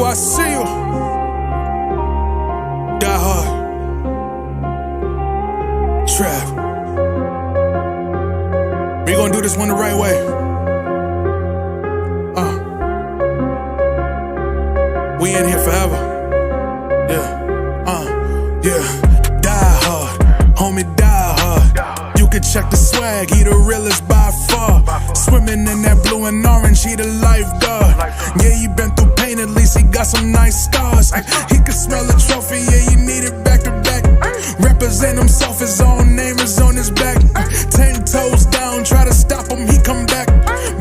I see you. Die hard. Trap. We gonna do this one the right way. We in here forever. Yeah. Die hard. Homie, die hard. You can check the swag, he the realest by far. Swimming in that blue and orange, he the lifeguard. Yeah, he been through pain, at least he got some nice scars. He can smell a trophy, yeah, you need it back to back. Represent himself, his own name is on his back. 10 toes down, try to stop him, he come back.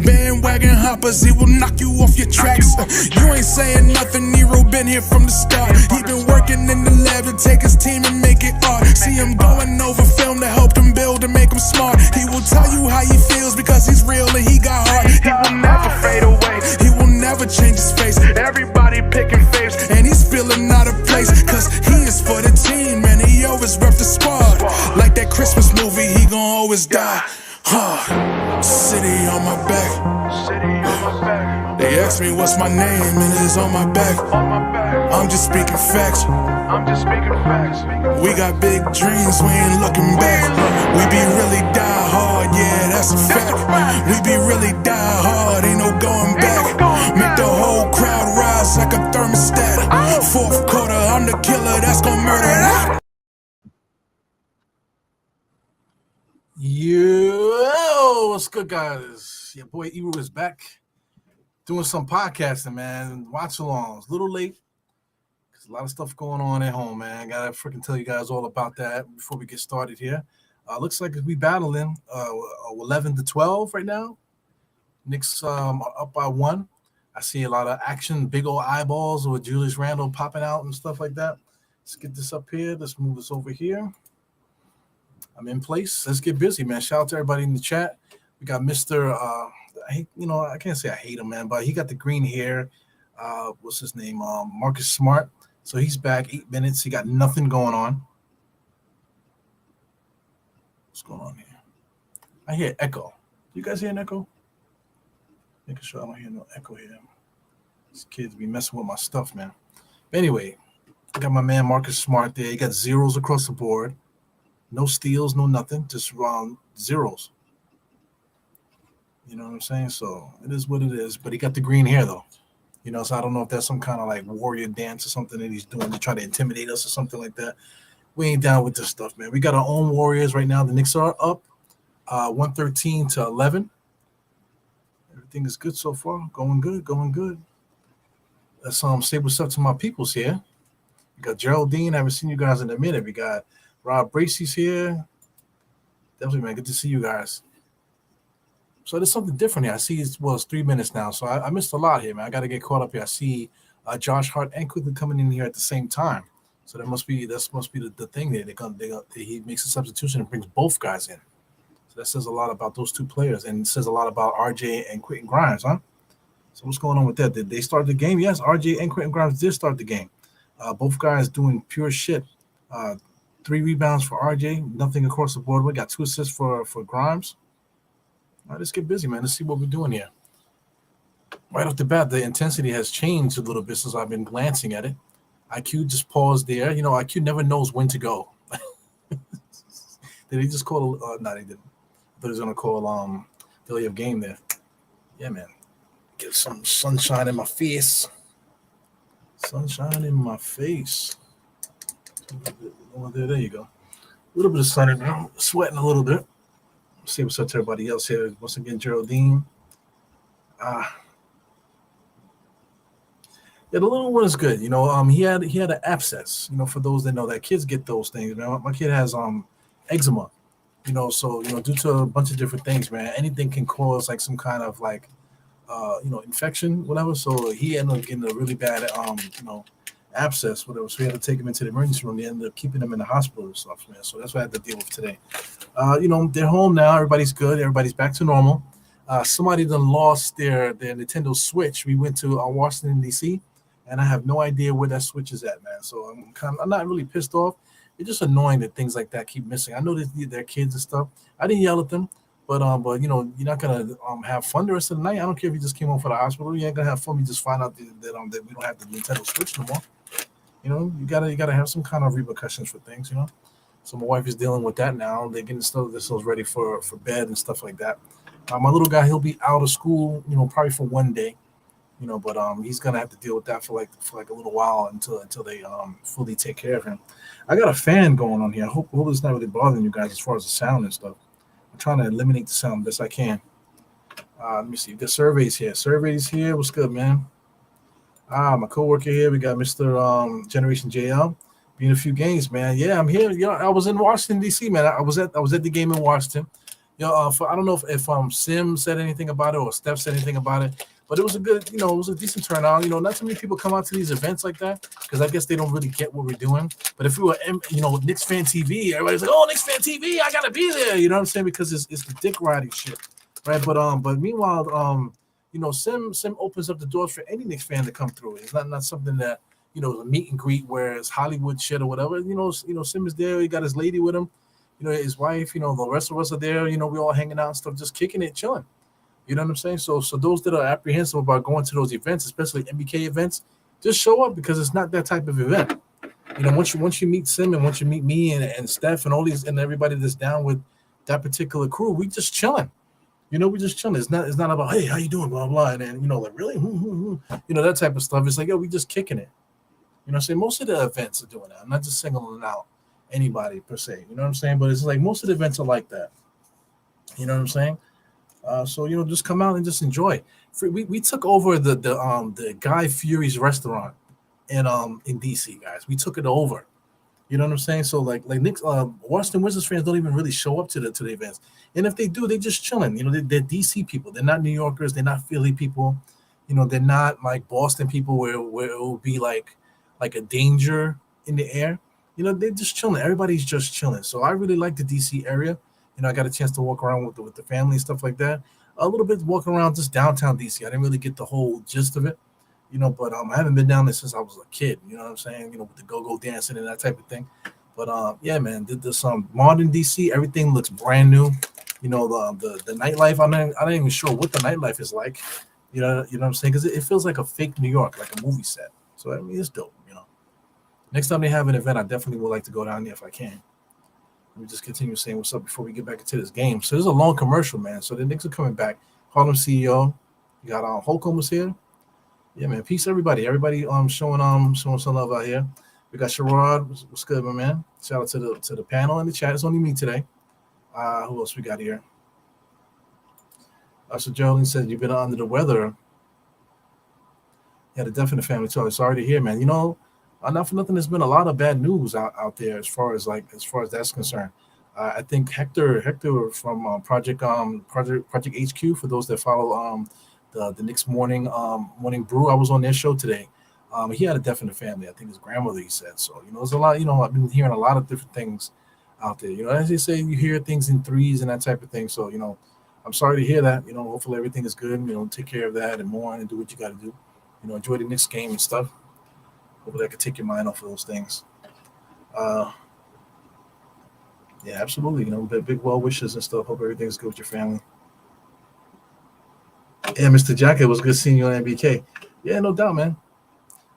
Bandwagon hoppers, he will knock you off your tracks. You ain't saying nothing, Nero been here from the start. He been working in the lab to take his team and make it art. See him going over film to help him build and make him smart. He will tell you how he feels because he's real and he got heart. He will never fade away, he will never change his face. Everybody picking faves and he's feeling out of place. Cause he is for the team and he always rep the squad. Like that Christmas movie, he gon' always die hard. City on my back. They ask me what's my name and it's on my back. I'm just speaking facts. We got big dreams, we ain't looking back. We be really die hard, yeah, that's a fact. We be really die hard, ain't no going back. Make the whole crowd rise like a thermostat. Fourth quarter, I'm the killer that's gonna murder that. Yo, what's good, guys? Your boy Ebru is back doing some podcasting, man. Watch alongs. A little late because a lot of stuff going on at home, man. Gotta freaking tell you guys all about that before we get started here. Looks like we battling 11-12 right now. Knicks are up by 1. I see a lot of action, big old eyeballs with Julius Randle popping out and stuff like that. Let's get this up here. Let's move this over here. I'm in place. Let's get busy, man. Shout out to everybody in the chat. We got Mr. I can't say I hate him, man, but he got the green hair. What's his name? Marcus Smart. So he's back 8 minutes. He got nothing going on. What's going on here? I hear echo. You guys hear an echo? Making sure I don't hear no echo here. These kids be messing with my stuff, man. But anyway, I got my man Marcus Smart there. He got zeros across the board. No steals, no nothing, just zeros. You know what I'm saying? So it is what it is. But he got the green hair, though. You know, so I don't know if that's some kind of like warrior dance or something that he's doing to try to intimidate us or something like that. We ain't down with this stuff, man. We got our own Warriors right now. The Knicks are up 113-11. Everything is good so far. Going good. Let's say what's up to my peoples here. We got Geraldine. I haven't seen you guys in a minute. We got Rob Bracey's here. Definitely, man. Good to see you guys. So there's something different here. I see it's 3 minutes now. So I missed a lot here, man. I got to get caught up here. I see Josh Hart and Quickly coming in here at the same time. So that must be the thing there. He makes a substitution and brings both guys in. So that says a lot about those two players, and it says a lot about RJ and Quentin Grimes, huh? So what's going on with that? Did they start the game? Yes, RJ and Quentin Grimes did start the game. Both guys doing pure shit. 3 rebounds for RJ, nothing across the board. We got 2 assists for Grimes. All right, let's get busy, man. Let's see what we're doing here. Right off the bat, the intensity has changed a little bit since I've been glancing at it. IQ just paused there. You know, IQ never knows when to go. Did he just call? No, they didn't. I thought he was going to call delay of game there. Yeah, man. Get some sunshine in my face. Sunshine in my face. There you go. A little bit of sun in there. Sweating a little bit. Let's see what's up to everybody else here. Once again, Geraldine. Yeah, the little one is good. You know, he had an abscess. You know, for those that know that kids get those things. You know, my kid has eczema. You know, so due to a bunch of different things, man, anything can cause like some kind of like infection, whatever. So he ended up getting a really bad abscess, whatever. So we had to take him into the emergency room. They ended up keeping him in the hospital and stuff, man. So that's what I had to deal with today. They're home now. Everybody's good. Everybody's back to normal. Somebody done lost their Nintendo Switch. We went to Washington, D.C., and I have no idea where that Switch is at, man. So I'm not really pissed off. It's just annoying that things like that keep missing. I know they're kids and stuff. I didn't yell at them. But you're not gonna have fun the rest of the night. I don't care if you just came home from the hospital. You ain't gonna have fun. You just find out that we don't have the Nintendo Switch no more. You gotta have some kind of repercussions for things. So my wife is dealing with that now. They're getting themselves ready for bed and stuff like that. My little guy, he'll be out of school, probably for one day, but he's gonna have to deal with that for like a little while until they fully take care of him. I got a fan going on here. I hope it's not really bothering you guys as far as the sound and stuff. I'm trying to eliminate the sound best I can. Let me see. The surveys here. Surveys here. What's good, man? My coworker here. We got Mr. Generation JL. Been a few games, man. Yeah, I'm here. I was in Washington D.C., man. I was at the game in Washington. I don't know if Sim said anything about it or Steph said anything about it, but it was a good, it was a decent turnout. Not too many people come out to these events like that because I guess they don't really get what we're doing. But if we were, Knicks fan TV, everybody's like, "Oh, Knicks fan TV, I gotta be there." You know what I'm saying? Because it's the dick riding shit, right? But meanwhile, Sim opens up the doors for any Knicks fan to come through. It's not something that a meet and greet where it's Hollywood shit or whatever. Sim is there. He got his lady with him. His wife. The rest of us are there. We all hanging out and stuff, just kicking it, chilling. You know what I'm saying? So those that are apprehensive about going to those events, especially MBK events, just show up because it's not that type of event. Once you meet Sim and once you meet me and Steph and all these and everybody that's down with that particular crew, we just chilling. We just chilling. It's not about, hey, how you doing, blah blah, and then like really, that type of stuff. It's like, yo, we just kicking it. So most of the events are doing that. I'm not just singling out anybody per se. You know what I'm saying? But it's like most of the events are like that. You know what I'm saying? So just come out and just enjoy. We took over the Guy Fieri's restaurant in DC, guys. We took it over. You know what I'm saying? So like Knicks, Washington Wizards fans don't even really show up to the events, and if they do, they just chilling. They're DC people. They're not New Yorkers. They're not Philly people. They're not like Boston people where it will be like a danger in the air. They're just chilling. Everybody's just chilling. So I really like the DC area. I got a chance to walk around with the family and stuff like that. A little bit walking around just downtown DC. I didn't really get the whole gist of it. But I haven't been down there since I was a kid. You know what I'm saying? With the go-go dancing and that type of thing. But yeah, man, this modern DC, everything looks brand new. The nightlife. I'm not even sure what the nightlife is like. You know what I'm saying? Because it feels like a fake New York, like a movie set. So I mean, it's dope. Next time they have an event, I definitely would like to go down there if I can. Let me just continue saying what's up before we get back into this game. So there's a long commercial, man. So the Knicks are coming back. Harlem CEO. You got Holcomb was here. Yeah, man. Peace, everybody. Everybody showing some love out here. We got Sherrod. What's good, my man? Shout out to the panel in the chat. It's only me today. Who else we got here? So Geraldine said you've been under the weather. Yeah, the definite family too. Sorry to hear, man. Not for nothing, there's been a lot of bad news out there as far as that's concerned. I think Hector from Project HQ, for those that follow the Knicks morning brew. I was on their show today. He had a death in the family. I think his grandmother, he said. So there's a lot. I've been hearing a lot of different things out there. As they say, you hear things in threes and that type of thing. So I'm sorry to hear that. Hopefully everything is good. Take care of that and more and do what you got to do. Enjoy the Knicks game and stuff. Hopefully, I could take your mind off of those things. Yeah, absolutely. Big well wishes and stuff. Hope everything's good with your family. Yeah, Mr. Jack, it was good seeing you on MBK. Yeah, no doubt, man.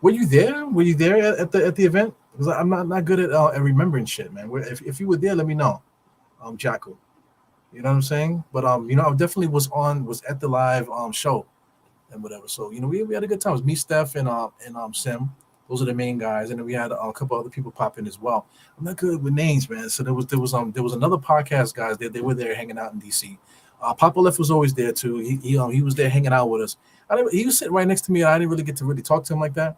Were you there? Were you there at the event? Because I'm not good at remembering shit, man. If you were there, let me know, Jacko. You know what I'm saying? But I definitely was at the live show and whatever. So we had a good time. It was me, Steph, and Sim. Those are the main guys, and then we had a couple other people pop in as well. I'm not good with names, man. So there was another podcast guys. They were there hanging out in DC. Papa Left was always there too. He was there hanging out with us. He was sitting right next to me. I didn't really get to really talk to him like that.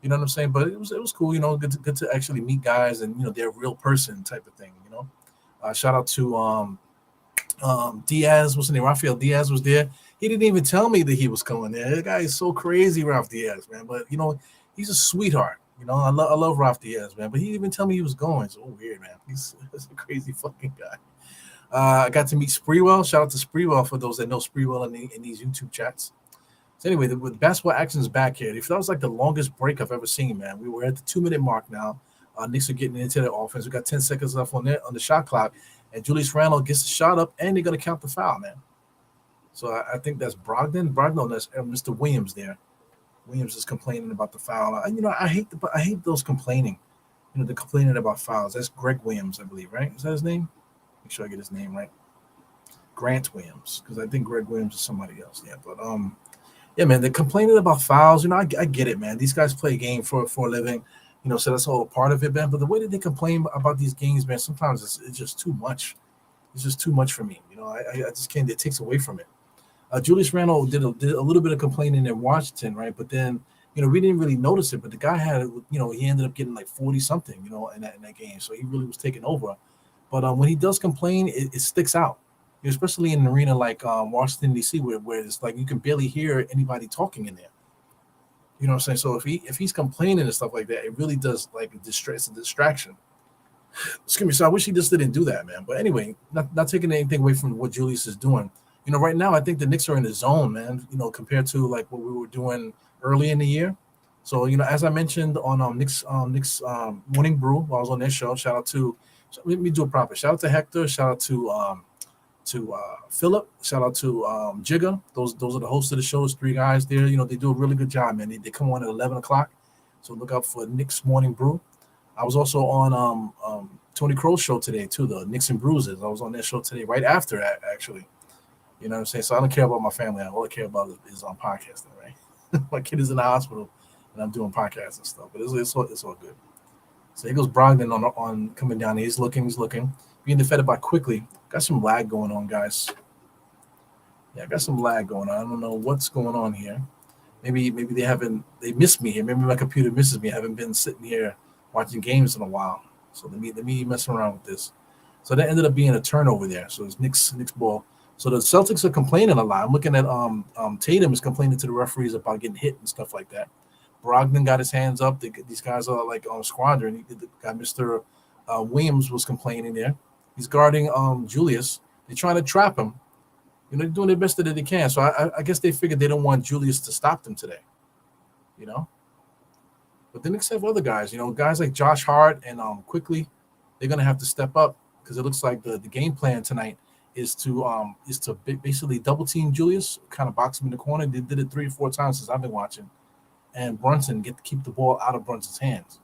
You know what I'm saying? But it was cool. Good to actually meet guys and they're a real person type of thing. Shout out to Diaz. What's his name? Rafael Diaz was there. He didn't even tell me that he was coming there. That guy is so crazy, Ralph Diaz, man. But he's a sweetheart. I love Ralph Diaz, man. But he didn't even tell me he was going. So weird, man. He's a crazy fucking guy. I got to meet Spreewell. Shout out to Spreewell for those that know Spreewell in these YouTube chats. So anyway, the basketball action is back here. That was like the longest break I've ever seen, man. We were at the 2-minute mark now. Knicks are getting into their offense. We got 10 seconds left on the shot clock. and Julius Randle gets the shot up, and they're gonna count the foul, man. So I think that's Brogdon. Brogdon, that's Mr. Williams there. Williams is complaining about the foul. I hate those complaining. The complaining about fouls. That's Greg Williams, I believe, right? Is that his name? Make sure I get his name right. Grant Williams, because I think Greg Williams is somebody else. Yeah, but yeah, man, they're complaining about fouls. I get it, man. These guys play a game for a living, so that's all a part of it, man. But the way that they complain about these games, man, sometimes it's just too much. It's just too much for me. I just can't. It takes away from it. Julius Randle did a little bit of complaining in Washington, right? But then, we didn't really notice it. But the guy had, he ended up getting like 40 something, in that game. So he really was taking over. But when he does complain, it sticks out, especially in an arena like Washington D.C., where it's like you can barely hear anybody talking in there. You know what I'm saying? So if he's complaining and stuff like that, it really does like a distraction. Excuse me. So I wish he just didn't do that, man. But anyway, not taking anything away from what Julius is doing. Right now I think the Knicks are in the zone, man. Compared to like what we were doing early in the year. So as I mentioned on Knicks Morning Brew, while I was on their show. Shout out to, let me do it proper. Shout out to Hector. Shout out to Philip. Shout out to Jigga. Those are the hosts of the show. Those three guys there. They do a really good job, man. They come on at 11 o'clock. So look out for Knicks Morning Brew. I was also on Tony Crow's show today too, the Knicks and Bruises. I was on their show today, right after that, actually. You know what I'm saying? So I don't care about my family. All I care about is on podcasting, right? My kid is in the hospital, and I'm doing podcasts and stuff. But it's all good. So here goes Brogdon on coming down. He's looking. Being defended by Quickly. Got some lag going on, guys. Yeah, I got some lag going on. I don't know what's going on here. Maybe they missed me here. Maybe my computer misses me. I haven't been sitting here watching games in a while. So let me mess around with this. So that ended up being a turnover there. So it's Knicks ball. So the Celtics are complaining a lot. I'm looking at Tatum is complaining to the referees about getting hit and stuff like that. Brogdon got his hands up. These guys are like on squadron. The guy, Mr. Williams, was complaining there. He's guarding Julius. They're trying to trap him. They're doing their best that they can. So I guess they figured they don't want Julius to stop them today. But the Knicks have other guys. Guys like Josh Hart and Quickly. They're gonna have to step up because it looks like the game plan tonight is to basically double team Julius, kind of box him in the corner. They did it 3 or 4 times since I've been watching, and Brunson keep the ball out of Brunson's hands.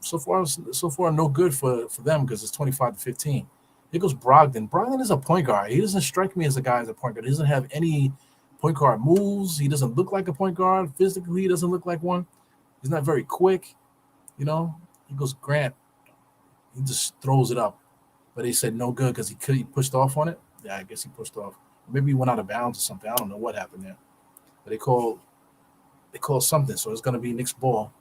So far, no good for them because it's 25-15. Here goes Brogdon. Brogdon is a point guard. He doesn't strike me as a guy as a point guard. He doesn't have any point guard moves. He doesn't look like a point guard. Physically, he doesn't look like one. He's not very quick. He goes Grant. He just throws it up. But they said no good because he pushed off on it. Yeah, I guess he pushed off. Maybe he went out of bounds or something. I don't know what happened there. But they call something. So it's going to be Knicks ball.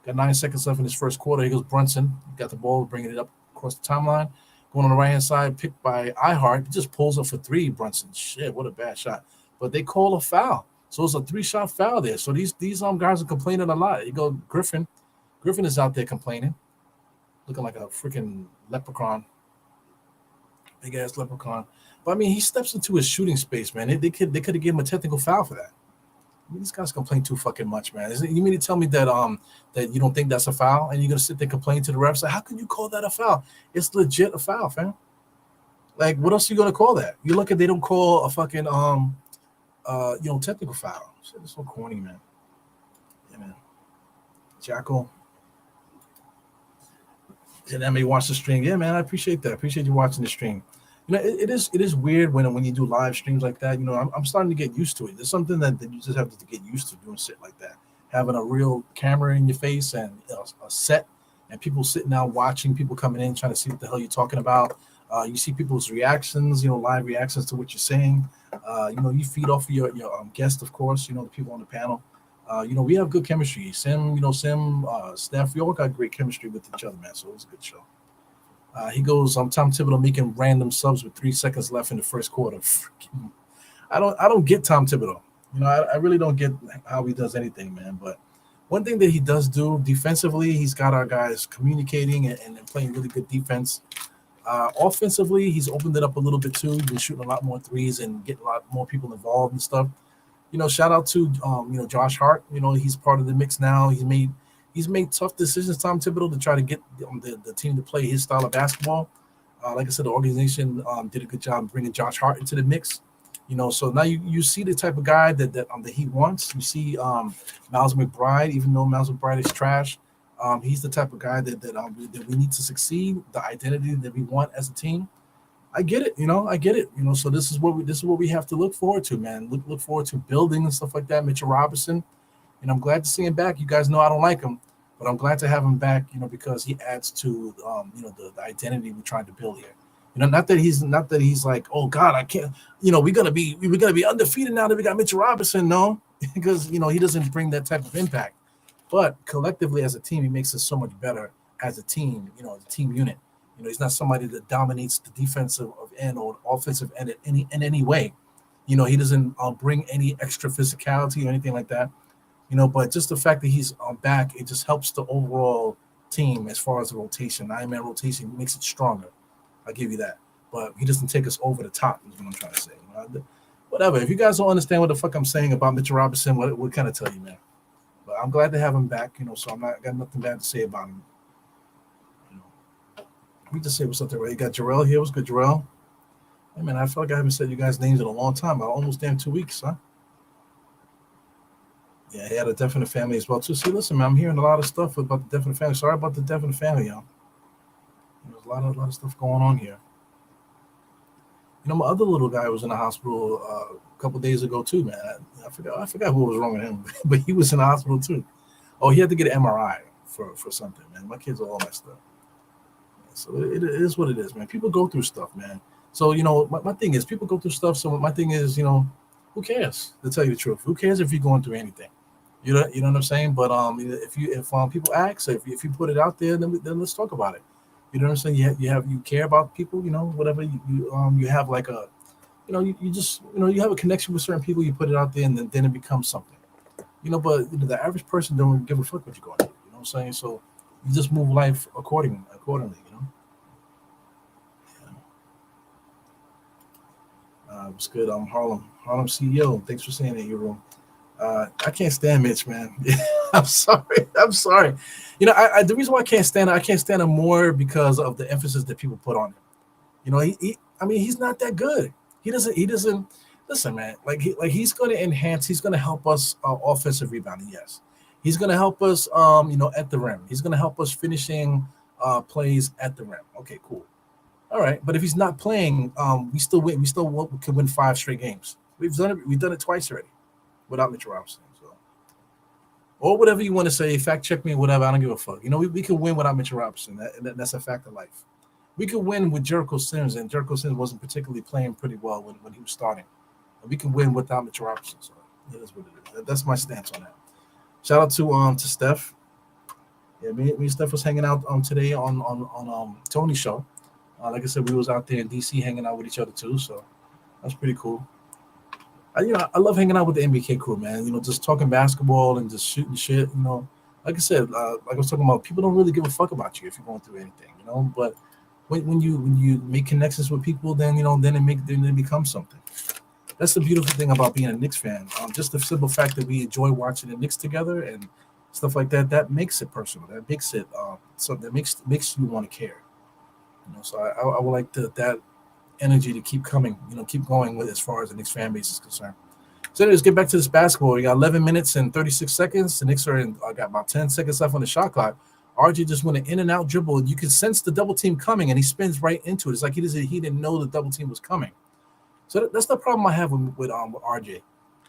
Got 9 seconds left in this first quarter. Here goes Brunson. Got the ball, bringing it up across the timeline. Going on the right-hand side, picked by Ihart. He just pulls up for 3, Brunson. Shit, what a bad shot. But they call a foul. So it's a 3-shot foul there. So these guys are complaining a lot. You go Griffin. Griffin is out there complaining. Looking like a freaking leprechaun. Big ass leprechaun. But I mean, he steps into his shooting space, man. They could have given him a technical foul for that. I mean, these guys complain too fucking much, man. You mean to tell me that that you don't think that's a foul and you're gonna sit there complaining to the refs? Like, how can you call that a foul? It's legit a foul, fam. Like, what else are you gonna call that? You look at they don't call a fucking technical foul. Shit, it's so corny, man. Yeah, man. Jackal. And I may watch the stream. Yeah, man, I appreciate that. I appreciate you watching the stream. It is weird when you do live streams like that. I'm starting to get used to it. There's something that you just have to get used to doing shit like that. Having a real camera in your face and a set and people sitting out watching, people coming in trying to see what the hell you're talking about. You see people's reactions, live reactions to what you're saying. You feed off of your guest, of course, the people on the panel. We have good chemistry. Sim, Steph, we all got great chemistry with each other, man. So it was a good show. He goes, Tom Thibodeau making random subs with 3 seconds left in the first quarter. I don't get Tom Thibodeau. I really don't get how he does anything, man. But one thing that he does do defensively, he's got our guys communicating and playing really good defense. Offensively, he's opened it up a little bit too. He's been shooting a lot more threes and getting a lot more people involved and stuff. Shout out to Josh Hart. He's part of the mix now. He's made tough decisions, Tom Thibodeau, to try to get the team to play his style of basketball. Like I said, the organization did a good job bringing Josh Hart into the mix. So now you see the type of guy that he wants. You see Miles McBride, even though Miles McBride is trash, he's the type of guy that we need to succeed. The identity that we want as a team. I get it, I get it. So this is what we have to look forward to, man. Look forward to building and stuff like that. Mitchell Robinson, and I'm glad to see him back. You guys know I don't like him, but I'm glad to have him back, because he adds to the identity we're trying to build here. Not that he's like, oh God, I can't, we're gonna be undefeated now that we got Mitchell Robinson. No, because he doesn't bring that type of impact. But collectively as a team, he makes us so much better as a team, as a team unit. He's not somebody that dominates the defensive end or offensive end in any way. He doesn't bring any extra physicality or anything like that. But just the fact that he's back, it just helps the overall team as far as the rotation. 9-man rotation makes it stronger. I'll give you that. But he doesn't take us over the top, is what I'm trying to say. Whatever. If you guys don't understand what the fuck I'm saying about Mitchell Robinson, what can I tell you, man? But I'm glad to have him back, so I'm not got nothing bad to say about him. Let me just say what's up there. You got Jarrell here. What's good, Jarrell? Hey, man, I feel like I haven't said you guys' names in a long time. Almost damn 2 weeks, huh? Yeah, he had a death in the family as well, too. See, listen, man, I'm hearing a lot of stuff about the death in the family. Sorry about the death in the family, y'all. There's a lot of stuff going on here. My other little guy was in the hospital a couple days ago, too, man. I forgot who was wrong with him, but he was in the hospital, too. Oh, he had to get an MRI for something, man. My kids are all messed up. So it is what it is, man. People go through stuff, man. So, my thing is, people go through stuff. So my thing is, who cares? To tell you the truth, who cares if you're going through anything? You know what I'm saying? But if people ask, if you put it out there, then let's talk about it. You know what I'm saying? You care about people. Whatever you have like a, you just you have a connection with certain people. You put it out there, and then it becomes something. But the average person don't give a fuck what you're going through. You know what I'm saying? So you just move life accordingly. What's good? I'm Harlem CEO. Thanks for saying that, your room. I can't stand Mitch, man. I'm sorry. The reason why I can't stand him more because of the emphasis that people put on him. He's not that good. He doesn't listen, man. He's going to enhance. He's going to help us offensive rebounding. Yes, he's going to help us. At the rim. He's going to help us finishing plays at the rim. Okay, cool. All right, but if he's not playing, we still win. We still can win 5 straight games. We've done it twice already without Mitchell Robinson. So, or whatever you want to say, fact check me, whatever. I don't give a fuck. We can win without Mitchell Robinson. That's a fact of life. We could win with Jericho Sims, and Jericho Sims wasn't particularly playing pretty well when he was starting. And we can win without Mitchell Robinson. So that is what it is. That's my stance on that. Shout out to Steph. Yeah, me and Steph was hanging out today on Tony's show. Like I said, we was out there in DC hanging out with each other too, so that's pretty cool. I love hanging out with the NBK crew, man. Just talking basketball and just shooting shit. Like I said, like I was talking about, people don't really give a fuck about you if you're going through anything, But when you make connections with people, then it becomes something. That's the beautiful thing about being a Knicks fan. Just the simple fact that we enjoy watching the Knicks together and stuff like that. That makes it personal. That makes it something that makes you want to care. So I would like that energy to keep coming, keep going with as far as the Knicks fan base is concerned. So anyways, get back to this basketball. We got 11 minutes and 36 seconds. The Knicks are got about 10 seconds left on the shot clock. RJ just went an in and out dribble. You can sense the double team coming, and he spins right into it. It's like he didn't know the double team was coming. So that's the problem I have with RJ.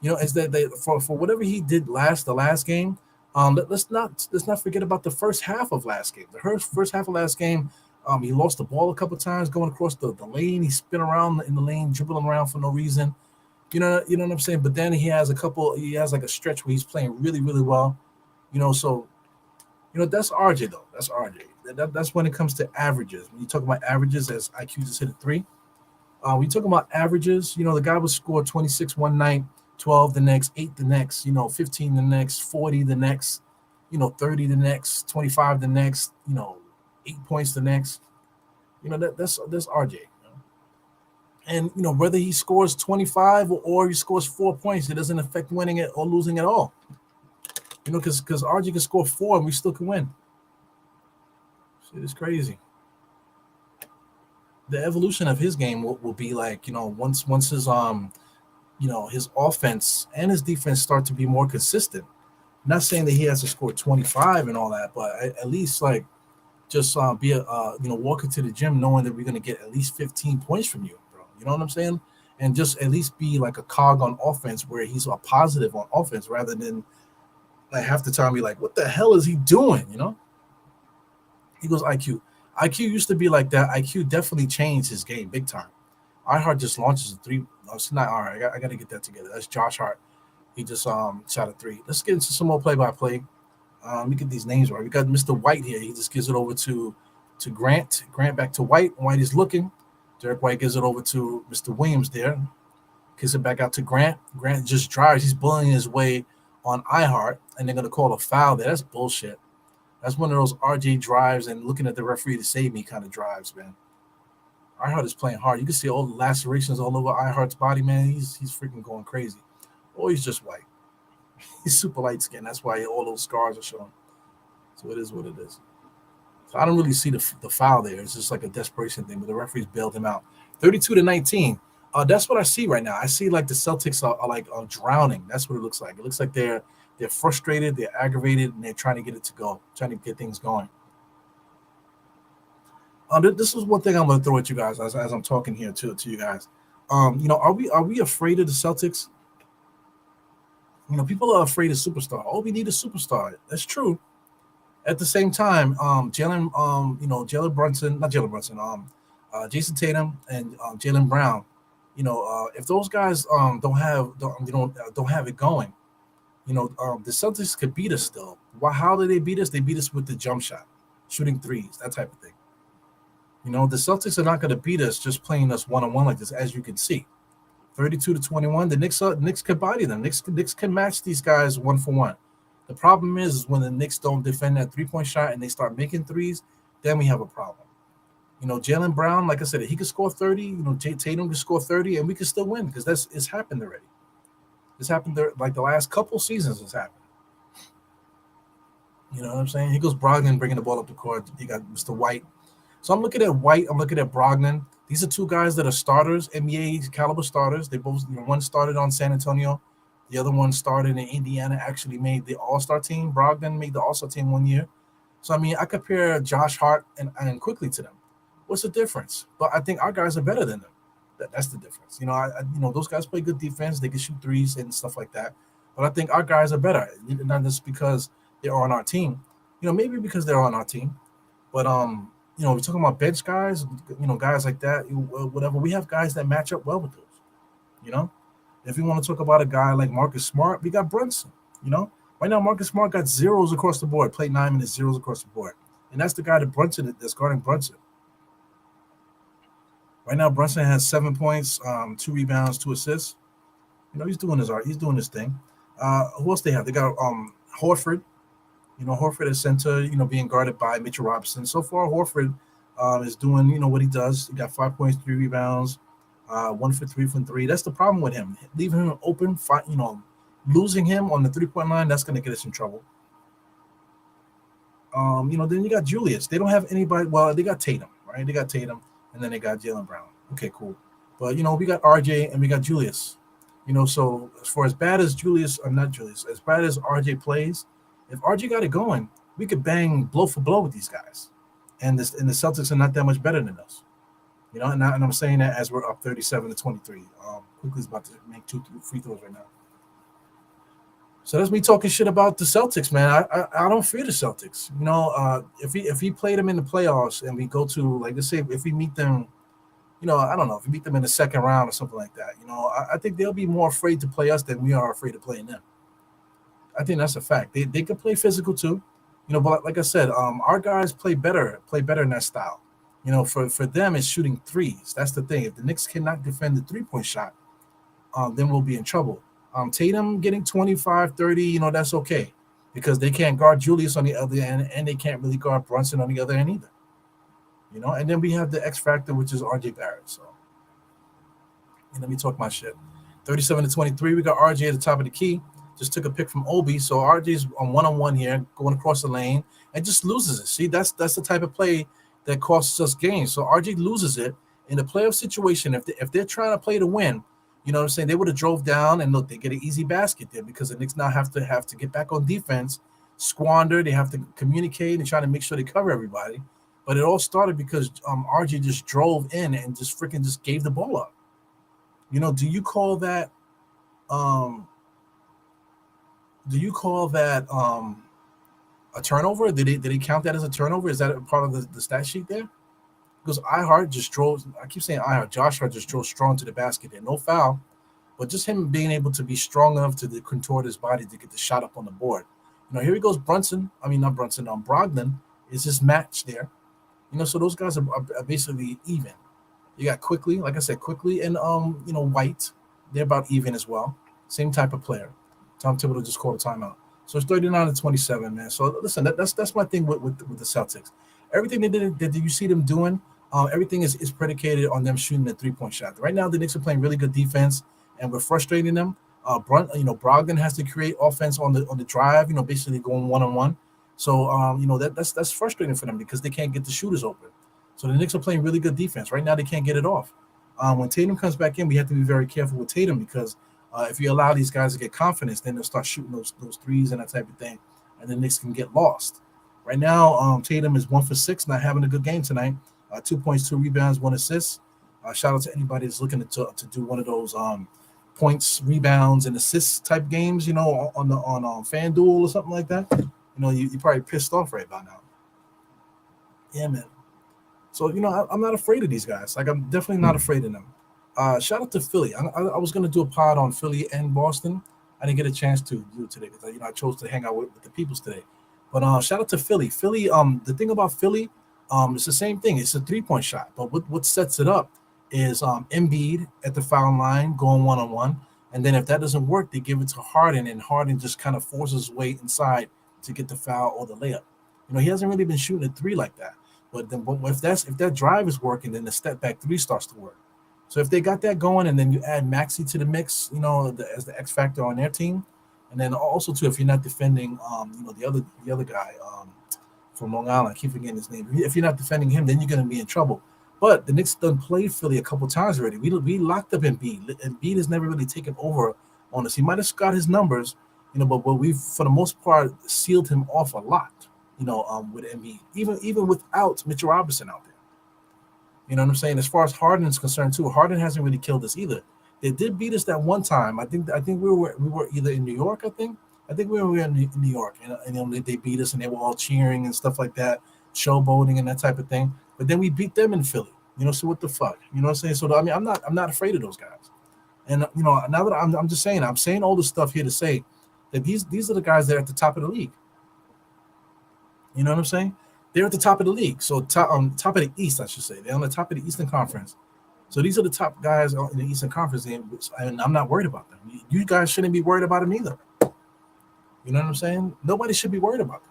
Is that for whatever he did the last game. Let's not forget about the first half of last game. The first half of last game. He lost the ball a couple times going across the lane. He spin around in the lane, dribbling around for no reason. You know what I'm saying? But then he has like a stretch where he's playing really, really well. So that's RJ though. That's RJ. That's when it comes to averages. When you talk about averages, as IQ just hit a 3. When you talk about averages, the guy would score 26 one night, 12 the next, 8 the next, 15 the next, 40 the next, 30 the next, 25 the next, 8 points the next. That's RJ. And whether he scores 25 or he scores 4 points, it doesn't affect winning it or losing at all. Because RJ can score 4 and we still can win. Shit is crazy. the evolution of his game will be like, once his his offense and his defense start to be more consistent. Not saying that he has to score 25 and all that, but at least like just be a walk into the gym knowing that we're gonna get at least 15 points from you, bro. You know what I'm saying? And just at least be like a cog on offense where he's a positive on offense rather than like half the time be like, what the hell is he doing? He goes IQ. IQ used to be like that. IQ definitely changed his game big time. Hart just launches a three. No, it's not all right. I got to get that together. That's Josh Hart. He just shot a three. Let's get into some more play by play. Let me get these names right. We got Mr. White here. He just gives it over to Grant. Grant back to White. White is looking. Derek White gives it over to Mr. Williams there. Kicks it back out to Grant. Grant just drives. He's bullying his way on iHeart, and they're going to call a foul there. That's bullshit. That's one of those RJ drives and looking at the referee to save me kind of drives, man. iHeart is playing hard. You can see all the lacerations all over iHeart's body, man. He's freaking going crazy. Oh, he's just white. He's super light skin. That's why all those scars are showing. So it is what it is. So I don't really see the foul there. It's just like a desperation thing, but the referees bailed him out. 32-19. That's what I see right now. I see like the Celtics are drowning. That's what it looks like. It looks like they're frustrated, they're aggravated, and they're trying to get it to go, trying to get things going. This is one thing I'm going to throw at you guys as I'm talking here to you guys. Are we afraid of the Celtics? People are afraid of superstar. Oh, we need a superstar. That's true. At the same time, Jalen Brunson, not Jalen Brunson, Jason Tatum and Jaylen Brown. If those guys don't have it going, the Celtics could beat us still. How did they beat us? They beat us with the jump shot, shooting threes, that type of thing. The Celtics are not going to beat us just playing us one-on-one like this, as you can see. 32-21. The Knicks can body them. Knicks can match these guys one for one. The problem is when the Knicks don't defend that three-point shot and they start making threes, then we have a problem. Jaylen Brown, like I said, he could score 30. Tatum could score 30, and we could still win because it's happened already. It's happened there, like the last couple seasons it's happened. You know what I'm saying? He goes Brogdon bringing the ball up the court. You got Mr. White. So I'm looking at White. I'm looking at Brogdon. These are two guys that are starters, NBA caliber starters. They both, one started on San Antonio. The other one started in Indiana, actually made the All-Star team. Brogdon made the All-Star team 1 year. So, I compare Josh Hart and quickly to them. What's the difference? But I think our guys are better than them. That's the difference. Those guys play good defense. They can shoot threes and stuff like that. But I think our guys are better. Not just because they're on our team. Maybe because they're on our team. But, we're talking about bench guys, guys like that, whatever. We have guys that match up well with those, If you want to talk about a guy like Marcus Smart, we got Brunson, Right now, Marcus Smart got zeros across the board, played 9 minutes, zeros across the board. And that's the guy that's guarding Brunson. Right now, Brunson has 7 points, 2 rebounds, 2 assists. He's doing his thing. Who else they have? They got Horford. Horford at center, being guarded by Mitchell Robinson. So far, Horford is doing, what he does. He got 5 points, 3 rebounds, 1 for 3 from 3. That's the problem with him. Leaving him open, losing him on the 3-point line, that's going to get us in trouble. Then you got Julius. They don't have anybody. Well, they got Tatum, right? They got Tatum, and then they got Jaylen Brown. Okay, cool. But, we got RJ and we got Julius. So as bad as as bad as RJ plays, if RJ got it going, we could bang blow for blow with these guys. And the Celtics are not that much better than us. And I'm saying that as we're up 37-23. Quickly's about to make 2 free throws right now. So that's me talking shit about the Celtics, man. I don't fear the Celtics. If we play them in the playoffs and we go to, like, let's say if we meet them, I don't know, if we meet them in the second round or something like that, I think they'll be more afraid to play us than we are afraid of playing them. I think that's a fact. They can play physical too, but like I said, our guys play better in that style. For them, it's shooting threes. That's the thing. If the Knicks cannot defend the 3-point shot, then we'll be in trouble. Tatum getting 25, 30, that's okay because they can't guard Julius on the other end and they can't really guard Brunson on the other end either. And then we have the X factor, which is RJ Barrett. So let me talk my shit. 37-23, we got RJ at the top of the key. Just took a pick from Obi, so RJ's on one-on-one here, going across the lane, and just loses it. See, that's the type of play that costs us games. So RJ loses it, in a playoff situation, if they're trying to play to win, you know what I'm saying, they would have drove down and look, they get an easy basket there because the Knicks now have to get back on defense, squander. They have to communicate and try to make sure they cover everybody. But it all started because RJ just drove in and just freaking just gave the ball up. Do you call that um do you call that a turnover? Did he count that as a turnover? Is that a part of the stat sheet there? Because iHeart just drove. I keep saying iHeart. Josh Hart just drove strong to the basket there. No foul, but just him being able to be strong enough to contort his body to get the shot up on the board. Here he goes. Brunson. I mean, not Brunson. Brogdon is his match there. So those guys are basically even. You got Quickly, like I said, Quickly and White. They're about even as well. Same type of player. Tom Thibodeau just called a timeout. So it's 39-27, man. So listen, that's my thing with the Celtics. Everything they did you see them doing? Everything is predicated on them shooting the 3-point shot. Right now, the Knicks are playing really good defense, and we're frustrating them. Brogdon has to create offense on the drive. Basically going 1-on-1. So that's frustrating for them because they can't get the shooters open. So the Knicks are playing really good defense. Right now, they can't get it off. When Tatum comes back in, we have to be very careful with Tatum because if you allow these guys to get confidence, then they'll start shooting those threes and that type of thing, and the Knicks can get lost. Right now, Tatum is 1 for 6, not having a good game tonight. 2 points, 2 rebounds, 1 assist. Shout out to anybody that's looking to do one of those points, rebounds, and assists type games, on FanDuel or something like that. You're probably pissed off right about now. Yeah, man. So, I'm not afraid of these guys. Like, I'm definitely not afraid of them. Shout out to Philly. I was going to do a pod on Philly and Boston. I didn't get a chance to do it today because, I chose to hang out with the peoples today. But shout out to Philly. Philly, the thing about Philly, it's the same thing. It's a 3-point shot. But what sets it up is Embiid at the foul line going 1-on-1. And then if that doesn't work, they give it to Harden, and Harden just kind of forces his way inside to get the foul or the layup. He hasn't really been shooting a 3 like that. But then if that drive is working, then the step back 3 starts to work. So if they got that going, and then you add Maxey to the mix, as the X factor on their team, and then also too, if you're not defending, the other guy from Long Island, I keep forgetting his name. If you're not defending him, then you're going to be in trouble. But the Knicks done played Philly a couple times already. We locked up Embiid. Embiid has never really taken over on us. He might have got his numbers, but we've for the most part sealed him off a lot. With Embiid, even without Mitchell Robinson out there. You know what I'm saying? As far as Harden is concerned too, Harden hasn't really killed us either. They did beat us that one time. I think we were either in New York. I think we were in New York, and they beat us, and they were all cheering and stuff like that, showboating and that type of thing. But then we beat them in Philly. So what the fuck? You know what I'm saying? So I mean, I'm not afraid of those guys. And now that I'm just saying, I'm saying all this stuff here to say that these are the guys that are at the top of the league. You know what I'm saying? They're at the top of the league. So top of the East, I should say. They're on the top of the Eastern Conference. So these are the top guys in the Eastern Conference, and I'm not worried about them. You guys shouldn't be worried about them either. You know what I'm saying? Nobody should be worried about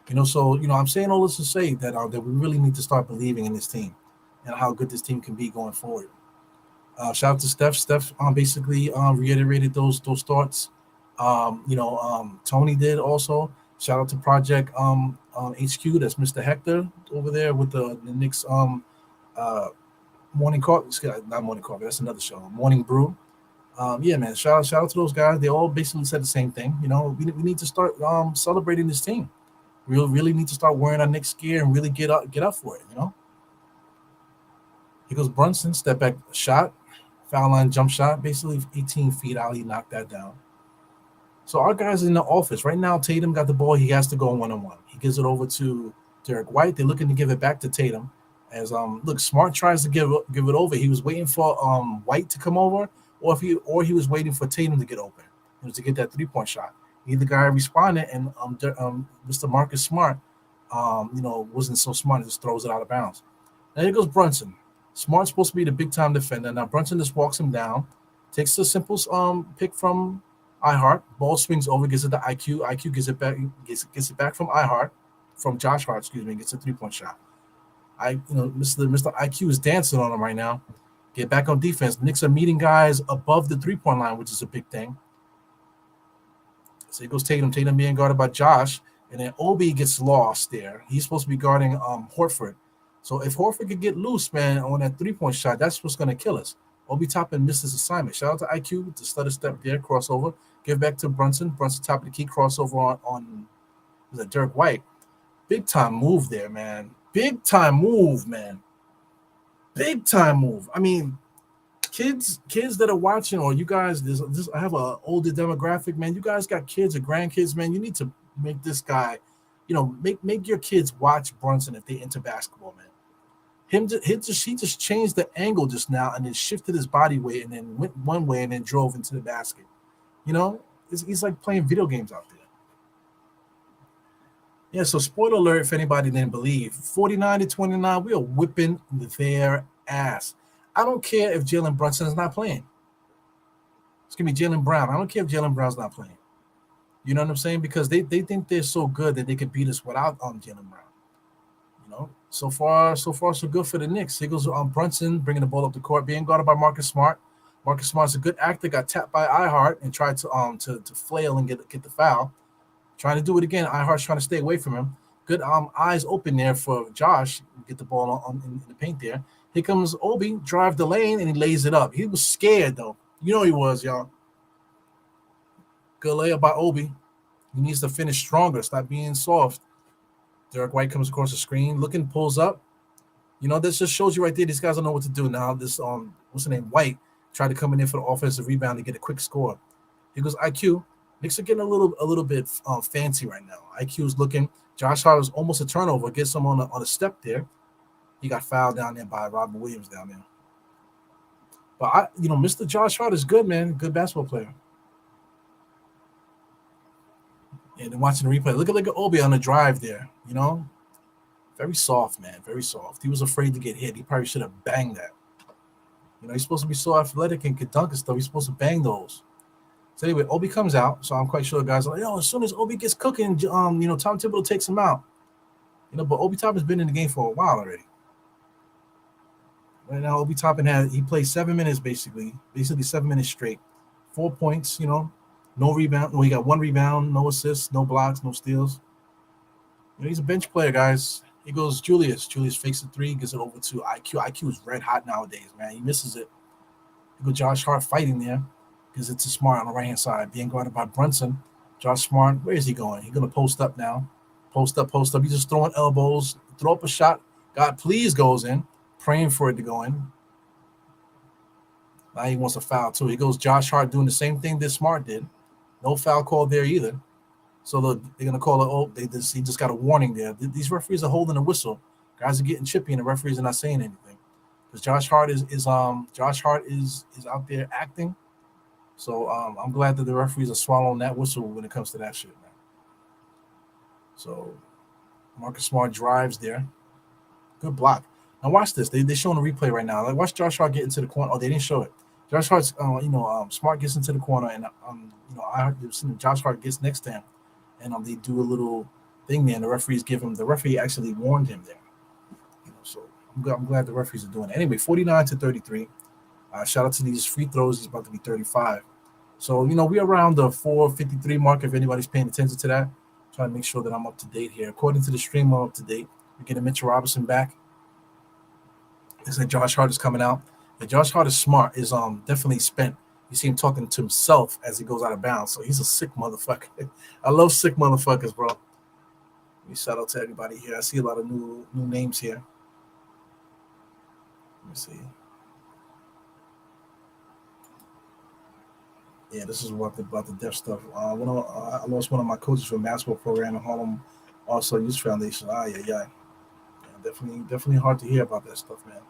them. So I'm saying all this to say that we really need to start believing in this team and how good this team can be going forward. Shout out to Steph. Steph basically reiterated those thoughts. Tony did also. Shout out to Project HQ. That's Mr. Hector over there with the Knicks morning coffee. Not morning coffee. That's another show. Morning Brew. Yeah, man. Shout out to those guys. They all basically said the same thing. We need to start celebrating this team. We really need to start wearing our Knicks gear and really get up for it. Here goes Brunson. Step back shot. Foul line jump shot. Basically 18 feet out. He knocked that down. So our guys in the office right now. Tatum got the ball. He has to go 1-on-1. He gives it over to Derek White. They're looking to give it back to Tatum. As Smart tries to give it over. He was waiting for White to come over, or he was waiting for Tatum to get open, to get that 3-point shot. Either guy responded, and Mr. Marcus Smart, wasn't so smart. Just throws it out of bounds. Now here goes Brunson. Smart's supposed to be the big time defender. Now Brunson just walks him down, takes a simple pick from iHeart. Ball swings over, gives it to IQ. IQ gets it back. Gets it back from iHeart, from Josh Hart. Excuse me. Gets a 3-point shot. Mr. IQ is dancing on him right now. Get back on defense. Knicks are meeting guys above the 3-point line, which is a big thing. So here goes Tatum. Tatum being guarded by Josh, and then Obi gets lost there. He's supposed to be guarding Horford. So if Horford could get loose, man, on that 3-point shot, that's what's going to kill us. Obi Toppin missed his assignment. Shout out to IQ with the stutter step there, crossover. Give back to Brunson. Brunson top of the key, crossover on was it Dirk White. Big time move there, man. Big time move, man. Big time move. I mean, kids that are watching, or you guys, this I have a older demographic, man. You guys got kids or grandkids, man. You need to make this guy, make your kids watch Brunson if they into basketball, man. He just changed the angle just now and then shifted his body weight and then went one way and then drove into the basket. He's like playing video games out there. Yeah, so spoiler alert if anybody didn't believe, 49-29, we are whipping their ass. I don't care if Jalen Brunson is not playing. It's going to be Jaylen Brown. I don't care if Jaylen Brown's not playing. You know what I'm saying? Because they think they're so good that they could beat us without Jaylen Brown. So far so good for the Knicks. Here goes Brunson bringing the ball up the court, being guarded by Marcus Smart. Marcus Smart's a good actor, got tapped by iHeart and tried to flail and get the foul. Trying to do it again. iHeart's trying to stay away from him. Good eyes open there for Josh. Get the ball in the paint there. Here comes Obi, drive the lane, and he lays it up. He was scared, though. He was, y'all. Good layup by Obi. He needs to finish stronger, stop being soft. Derek White comes across the screen, pulls up. This just shows you right there. These guys don't know what to do now. This what's the name? White tried to come in for the offensive rebound to get a quick score. Here goes IQ. Knicks are getting a little bit fancy right now. IQ is looking. Josh Hart was almost a turnover. Gets him on a step there. He got fouled down there by Robert Williams down there. But Mr. Josh Hart is good, man. Good basketball player. And then watching the replay, look at Obi on the drive there. Very soft, man. Very soft. He was afraid to get hit. He probably should have banged that. He's supposed to be so athletic and could dunk and stuff. He's supposed to bang those. So anyway, Obi comes out. So I'm quite sure the guys are like, as soon as Obi gets cooking, Tom Thibodeau takes him out. But Obi Toppin's been in the game for a while already. Right now, Obi Toppin he played 7 minutes basically 7 minutes straight. 4 points, no rebound. No, he got 1 rebound, no assists, no blocks, no steals. He's a bench player, guys. He goes Julius. Julius fakes a 3, gets it over to IQ. IQ is red hot nowadays, man. He misses it. He goes Josh Hart fighting there because it's a Smart on the right-hand side. Being guarded by Brunson. Josh Smart, where is he going? He's going to post up now. Post up. He's just throwing elbows. Throw up a shot. God, please goes in. Praying for it to go in. Now he wants a foul, too. He goes Josh Hart doing the same thing that Smart did. No foul call there either. So they're going to call it, he just got a warning there. These referees are holding a whistle. Guys are getting chippy, and the referees are not saying anything. Because Josh Hart is out there acting. So I'm glad that the referees are swallowing that whistle when it comes to that shit, man. So Marcus Smart drives there. Good block. Now watch this. They're showing a replay right now. Like watch Josh Hart get into the corner. Oh, they didn't show it. Josh Hart's, Smart gets into the corner, and Josh Hart gets next to him, and they do a little thing there. And the referee actually warned him there. So I'm glad the referees are doing it. Anyway, 49-33. Shout out to these free throws. He's about to be 35. So we're around the 4:53 mark. If anybody's paying attention to that, trying to make sure that I'm up to date here. According to the stream, I'm up to date. We're getting Mitchell Robinson back. Looks like Josh Hart is coming out. And Josh Hart is smart. Is definitely spent. You see him talking to himself as he goes out of bounds. So he's a sick motherfucker. I love sick motherfuckers, bro. Let me shout out to everybody here. I see a lot of new names here. Let me see. Yeah, this is about the deaf stuff. I lost one of my coaches from basketball program in Harlem, also Youth Foundation. Yeah. Definitely hard to hear about that stuff, man.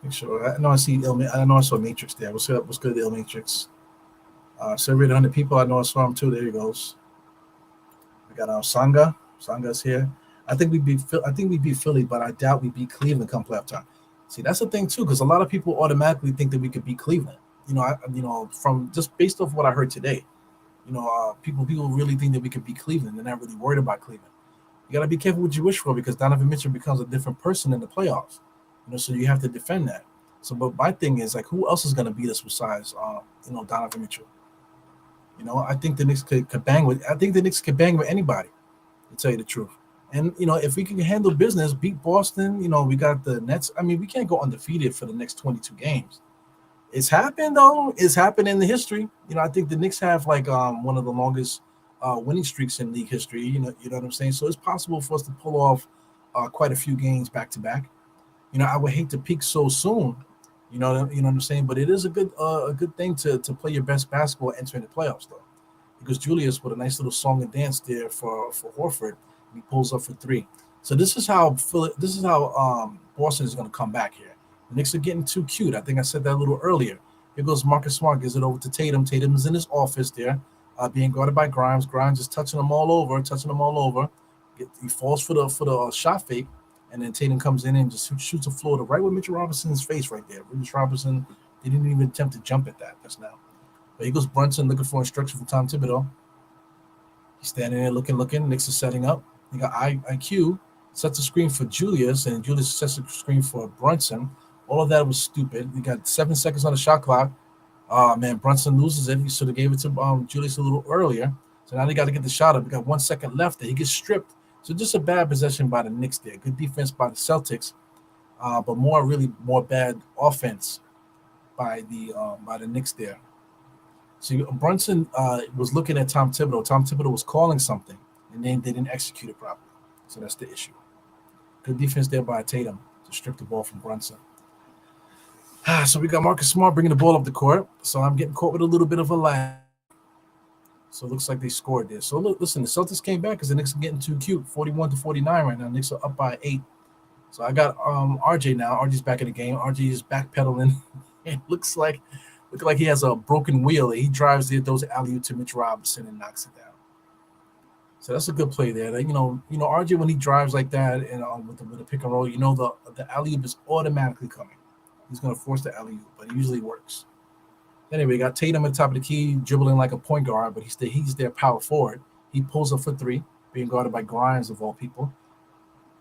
Make sure. I know I saw Matrix there. What's good, Il Matrix? Surveyed 100 people. I know I saw him too. There he goes. We got Sanga. Sanga's here. I think we beat Philly, but I doubt we beat Cleveland come playoff time. See, that's the thing too, because a lot of people automatically think that we could beat Cleveland. From just based off what I heard today, people really think that we could beat Cleveland. They're not really worried about Cleveland. You got to be careful what you wish for, because Donovan Mitchell becomes a different person in the playoffs. So you have to defend that. So, but my thing is, like, who else is going to beat us besides, Donovan Mitchell? I think the Knicks could bang with. I think the Knicks could bang with anybody, to tell you the truth. And if we can handle business, beat Boston, we got the Nets. I mean, we can't go undefeated for the next 22 games. It's happened though. It's happened in the history. I think the Knicks have like one of the longest winning streaks in league history. You know what I'm saying. So it's possible for us to pull off quite a few games back to back. I would hate to peak so soon. You know what I'm saying. But it is a good thing to play your best basketball entering the playoffs though, because Julius with a nice little song and dance there for Horford, and he pulls up for three. So this is how Boston is going to come back here. The Knicks are getting too cute. I think I said that a little earlier. Here goes Marcus Smart, gives it over to Tatum. Tatum is in his office there, being guarded by Grimes. Grimes is touching him all over, he falls for the shot fake, and then Tatum comes in and just shoots a floater right with Mitchell Robinson's face right there. Mitchell Robinson, they didn't even attempt to jump at that just now. But here goes Brunson looking for instruction from Tom Thibodeau. He's standing there looking. Knicks is setting up. He got IQ, sets a screen for Julius, and Julius sets a screen for Brunson. All of that was stupid. We got 7 seconds on the shot clock. Man, Brunson loses it. He should have gave it to Julius a little earlier. So now they got to get the shot up. We got 1 second left there. He gets stripped. So just a bad possession by the Knicks there. Good defense by the Celtics, but more bad offense by the Knicks there. So Brunson was looking at Tom Thibodeau. Tom Thibodeau was calling something, and then they didn't execute it properly. So that's the issue. Good defense there by Tatum to strip the ball from Brunson. So we got Marcus Smart bringing the ball up the court. So I'm getting caught with a little bit of a lag. So it looks like they scored there. So listen, the Celtics came back because the Knicks are getting too cute. 41-49 right now. The Knicks are up by 8. So I got RJ now. RJ's back in the game. RJ is backpedaling. It looks like he has a broken wheel. He drives there, throws alley-oop to Mitch Robinson and knocks it down. So that's a good play there. RJ when he drives like that and with the pick and roll, the alley-oop is automatically coming. He's going to force the alley-oop, but it usually works. Anyway, we got Tatum at the top of the key, dribbling like a point guard, but he's their power forward. He pulls up for 3, being guarded by Grimes of all people.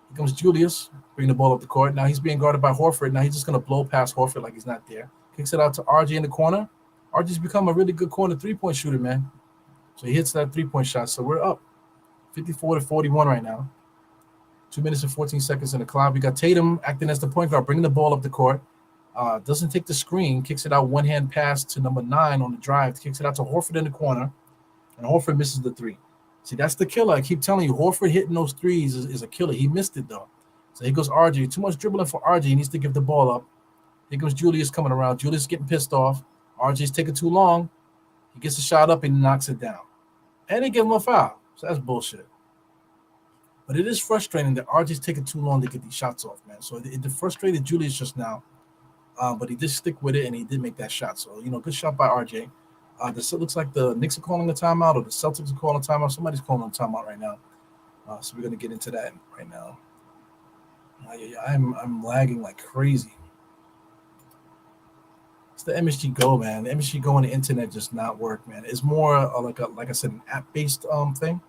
Here comes Julius, bringing the ball up the court. Now he's being guarded by Horford. Now he's just going to blow past Horford like he's not there. Kicks it out to RJ in the corner. RJ's become a really good corner three-point shooter, man. So he hits that three-point shot. So we're up 54-41 right now. 2 minutes and 14 seconds in the clock. We got Tatum acting as the point guard, bringing the ball up the court. Doesn't take the screen, kicks it out one-hand pass to number 9 on the drive, kicks it out to Horford in the corner, and Horford misses the 3. See, that's the killer. I keep telling you, Horford hitting those threes is a killer. He missed it, though. So here goes RJ. Too much dribbling for RJ. He needs to give the ball up. Here comes Julius coming around. Julius getting pissed off. RJ's taking too long. He gets the shot up and knocks it down. And they give him a foul. So that's bullshit. But it is frustrating that RJ's taking too long to get these shots off, man. So it frustrated Julius just now. But he did stick with it, and he did make that shot. So, good shot by RJ. It looks like the Knicks are calling a timeout, or the Celtics are calling a timeout. Somebody's calling a timeout right now. So we're going to get into that right now. I'm lagging like crazy. It's the MSG Go, man. The MSG Go on the internet just not work, man. It's more like I said, an app-based thing.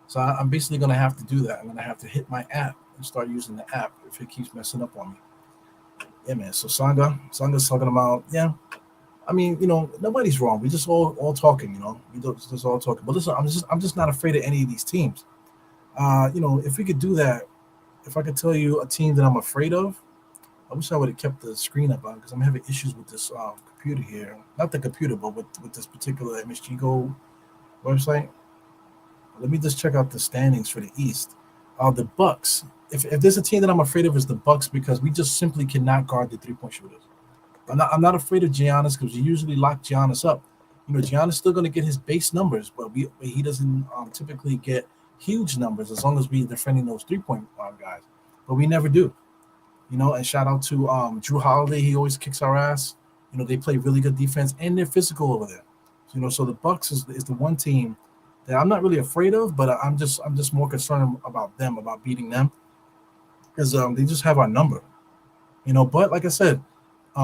So I'm basically going to have to do that. I'm going to have to hit my app and start using the app if it keeps messing up on me. Yeah, man. So Sanga's talking about, yeah. I mean, nobody's wrong. We just all talking, We just all talking. But listen, I'm just not afraid of any of these teams. If we could do that, if I could tell you a team that I'm afraid of, I wish I would have kept the screen up on because I'm having issues with this computer here. Not the computer, but with this particular MSG Go website. Let me just check out the standings for the East. The Bucks. If there's a team that I'm afraid of, is the Bucks because we just simply cannot guard the three-point shooters. I'm not afraid of Giannis because we usually lock Giannis up. Giannis still going to get his base numbers, but he doesn't typically get huge numbers as long as we're defending those three-point guys. But we never do. And shout out to Drew Holiday. He always kicks our ass. They play really good defense and they're physical over there. So the Bucks is the one team that I'm not really afraid of, but I'm just more concerned about them, about beating them. Because they just have our number, But like I said,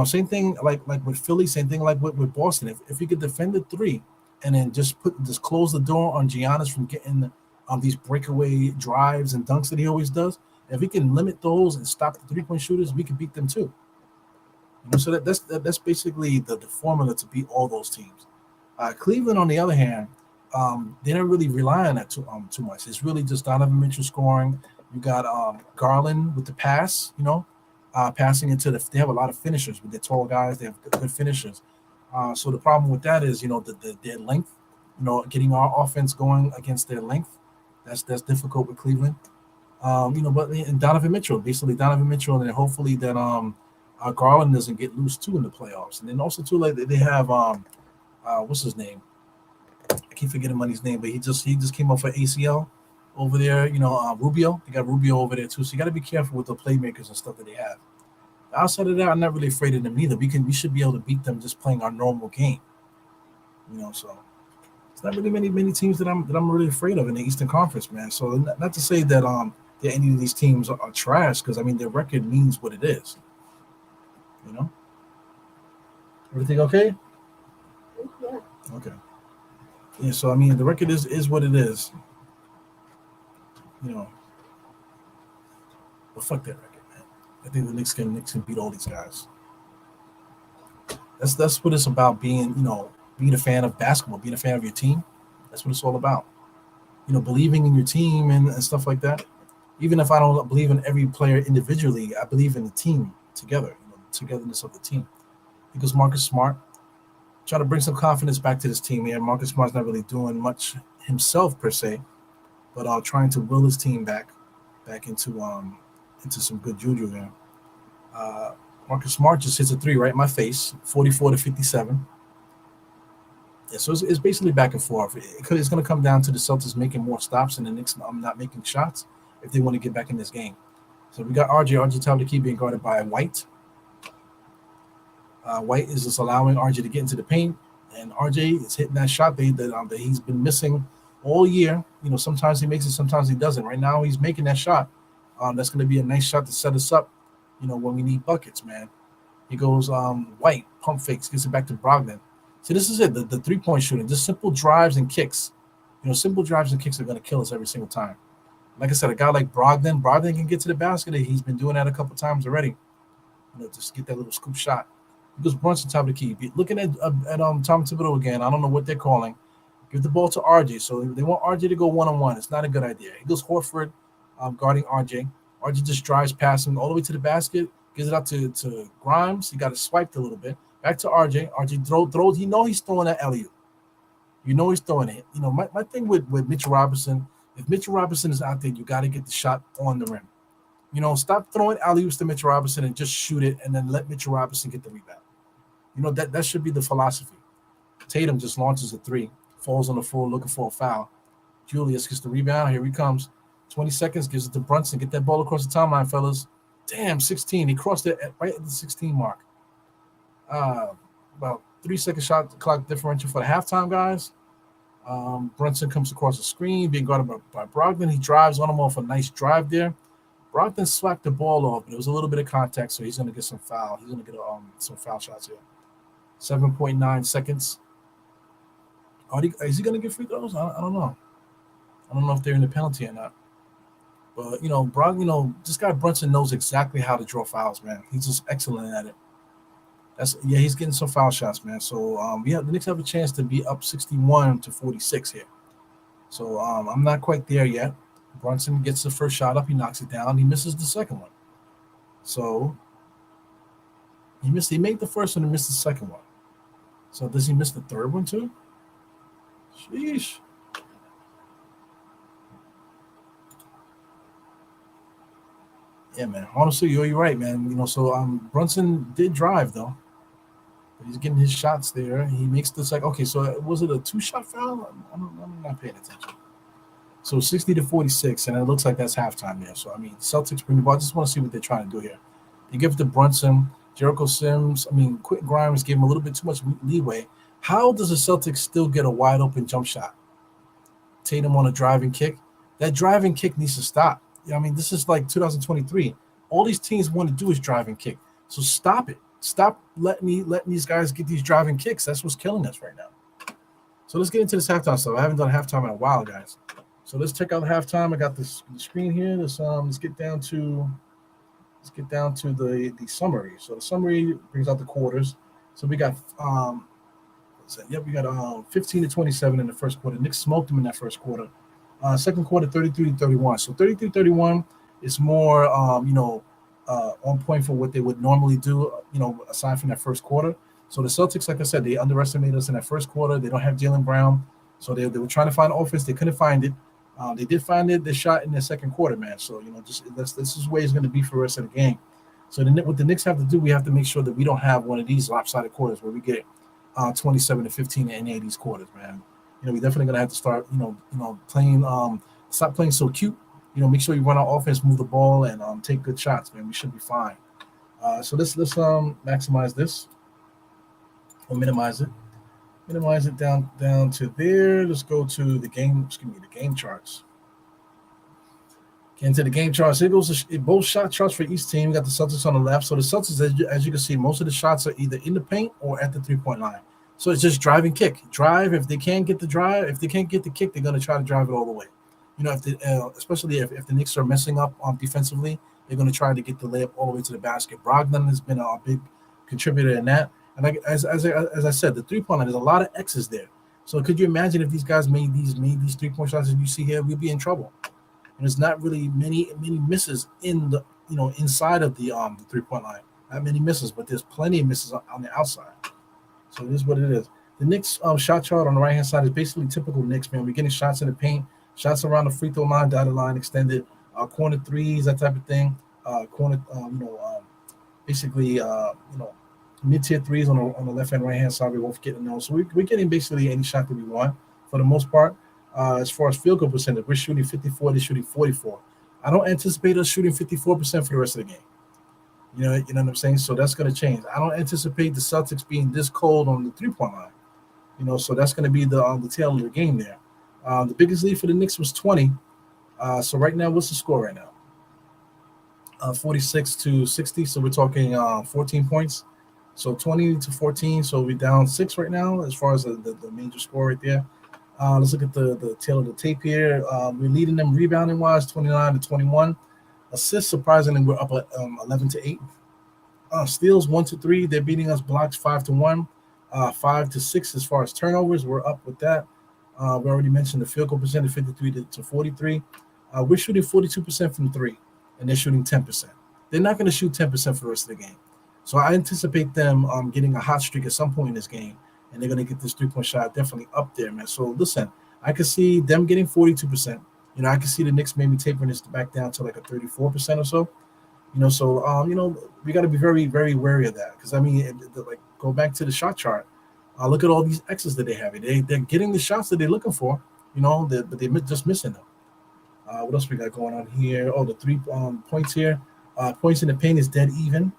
same thing like with Philly, same thing like with Boston. If we could defend the 3 and then just close the door on Giannis from getting these breakaway drives and dunks that he always does, if we can limit those and stop the 3-point shooters, we can beat them too. So that's basically the formula to beat all those teams. Cleveland, on the other hand, they don't really rely on that too much. It's really just Donovan Mitchell scoring You got Garland with the pass, passing into they have a lot of finishers with their tall guys. They have good finishers. So the problem with that is, their length, getting our offense going against their length. That's difficult with Cleveland. But and Donovan Mitchell, basically Donovan Mitchell, and then hopefully that Garland doesn't get loose too in the playoffs. And then also too, like they have what's his name? I keep forgetting money's name, but he just came off for ACL over there. Rubio. They got Rubio over there too. So you got to be careful with the playmakers and stuff that they have. Outside of that, I'm not really afraid of them either. We should be able to beat them just playing our normal game. So it's not really many teams that I'm really afraid of in the Eastern Conference, man. So not to say that any of these teams are trash, because I mean their record means what it is. Everything okay? Yeah. Okay. Yeah. So I mean the record is what it is. But fuck that record, man. I think the Knicks can beat all these guys. That's what it's about, being a fan of basketball, being a fan of your team. That's what it's all about. Believing in your team and stuff like that. Even if I don't believe in every player individually, I believe in the team together, the togetherness of the team. Because Marcus Smart, trying to bring some confidence back to this team here. Marcus Smart's not really doing much himself per se, but trying to will his team back into some good juju there. Marcus Smart just hits a three right in my face, 44-57. Yeah, so it's basically back and forth. It's going to come down to the Celtics making more stops and the Knicks not making shots if they want to get back in this game. So we got RJ Tyler Key being guarded by White. White is just allowing RJ to get into the paint, and RJ is hitting that shot that he's been missing all year. Sometimes he makes it, sometimes he doesn't. Right now, he's making that shot. That's going to be a nice shot to set us up, when we need buckets, man. He goes White, pump fakes, gets it back to Brogdon. So this is it, the three-point shooting, just simple drives and kicks. Simple drives and kicks are going to kill us every single time. Like I said, a guy like Brogdon can get to the basket. He's been doing that a couple times already. Just get that little scoop shot. He goes Brunson, top of the key. Looking at Tom Thibodeau again, I don't know what they're calling. Give the ball to RJ. So they want RJ to go one-on-one. It's not a good idea. He goes Horford guarding RJ. RJ just drives past him all the way to the basket, gives it up to Grimes. He got it swiped a little bit. Back to RJ. RJ throws. He's throwing that alley-oop. He's throwing it. My thing with Mitchell Robinson, if Mitchell Robinson is out there, you got to get the shot on the rim. Stop throwing alley-oops to Mitchell Robinson and just shoot it and then let Mitchell Robinson get the rebound. That should be the philosophy. Tatum just launches a three, falls on the floor looking for a foul. Julius gets the rebound. Here he comes. 20 seconds, gives it to Brunson. Get that ball across the timeline, fellas. Damn, 16. He crossed it right at the 16 mark. About 3-second shot clock differential for the halftime, guys. Brunson comes across the screen, being guarded by Brogdon. He drives on him off a nice drive there. Brogdon slapped the ball off, but it was a little bit of contact, so he's going to get some foul. He's going to get some foul shots here. 7.9 seconds. Is he going to get free throws? I don't know. I don't know if they're in the penalty or not. But, this guy Brunson knows exactly how to draw fouls, man. He's just excellent at it. He's getting some foul shots, man. So, the Knicks have a chance to be up 61-46 here. So, I'm not quite there yet. Brunson gets the first shot up. He knocks it down. He misses the second one. So, he made the first one and missed the second one. So, does he miss the third one too? Sheesh. Yeah, man. Honestly, you're right, man. So Brunson did drive though. But he's getting his shots there. He makes the second. Okay, so was it a 2-shot foul? I'm not paying attention. So 60-46, and it looks like that's halftime there. So Celtics bring the ball. I just want to see what they're trying to do here. They give it to Brunson, Jericho Sims. Quentin Grimes gave him a little bit too much leeway. How does the Celtics still get a wide open jump shot? Tatum on a driving kick. That driving kick needs to stop. This is like 2023. All these teams want to do is drive and kick. So stop it. Stop letting these guys get these driving kicks. That's what's killing us right now. So let's get into this halftime stuff. I haven't done halftime in a while, guys. So let's check out halftime. I got the screen here. Let's get down to the summary. So the summary brings out the quarters. So we got we got 15-27 in the first quarter. Knicks smoked them in that first quarter. Second quarter, 33-31. So 33-31 is more, on point for what they would normally do, aside from that first quarter. So the Celtics, like I said, they underestimated us in that first quarter. They don't have Jalen Brown. So they were trying to find offense. They couldn't find it. They did find it. They shot in the second quarter, man. So, just this is where it's going to be for the rest of the game. So what the Knicks have to do, we have to make sure that we don't have one of these lopsided quarters where we get 27-15 in any of these quarters, man. We definitely gonna have to start, playing, stop playing so cute. Make sure you run our offense, move the ball, and take good shots, man. We should be fine. So let's maximize this or minimize it. Minimize it down to there. Let's go to the game. The game charts. Get into the game charts. Here goes both shot charts for each team. We got the Celtics on the left. So the Celtics, as you can see, most of the shots are either in the paint or at the 3-point line. So it's just drive and kick. Drive. If they can't get the drive, if they can't get the kick, they're gonna try to drive it all the way. Especially if the Knicks are messing up defensively, they're gonna try to get the layup all the way to the basket. Brogdon has been a big contributor in that. And as I said, the 3-point line, there's a lot of X's there. So could you imagine if these guys made these 3-point shots that you see here, we'd be in trouble. And there's not really many misses in the inside of the 3-point line. Not many misses, but there's plenty of misses on the outside. So this is what it is. The Knicks shot chart on the right hand side is basically typical Knicks, man. We're getting shots in the paint, shots around the free throw line, dotted line, extended, corner threes, that type of thing. Basically, mid-tier threes on the left and right hand side. We're both getting those. So we're getting basically any shot that we want for the most part. As far as field goal percentage, we're shooting 54, they're shooting 44. I don't anticipate us shooting 54% for the rest of the game. You know what I'm saying? So that's going to change. I don't anticipate the Celtics being this cold on the 3-point line. So that's going to be the tail of the game there. The biggest lead for the Knicks was 20. So right now, what's the score right now? 46-60. So we're talking 14 points. So 20-14. So we're down 6 right now as far as the major score right there. Let's look at the tail of the tape here. We're leading them rebounding wise, 29-21. Assists, surprisingly, we're up at 11-8. Steals 1-3. They're beating us. Blocks 5-1. 5-6 as far as turnovers. We're up with that. We already mentioned the field goal percentage, 53-43. We're shooting 42% from 3, and they're shooting 10%. They're not going to shoot 10% for the rest of the game. So I anticipate them getting a hot streak at some point in this game, and they're going to get this 3-point shot definitely up there, man. So listen, I could see them getting 42%. I could see the Knicks maybe tapering this back down to like a 34% or so. We got to be very, very wary of that because, go back to the shot chart. Look at all these X's that they have. They're getting the shots that they're looking for, but they're just missing them. What else we got going on here? Oh, the 3 points here. Points in the paint is dead even.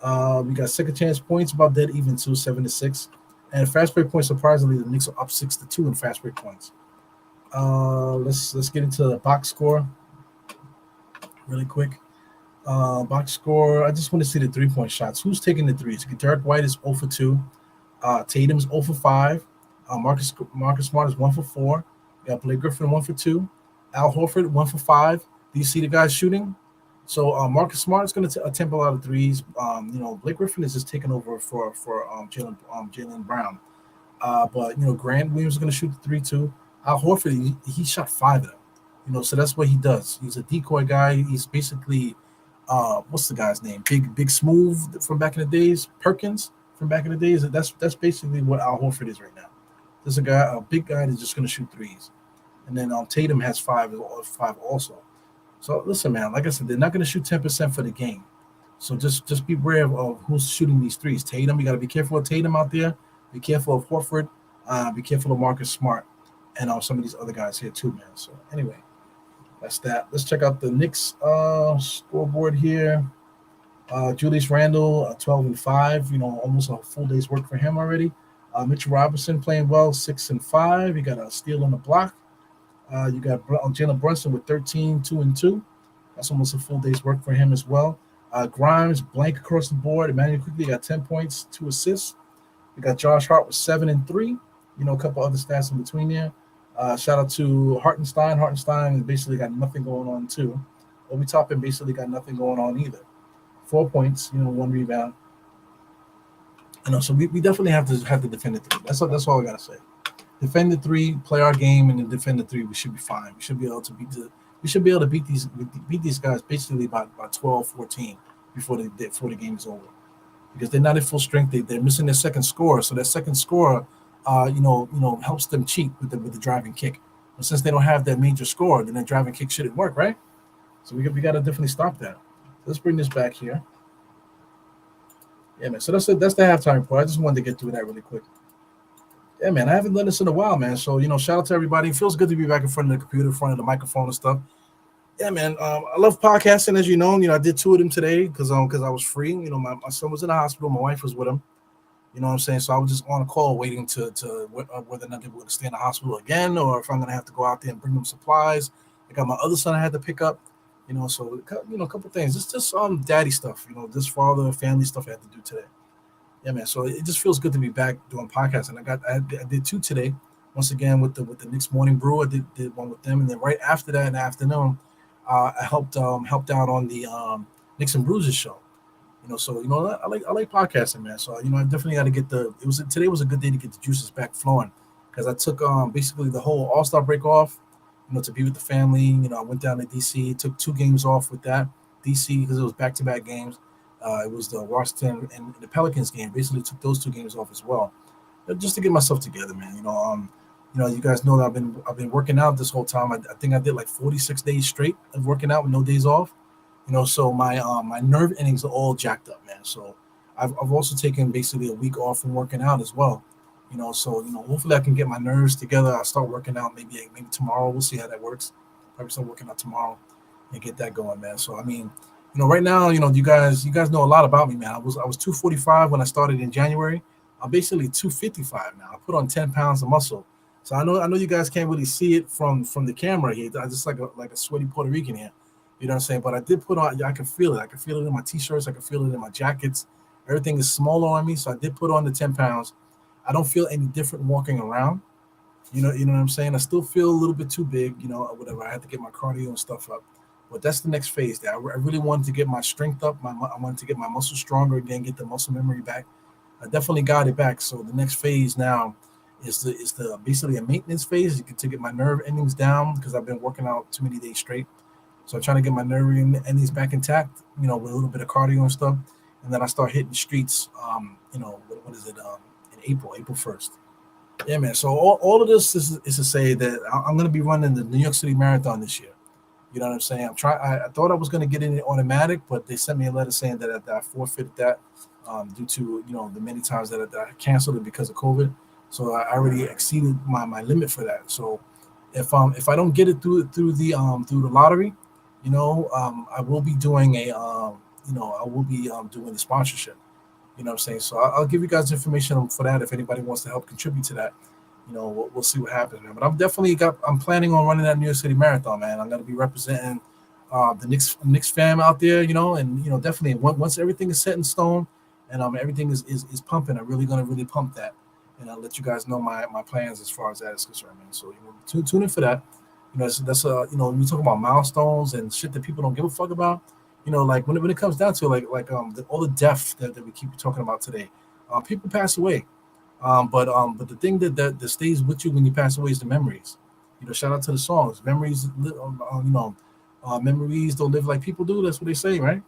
We got second chance points about dead even too, 7-6. And fast break points, surprisingly, the Knicks are up 6-2 in fast break points. Let's get into the box score really quick. Box score. I just want to see the 3-point shots. Who's taking the threes? Derek White is 0 for 2. Tatum's 0 for 5. Marcus Smart is 1 for 4. You got Blake Griffin 1 for 2. Al Horford 1 for 5. Do you see the guys shooting? So Marcus Smart is going to attempt a lot of threes. Blake Griffin is just taking over for Jalen Brown. But Grant Williams is going to shoot the 3 too. Al Horford, he shot 5 of them. So that's what he does. He's a decoy guy. He's basically, what's the guy's name? Big Smooth from back in the days. Perkins from back in the days. That's basically what Al Horford is right now. There's a big guy that's just going to shoot threes. And then Tatum has 5 also. So listen, man, like I said, they're not going to shoot 10% for the game. So just be aware of who's shooting these threes. Tatum, you got to be careful of Tatum out there. Be careful of Horford. Be careful of Marcus Smart. And some of these other guys here too, man. So anyway, that's that. Let's check out the Knicks scoreboard here. Julius Randle, 12-5. Almost a full day's work for him already. Mitchell Robinson playing well, 6-5. You got a steal on the block. You got Jalen Brunson with 13, 2-2. That's almost a full day's work for him as well. Grimes, blank across the board. Emmanuel quickly got 10 points, 2 assists. We got Josh Hart with 7-3. A couple other stats in between there. Shout out to Hartenstein. Hartenstein basically got nothing going on too. Obi Toppin basically got nothing going on either. 4 points, 1 rebound. So we definitely have to defend it. That's all I gotta say. defend the three, play our game, and then defend the three. We should be fine. We should be able to we should be able to beat these guys basically by 12, 14 before the game is over, because they're not at full strength. They're missing their second score, so that second score, helps them cheat with the driving kick. But since they don't have that major score, then that driving kick shouldn't work, right? So we got to definitely stop that. Let's bring this back here. Yeah, man. So that's the halftime report. I just wanted to get through that really quick. Yeah, man. I haven't done this in a while, man. So shout out to everybody. It feels good to be back in front of the computer, in front of the microphone and stuff. Yeah, man. I love podcasting, as you know. I did 2 of them today because I was free. My son was in the hospital. My wife was with him. You know what I'm saying? So I was just on a call waiting to whether or not they were going to stay in the hospital again, or if I'm going to have to go out there and bring them supplies. I got my other son I had to pick up. So a couple things. It's just daddy stuff. This father family stuff I had to do today. Yeah, man. So it just feels good to be back doing podcasting. I did 2 today. Once again with the Knicks Morning Brew, I did one with them, and then right after that in the afternoon, I helped out on the Knicks and Bruises show. So I like podcasting, man. So I definitely got to get today was a good day to get the juices back flowing, because I took basically the whole All-Star break off, to be with the family. I went down to DC, took 2 games off with that DC because it was back-to-back games. It was the Washington and the Pelicans game. Basically took those 2 games off as well, just to get myself together, man. You guys know that I've been working out this whole time. I think I did like 46 days straight of working out with no days off. So my nerve endings are all jacked up, man. So I've also taken basically a week off from working out as well. So hopefully I can get my nerves together. I'll start working out maybe tomorrow. We'll see how that works. Probably start working out tomorrow and get that going, man. So right now, you guys know a lot about me, man. I was 245 when I started in January. I'm basically 255 now. I put on 10 pounds of muscle. So I know you guys can't really see it from the camera here. I just like a sweaty Puerto Rican here. You know what I'm saying? But I did put on, I can feel it. I can feel it in my t-shirts. I can feel it in my jackets. Everything is smaller on me. So I did put on the 10 pounds. I don't feel any different walking around. You know what I'm saying? I still feel a little bit too big, whatever. I had to get my cardio and stuff up. But that's the next phase there. I really wanted to get my strength up. I wanted to get my muscle stronger again, get the muscle memory back. I definitely got it back. So the next phase now is the basically a maintenance phase to get my nerve endings down, because I've been working out too many days straight. So I'm trying to get my nerve endings back intact, with a little bit of cardio and stuff. And then I start hitting the streets, what is it, in April 1st. Yeah, man. So all of this is to say that I'm going to be running the New York City Marathon this year. You know what I'm saying? I thought I was going to get in it automatic, but they sent me a letter saying that I forfeited that due to the many times that I canceled it because of COVID. So I already exceeded my limit for that. So if I don't get it through the lottery, I will be doing doing the sponsorship. You know what I'm saying? So I'll give you guys information for that if anybody wants to help contribute to that. We'll see what happens, man. But I'm planning on running that New York City Marathon, man. I'm going to be representing the Knicks fam out there, and definitely once everything is set in stone and everything is pumping, I'm really going to pump that, and I'll let you guys know my plans as far as that is concerned, man. So tune in for that. That's when we talk about milestones and shit that people don't give a fuck about. Like when it comes down to all the death that we keep talking about today, people pass away. But the thing that stays with you when you pass away is the memories. Shout out to the songs. Memories, memories don't live like people do. That's what they say, right?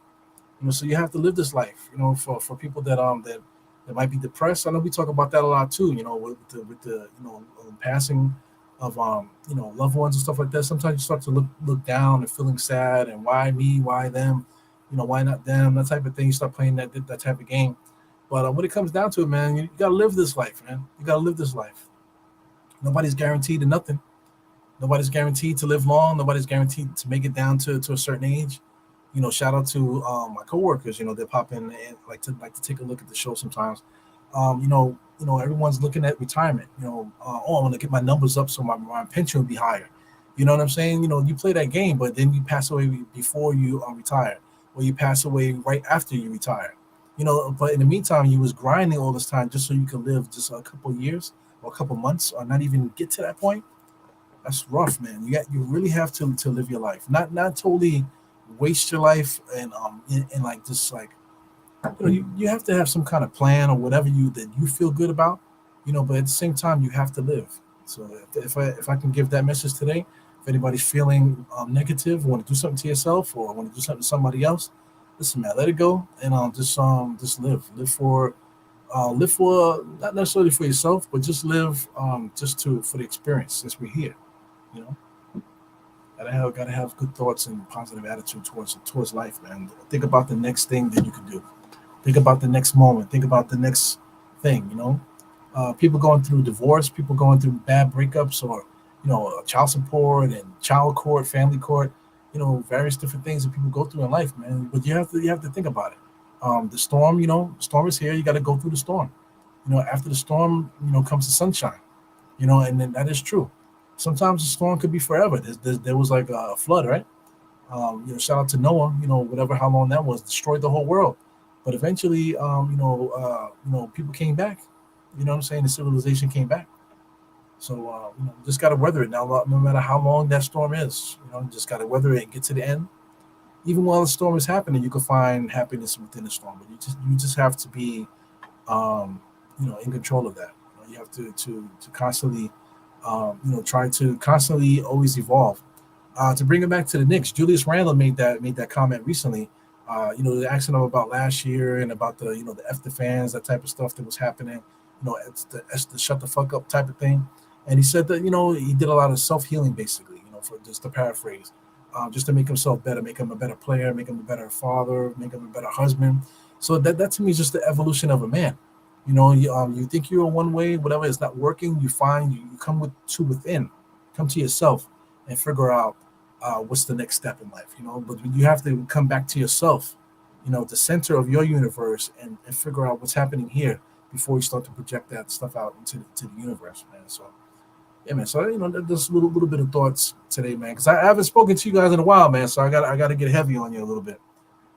So you have to live this life. For people that might be depressed. I know we talk about that a lot too. With the passing of loved ones and stuff like that. Sometimes you start to look down and feeling sad, and why me, why them, why not them, that type of thing. You start playing that type of game. But when it comes down to it, man, you got to live this life, man. You got to live this life. Nobody's guaranteed to nothing. Nobody's guaranteed to live long. Nobody's guaranteed to make it down to a certain age. Shout out to my coworkers. They pop in and like to take a look at the show sometimes. Everyone's looking at retirement. I want to get my numbers up so my pension will be higher. You know what I'm saying? You play that game, but then you pass away before you retire, or you pass away right after you retire. But in the meantime, you was grinding all this time just so you could live just a couple of years or a couple of months, or not even get to that point. That's rough, man. You really have to live your life, not totally waste your life and like just like you have to have some kind of plan or whatever that you feel good about, but at the same time you have to live. So if I can give that message today, if anybody's feeling negative, want to do something to yourself or want to do something to somebody else, listen, man, let it go and just live for not necessarily for yourself, but just live just to for the experience since we're here. You know, gotta have good thoughts and positive attitude towards life, man. Think about the next thing that you can do. Think about the next moment. Think about the next thing. People going through divorce, people going through bad breakups, or child support and child court, family court. Various different things that people go through in life, man. But you have to think about it. The storm, storm is here. You got to go through the storm. After the storm, comes the sunshine. And then that is true. Sometimes the storm could be forever. There was like a flood, right? Shout out to Noah. Whatever how long that was, destroyed the whole world. But eventually, people came back. You know what I'm saying? The civilization came back. So just gotta weather it now. No matter how long that storm is, just gotta weather it and get to the end. Even while the storm is happening, you can find happiness within the storm. But you just have to be, in control of that. You have to constantly, try to constantly always evolve. To bring it back to the Knicks, Julius Randle made that comment recently. They asking him about last year and about the F the fans, that type of stuff that was happening. It's the shut the fuck up type of thing. And he said that he did a lot of self healing, basically. For just to paraphrase, just to make himself better, make him a better player, make him a better father, make him a better husband. So that to me is just the evolution of a man. You think you're one way, whatever is not working, you find you come to within, come to yourself, and figure out what's the next step in life. But you have to come back to yourself, the center of your universe, and figure out what's happening here before you start to project that stuff out to the universe, man. So yeah, man. So just a little bit of thoughts today, man, because I haven't spoken to you guys in a while, man. So I got to get heavy on you a little bit.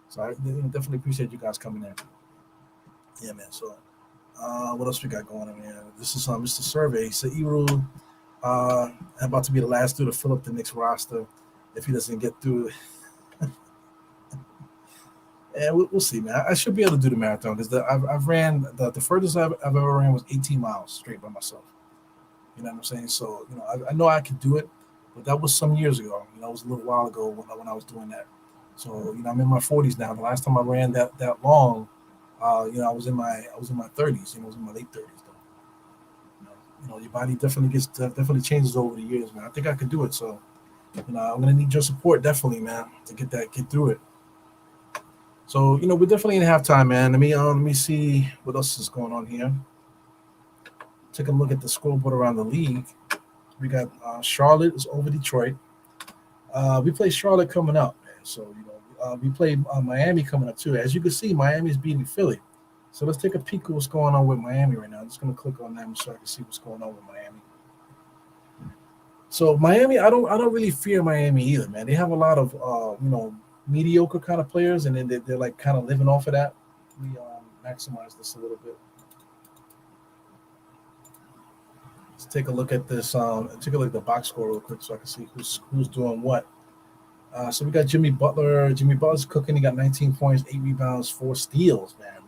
So I definitely appreciate you guys coming in. Yeah, man. So what else we got going on here? This is Mr. Survey. So Eru about to be the last dude to fill up the Knicks roster if he doesn't get through. Yeah, we'll see, man. I should be able to do the marathon because I've ran the furthest I've ever ran was 18 miles straight by myself. You know what I'm saying? So I know I could do it, but that was some years ago. It was a little while ago when I was doing that. So I'm in my 40s now. The last time I ran that long, I was in my 30s. I was in my late 30s though. Your body definitely changes over the years, man. I think I could do it. So I'm gonna need your support definitely, man, to get through it. So we're definitely in halftime, man. Let me see what else is going on here. Take a look at the scoreboard around the league. We got Charlotte is over Detroit. We play Charlotte coming up, man. So we play Miami coming up too. As you can see, Miami is beating Philly. So let's take a peek at what's going on with Miami right now. I'm just gonna click on them so I can see what's going on with Miami. So Miami, I don't really fear Miami either, man. They have a lot of mediocre kind of players, and then they're like kind of living off of that. Let me maximize this a little bit. Let's take a look at this. Take a look at the box score real quick so I can see who's doing what. So we got Jimmy Butler. Jimmy Butler's cooking. He got 19 points, 8 rebounds, 4 steals, man.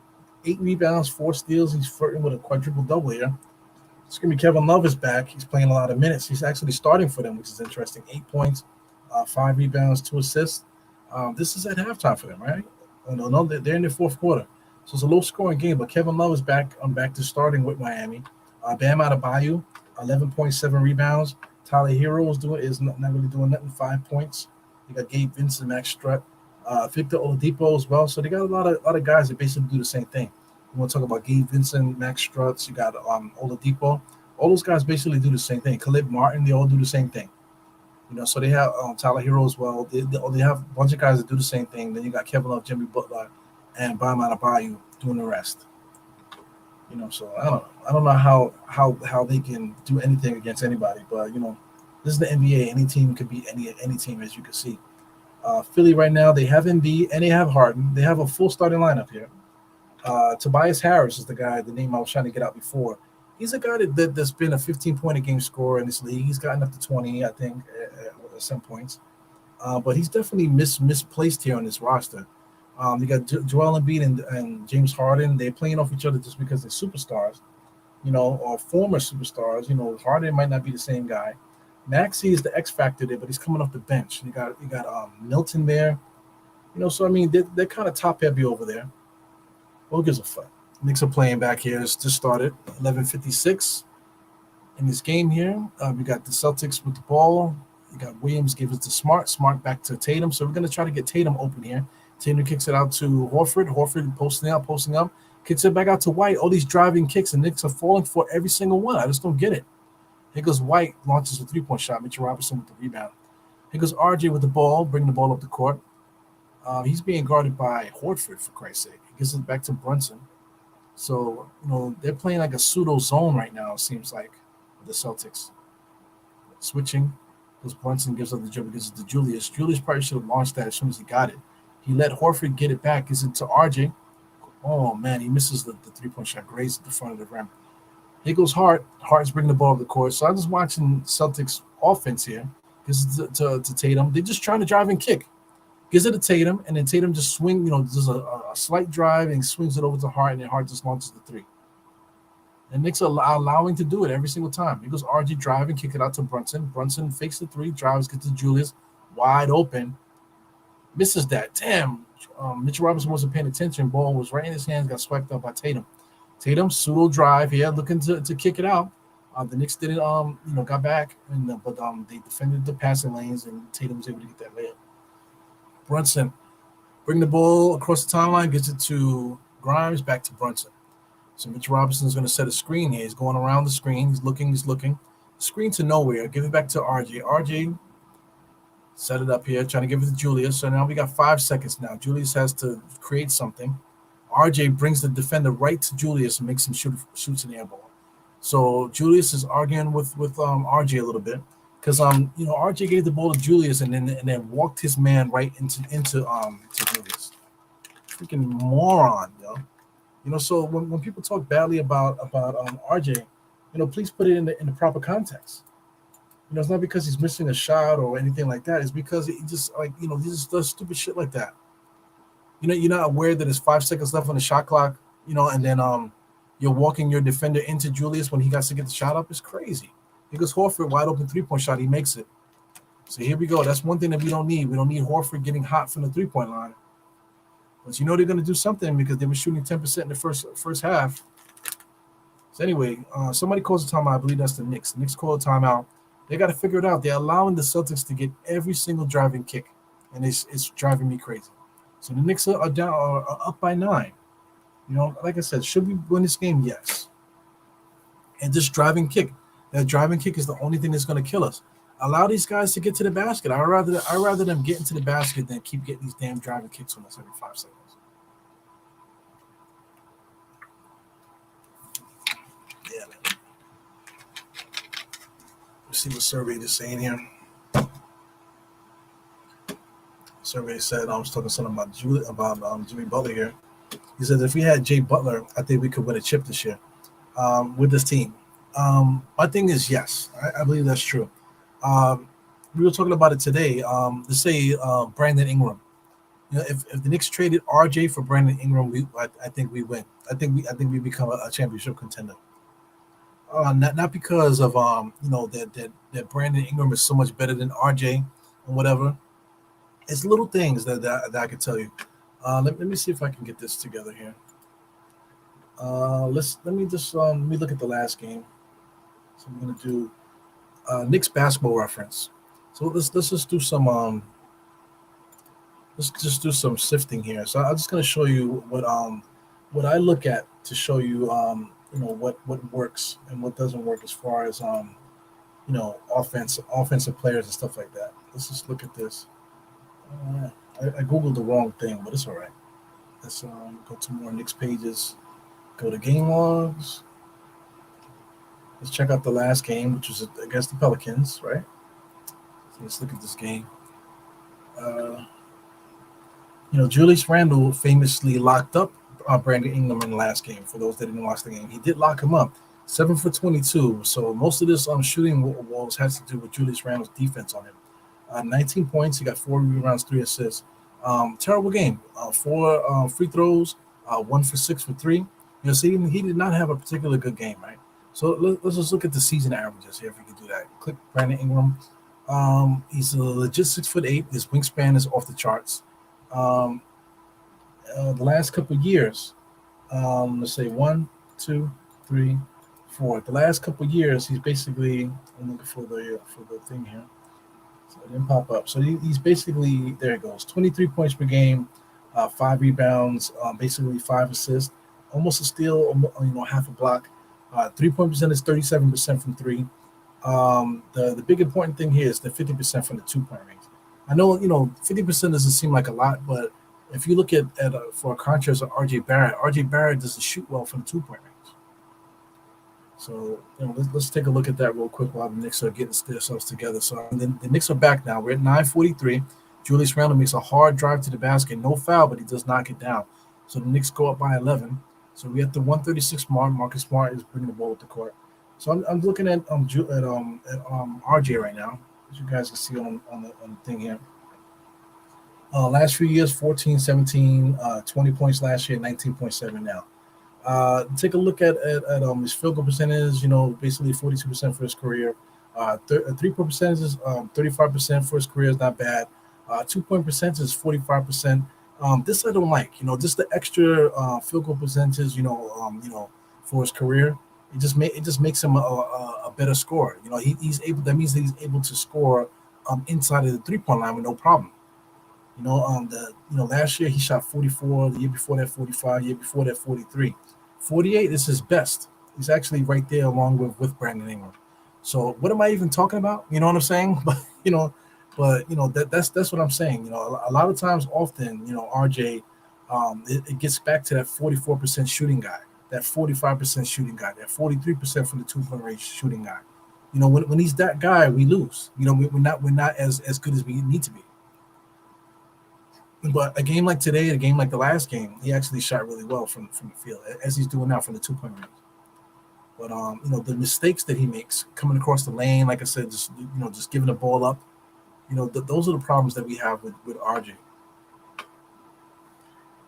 8 rebounds, 4 steals. He's flirting with a quadruple double here. It's going to be Kevin Love is back. He's playing a lot of minutes. He's actually starting for them, which is interesting. 8 points, 5 rebounds, 2 assists. This is at halftime for them, right? No, they're in the fourth quarter. So it's a low-scoring game, but Kevin Love is back. I'm back to starting with Miami. Bam Adebayo, 11.7 rebounds. Tyler Hero is not really doing nothing, 5 points. You got Gabe Vincent, Max Strutt, Victor Oladipo as well. So they got a lot of guys that basically do the same thing. You want to talk about Gabe Vincent, Max Strutt, you got Oladipo. All those guys basically do the same thing. Caleb Martin, they all do the same thing. So they have Tyler Hero as well. They have a bunch of guys that do the same thing. Then you got Kevin Love, Jimmy Butler, and Bam Adebayo doing the rest. So I don't know how they can do anything against anybody, but this is the NBA. Any team could beat any team, as you can see. Philly right now, they have Embiid and they have Harden. They have a full starting lineup here. Tobias Harris is the name I was trying to get out before. He's a guy that's been a 15-point-a-game scorer in this league. He's gotten up to 20, I think, at some points. But he's definitely misplaced here on this roster. You got Joel Embiid and James Harden. They're playing off each other just because they're superstars. or former superstars. Harden might not be the same guy. Maxey is the X factor there, but he's coming off the bench. You got Milton there. So I mean they're kind of top heavy over there. Who gives a fuck? Knicks are playing back here. It's just started 11:56 in this game here. We got the Celtics with the ball. We got Williams gives it to Smart. Smart back to Tatum. So we're gonna try to get Tatum open here. Tatum kicks it out to Horford. Horford posting up, kicks it back out to White. All these driving kicks, and Knicks are falling for every single one. I just don't get it. Here goes White, launches a three-point shot. Mitchell Robinson with the rebound. Here goes RJ with the ball, bringing the ball up the court. He's being guarded by Horford, for Christ's sake. He gives it back to Brunson. So, they're playing like a pseudo zone right now, it seems like, with the Celtics. Switching, because Brunson gives up the dribble, gives it to Julius. Julius probably should have launched that as soon as he got it. He let Horford get it back, gives it to RJ. Oh, man, he misses the three-point shot, grazed at the front of the rim. Here goes Hart. Hart's bringing the ball up the court. So I'm just watching Celtics offense here. Gives it to Tatum. They're just trying to drive and kick. Gives it to Tatum, and then Tatum just does a slight drive and swings it over to Hart, and then Hart just launches the three. And Knicks are allowing to do it every single time. He goes RG drive and kick it out to Brunson. Brunson fakes the three, drives, gets to Julius, wide open. Misses that. Damn. Mitchell Robinson wasn't paying attention. Ball was right in his hands, got swiped up by Tatum. Tatum pseudo drive here, looking to kick it out. The Knicks didn't, got back, but they defended the passing lanes, and Tatum was able to get that layup. Brunson bring the ball across the timeline, gets it to Grimes, back to Brunson. So Mitchell Robinson is going to set a screen here. He's going around the screen. He's looking. Screen to nowhere. Give it back to RJ. RJ set it up here, trying to give it to Julius. So now we got 5 seconds now. Julius has to create something. RJ brings the defender right to Julius and makes him shoots an air ball. So Julius is arguing with RJ a little bit because RJ gave the ball to Julius and then walked his man right into to Julius. Freaking moron, yo. So when people talk badly about RJ, please put it in the proper context. It's not because he's missing a shot or anything like that. It's because he just he just does stupid shit like that. You're not aware that there's 5 seconds left on the shot clock, and then you're walking your defender into Julius when he got to get the shot up. It's crazy. He goes Horford, wide open three-point shot. He makes it. So here we go. That's one thing that we don't need. We don't need Horford getting hot from the three-point line. But they're going to do something because they were shooting 10% in the first half. So anyway, somebody calls a timeout. I believe that's the Knicks. The Knicks call a timeout. They got to figure it out. They're allowing the Celtics to get every single driving kick, and it's driving me crazy. So the Knicks are up by 9. Like I said, should we win this game? Yes. And this driving kick, that driving kick is the only thing that's going to kill us. Allow these guys to get to the basket. I'd rather them get into the basket than keep getting these damn driving kicks on us every 5 seconds. Yeah, man. Let's see what survey is saying here. Survey said I was talking something about Jimmy Butler here. He said if we had Jay Butler, I think we could win a chip this year with this team. My thing is yes, I believe that's true. We were talking about it today. Let's say Brandon Ingram. If the Knicks traded RJ for Brandon Ingram, I think we win. I think we become a championship contender. Not because of that Brandon Ingram is so much better than RJ or whatever. It's little things that I can tell you. Let me see if I can get this together here. Let me look at the last game. So I'm gonna do Knicks basketball reference. So let's just do some sifting here. So I'm just gonna show you what I look at to show you what works and what doesn't work as far as offensive players and stuff like that. Let's just look at this. I googled the wrong thing, but it's all right. Let's go to more Knicks pages. Go to game logs. Let's check out the last game, which was against the Pelicans, right? So let's look at this game. Julius Randle famously locked up Brandon Ingram in the last game. For those that didn't watch the game, he did lock him up. 7 for 22. So most of this shooting walls has to do with Julius Randle's defense on him. 19 points. He got 4 rebounds, 3 assists. Terrible game. 4 free throws. 1 for 6 for 3. So he did not have a particularly good game, right? So let's just look at the season averages here if we can do that. Click Brandon Ingram. He's a legit 6'8". His wingspan is off the charts. Um, the last couple of years, let's say one, two, three, four. The last couple of years, he's basically. I'm looking for the thing here. So it didn't pop up. So he's basically there. It goes. 23 points per game, 5 rebounds, basically 5 assists, almost a steal, half a block. 3 point percentage 37% from three. The big important thing here is the 50% from the 2 point range. I know 50% doesn't seem like a lot, but if you look at for a contrast of RJ Barrett doesn't shoot well from the 2 point range. So let's take a look at that real quick while the Knicks are getting themselves together. So the Knicks are back now. We're at 9:43. Julius Randle makes a hard drive to the basket, no foul, but he does knock it down. So the Knicks go up by 11. So we at the 136 mark. Marcus Smart is bringing the ball up the court. So I'm looking at RJ right now, as you guys can see on the thing here. Last few years, 14, 17, 20 points last year, 19.7 now. Take a look at his field goal percentage. Basically 42% for his career. 3-point percentage is 35% for his career is not bad. 2 point percentage is 45%. This I don't like. Just the extra field goal percentage. For his career, it just makes him a better scorer. He's able. That means that he's able to score inside of the 3-point line with no problem. Last year he shot 44, the year before that 45, year before that 43. 48 is his best. He's actually right there along with Brandon Ingram. So what am I even talking about? You know what I'm saying? That's what I'm saying. A lot of times, often, RJ, it gets back to that 44% shooting guy, that 45% shooting guy, that 43% from the 2 point range shooting guy. When he's that guy, we lose. We're not as good as we need to be. But a game like today, a game like the last game, he actually shot really well from the field, as he's doing now from the 2 point range. But the mistakes that he makes coming across the lane, like I said, just giving the ball up, those are the problems that we have with RJ.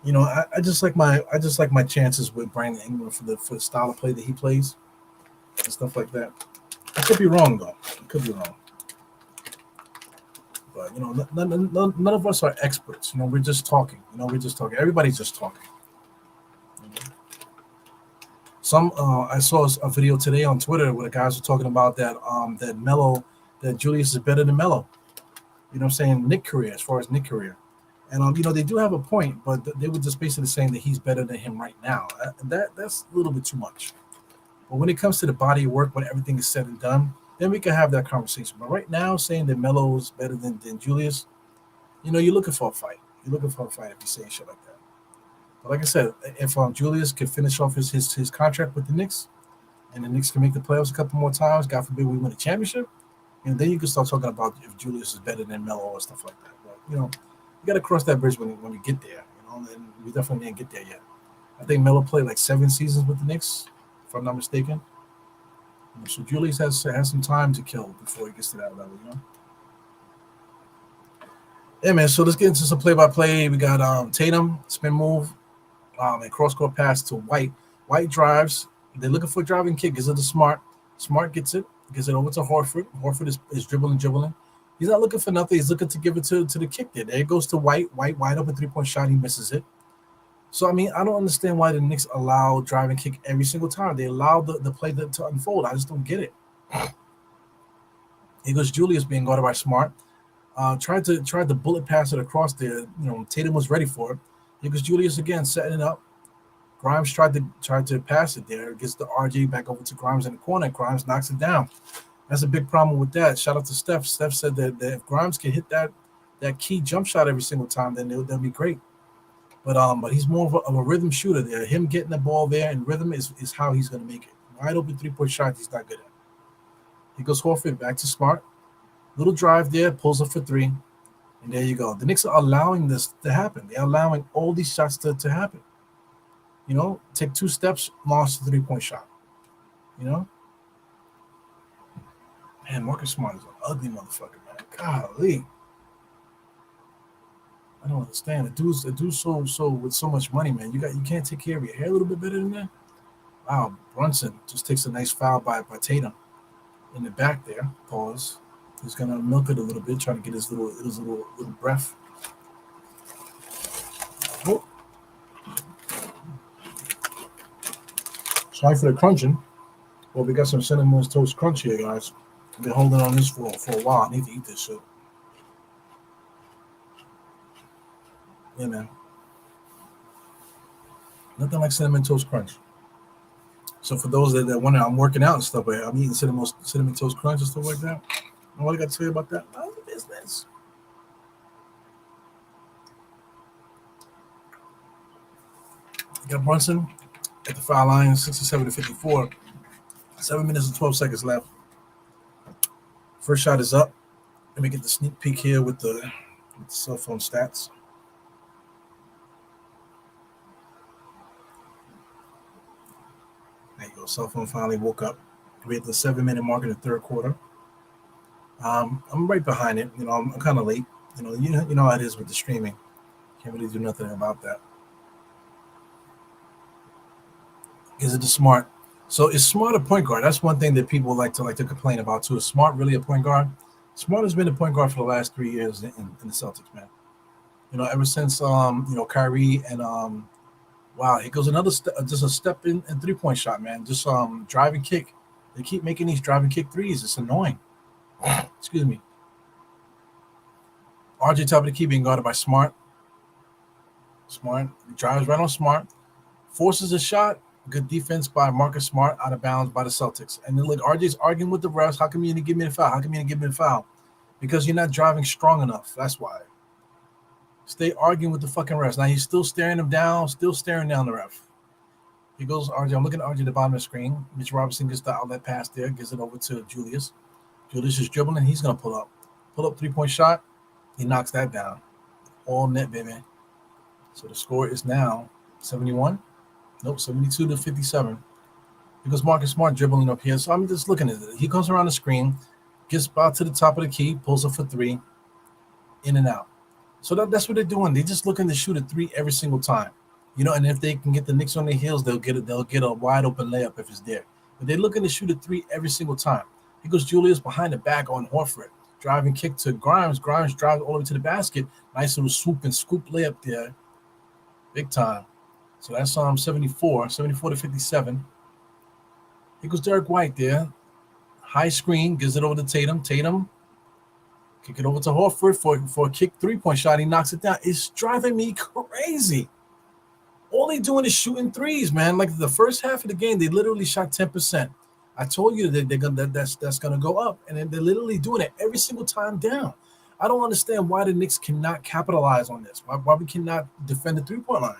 I just like my chances with Brandon Ingram for the style of play that he plays and stuff like that. I could be wrong though. I could be wrong. But none of us are experts. We're just talking. We're just talking. Everybody's just talking. I saw a video today on Twitter where the guys were talking about that Julius is better than Melo. I'm saying Nick career, as far as Nick career. And they do have a point, but they were just basically saying that he's better than him right now. That's a little bit too much. But when it comes to the body of work, when everything is said and done, then we can have that conversation. But right now, saying that Melo is better than Julius, you're looking for a fight. You're looking for a fight if you're saying shit like that. But like I said, if Julius can finish off his contract with the Knicks, and the Knicks can make the playoffs a couple more times, God forbid we win a championship, and then you can start talking about if Julius is better than Melo or stuff like that. But you got to cross that bridge when we get there. And we definitely didn't get there yet. I think Melo played like 7 seasons with the Knicks, if I'm not mistaken. So Julius has some time to kill before he gets to that level. Yeah, man. So let's get into some play-by-play. We got Tatum spin move, and cross-court pass to White. White drives. They're looking for a driving kick. Gives it to Smart. Smart gets it over to Horford. Horford is dribbling. He's not looking for nothing. He's looking to give it to the kick there. There it goes to White. White wide open 3-point shot. He misses it. So, I don't understand why the Knicks allow driving kick every single time. They allow the play to unfold. I just don't get it. Here goes Julius being guarded by Smart. Tried to bullet pass it across there. Tatum was ready for it. Here goes Julius again, setting it up. Grimes tried to pass it there. Gets the RJ back over to Grimes in the corner. Grimes knocks it down. That's a big problem with that. Shout out to Steph. Steph said that if Grimes can hit that key jump shot every single time, then that'll be great. But he's more of a rhythm shooter there. Him getting the ball there and rhythm is how he's going to make it. Wide open 3-point shot, he's not good at. He goes Horford back to Smart. Little drive there, pulls up for 3. And there you go. The Knicks are allowing this to happen. They're allowing all these shots to happen. Take 2 steps, lost the 3-point shot. Man, Marcus Smart is an ugly motherfucker, man. Golly. I don't understand. A dude's so with so much money, man. You can't take care of your hair a little bit better than that. Wow, Brunson just takes a nice foul by Tatum in the back there. Pause. He's gonna milk it a little bit, trying to get his little breath. Oh, sorry for the crunching. Well, we got some cinnamon toast crunch here, guys. I've been holding on this for a while. I need to eat this shit. Yeah, man. Nothing like cinnamon toast crunch. So for those that wonder, I'm working out and stuff, but I'm eating cinnamon toast crunch and stuff like that. And what I got to tell you about that? None of the business. You got Brunson at the foul line, 67-54. 7 minutes and 12 seconds left. First shot is up. Let me get the sneak peek here with the cell phone stats. There you go. Cell phone finally woke up. We're at the 7-minute mark in the third quarter. I'm right behind it. You know, I'm kind of late. You know how it is with the streaming. Can't really do nothing about that. Is it the Smart? So is Smart a point guard? That's one thing that people like to complain about too. Is Smart really a point guard? Smart has been a point guard for the last 3 years in the Celtics, man. Ever since Kyrie and wow, he goes another just a step in and 3-point shot, man. Just driving kick. They keep making these driving kick threes. It's annoying. Excuse me. RJ top of the key being guarded by Smart. Smart drives right on Smart, forces a shot. Good defense by Marcus Smart, out of bounds by the Celtics. And then look, RJ's arguing with the refs. How come you didn't give me the foul? How come you didn't give me the foul? Because you're not driving strong enough. That's why. Stay arguing with the fucking refs. Now he's still staring him down, still staring down the ref. He goes, RJ. I'm looking at RJ at the bottom of the screen. Mitch Robinson gets the outlet pass there, gives it over to Julius. Julius is dribbling. He's going to pull up. 3-point shot. He knocks that down. All net, baby. So the score is now 71. Nope, 72-57. Because Marcus Smart dribbling up here. So I'm just looking at it. He comes around the screen, gets about to the top of the key, pulls up for 3, in and out. So that's what they're doing. They're just looking to shoot a 3 every single time. And if they can get the Knicks on their heels, they'll get a wide open layup if it's there. But they're looking to shoot a 3 every single time. He goes Julius behind the back on Horford. Driving kick to Grimes. Grimes drives all the way to the basket. Nice little swoop and scoop layup there. Big time. So that's 74-57. Here goes Derek White there. High screen, gives it over to Tatum. Tatum, kick it over to Horford for a kick 3-point shot. He knocks it down. It's driving me crazy. All they doing is shooting threes, man. Like the first half of the game, they literally shot 10%. I told you that that's gonna go up, and then they're literally doing it every single time down. I don't understand why the Knicks cannot capitalize on this. Why we cannot defend the 3-point line.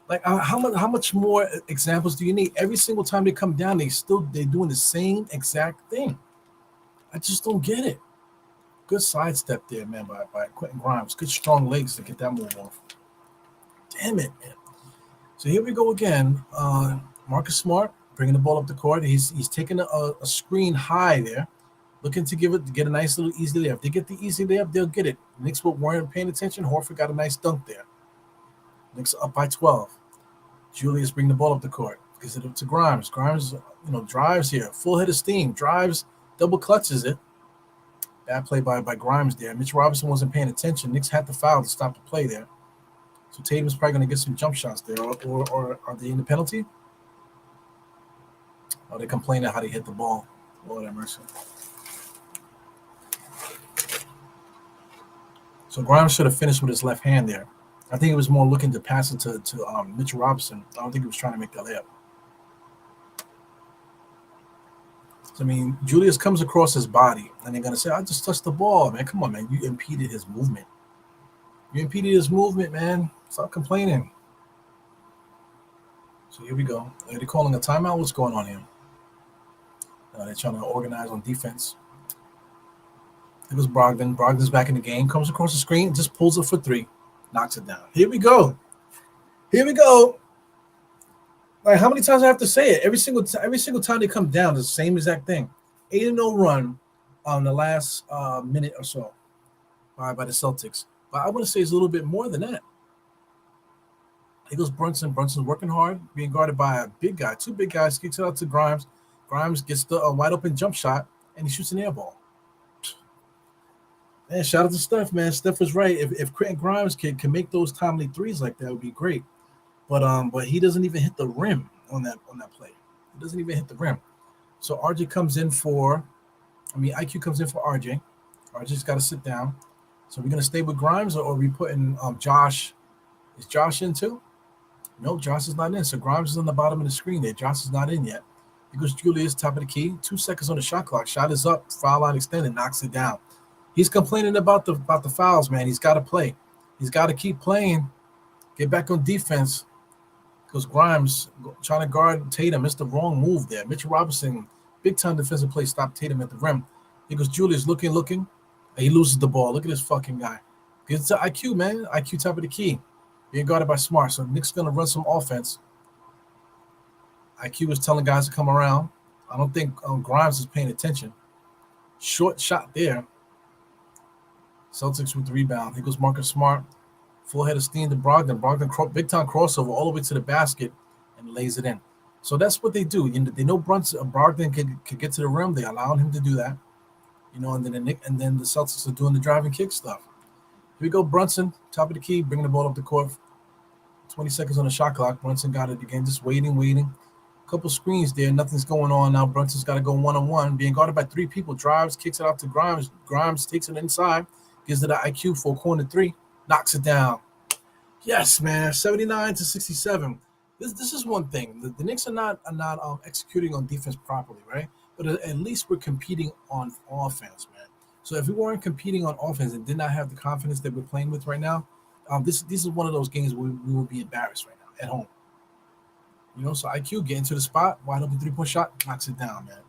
Like how much more examples do you need? Every single time they come down, they're doing the same exact thing. I just don't get it. Good sidestep there, man, by Quentin Grimes. Good strong legs to get that move off. Damn it, man. So here we go again. Marcus Smart bringing the ball up the court. He's taking a screen high there, looking to get a nice little easy layup. If they get the easy layup, they'll get it. Knicks weren't paying attention. Horford got a nice dunk there. Knicks up by 12. Julius bring the ball up the court. Gives it up to Grimes. Grimes, drives here. Full head of steam. Drives, double clutches it. Bad play by Grimes there. Mitch Robinson wasn't paying attention. Knicks had the foul to stop the play there. So Tatum's probably going to get some jump shots there. Or are they in the penalty? Or are they complaining how they hit the ball? Lord have mercy. So Grimes should have finished with his left hand there. I think he was more looking to pass it to Mitchell Robinson. I don't think he was trying to make that layup. So, Julius comes across his body, and they're going to say, I just touched the ball, man. Come on, man. You impeded his movement. Man. Stop complaining. So here we go. Are they calling a timeout? What's going on here? They're trying to organize on defense. It was Brogdon. Brogdon's back in the game. Comes across the screen, just pulls it for 3. Knocks it down. Here we go. Like, how many times I have to say it? Every single time they come down, it's the same exact thing. 8-0 run on the last minute or so by the Celtics. But I want to say it's a little bit more than that. Here goes Brunson. Brunson's working hard, being guarded by a big guy. Two big guys. Kicks it out to Grimes. Grimes gets the wide open jump shot, and he shoots an air ball. Man, shout out to Steph, man. Steph was right. If Quentin Grimes can make those timely threes like that, would be great. But he doesn't even hit the rim on that play. He doesn't even hit the rim. So RJ comes in for, IQ comes in for RJ. RJ's got to sit down. So we're gonna stay with Grimes, or are we putting Josh? Is Josh in too? No, Josh is not in. So Grimes is on the bottom of the screen there. Josh is not in yet. Here goes Julius, top of the key. 2 seconds on the shot clock. Shot is up. Foul line extended. Knocks it down. He's complaining about the fouls, man. He's got to play. He's got to keep playing. Get back on defense. Because Grimes trying to guard Tatum. It's the wrong move there. Mitchell Robinson, big time defensive play, stopped Tatum at the rim. Here goes Julius looking. And he loses the ball. Look at this fucking guy. Gets to IQ, man. IQ top of the key. Being guarded by Smart. So Nick's going to run some offense. IQ is telling guys to come around. I don't think Grimes is paying attention. Short shot there. Celtics with the rebound. Here goes Marcus Smart. Full head of steam to Brogdon. Brogdon big time crossover all the way to the basket and lays it in. So that's what they do. They know Brogdon could get to the rim. They allowed him to do that. And then the Celtics are doing the driving kick stuff. Here we go, Brunson, top of the key, bringing the ball up the court. 20 seconds on the shot clock. Brunson got it again, just waiting. Couple screens there, nothing's going on now. Brunson's got to go one-on-one, being guarded by 3 people. Drives, kicks it out to Grimes. Grimes takes it inside, gives it an IQ for a corner 3, knocks it down. Yes, man, 79-67. This is one thing. The Knicks are not executing on defense properly, right? But at least we're competing on offense, man. So if we weren't competing on offense and did not have the confidence that we're playing with right now, this is one of those games where we will be embarrassed right now at home. So IQ getting to the spot, wide open 3-point shot, knocks it down, man.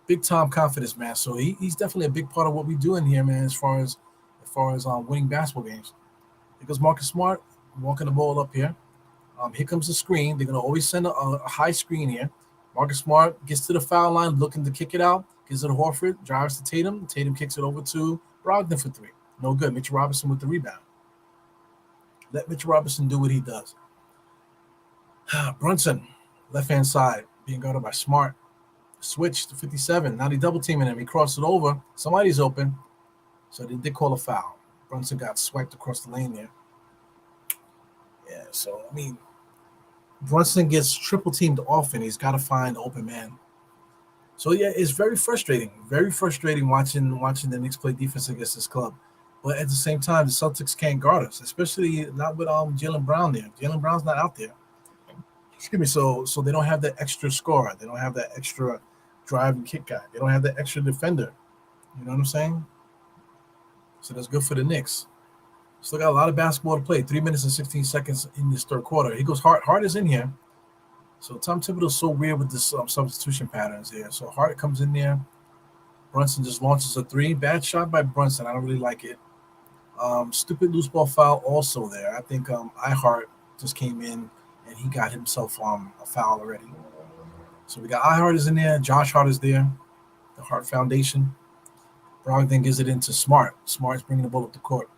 Big time confidence, man. So he's definitely a big part of what we do in here, man, as far as winning basketball games. Because Marcus Smart walking the ball up here. Here comes the screen. They're gonna always send a high screen here. Marcus Smart gets to the foul line, looking to kick it out. Gives it to Horford, drives to Tatum. Tatum kicks it over to Brogdon for 3. No good. Mitchell Robinson with the rebound. Let Mitchell Robinson do what he does. Brunson, left-hand side, being guarded by Smart. Switch to 57. Now they double-teaming him. He crossed it over. Somebody's open. So they did call a foul. Brunson got swiped across the lane there. Yeah, so, Brunson gets triple-teamed often. He's got to find the open man. So, yeah, it's very frustrating. Very frustrating watching the Knicks play defense against this club. But at the same time, the Celtics can't guard us, especially not with Jaylen Brown there. Jaylen Brown's not out there. Excuse me. So they don't have that extra scorer. They don't have that extra drive and kick guy. They don't have that extra defender. You know what I'm saying? So that's good for the Knicks. Still got a lot of basketball to play. 3 minutes and 16 seconds in this third quarter. He goes Hart. Hart is in here. So Tom Thibodeau's so weird with this substitution patterns here. So Hart comes in there. Brunson just launches a 3. Bad shot by Brunson. I don't really like it. Stupid loose ball foul also there. I think iHart just came in and he got himself a foul already. So we got iHart is in there. Josh Hart is there. The Hart Foundation. Brogdon gives it into Smart. Smart's bringing the ball up the court.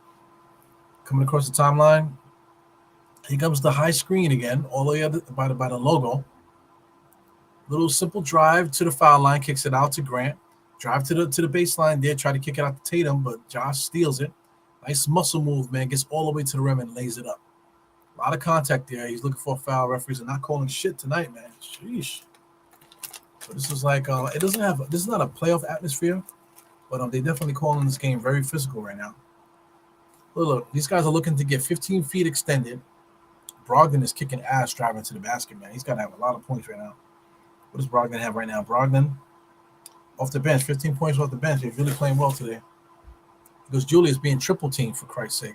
Coming across the timeline. Here comes the high screen again, all the way by the logo. Little simple drive to the foul line, kicks it out to Grant. Drive to the baseline there, try to kick it out to Tatum, but Josh steals it. Nice muscle move, man. Gets all the way to the rim and lays it up. A lot of contact there. He's looking for a foul. Referees are not calling shit tonight, man. Sheesh. So this is like this is not a playoff atmosphere, but they definitely calling this game very physical right now. Look, these guys are looking to get 15 feet extended. Brogdon is kicking ass driving to the basket, man. He's got to have a lot of points right now. What does Brogdon have right now? Brogdon off the bench, 15 points off the bench. He's really playing well today. Because Julius being triple teamed, for Christ's sake.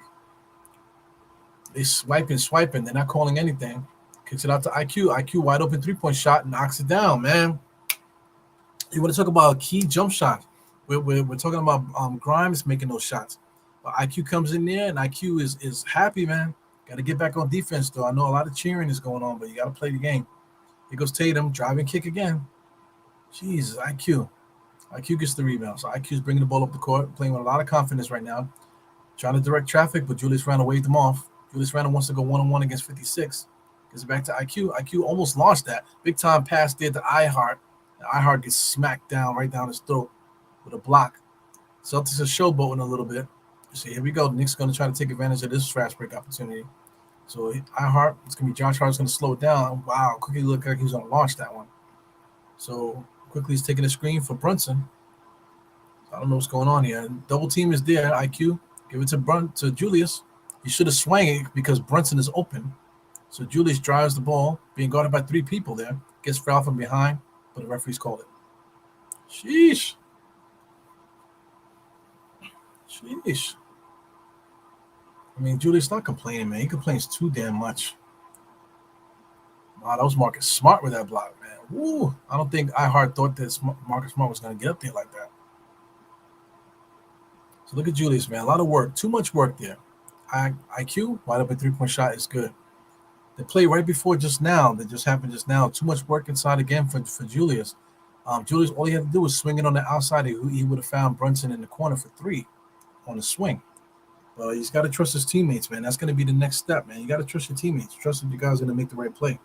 They swiping. They're not calling anything. Kicks it out to IQ. IQ wide open 3-point shot, knocks it down, man. You want to talk about a key jump shot? We're talking about Grimes making those shots. But IQ comes in there, and IQ is happy, man. Got to get back on defense, though. I know a lot of cheering is going on, but you got to play the game. Here goes Tatum, driving kick again. Jesus, IQ. IQ gets the rebound. So IQ's bringing the ball up the court, playing with a lot of confidence right now. Trying to direct traffic, but Julius ran to wave them off. Julius Randle wants to go one-on-one against 56. Gets it back to IQ. IQ almost launched that. Big time pass there to iHeart. And iHeart gets smacked down right down his throat with a block. Celtics are showboating a little bit. So here we go. Knicks going to try to take advantage of this fast break opportunity. So iHeart, it's going to be Josh Hart's going to slow it down. Wow, quickly looked like he was going to launch that one. So quickly he's taking a screen for Brunson. I don't know what's going on here. Double team is there. IQ, give it to Julius. He should have swung it because Brunson is open. So Julius drives the ball, being guarded by 3 people there. Gets fouled from behind, but the referees called it. Sheesh. I mean, Julius not complaining, man. He complains too damn much. Wow, that was Marcus Smart with that block, man. Woo. I don't think iHeart thought that Marcus Smart was going to get up there like that. So look at Julius, man. A lot of work. Too much work there. IQ, wide open 3-point shot is good. The play right before just now, that just happened just now, too much work inside again for Julius. Julius, all he had to do was swing it on the outside. He would have found Brunson in the corner for 3 on the swing. But he's got to trust his teammates, man. That's going to be the next step, man. You got to trust your teammates. Trust that you guys are going to make the right play.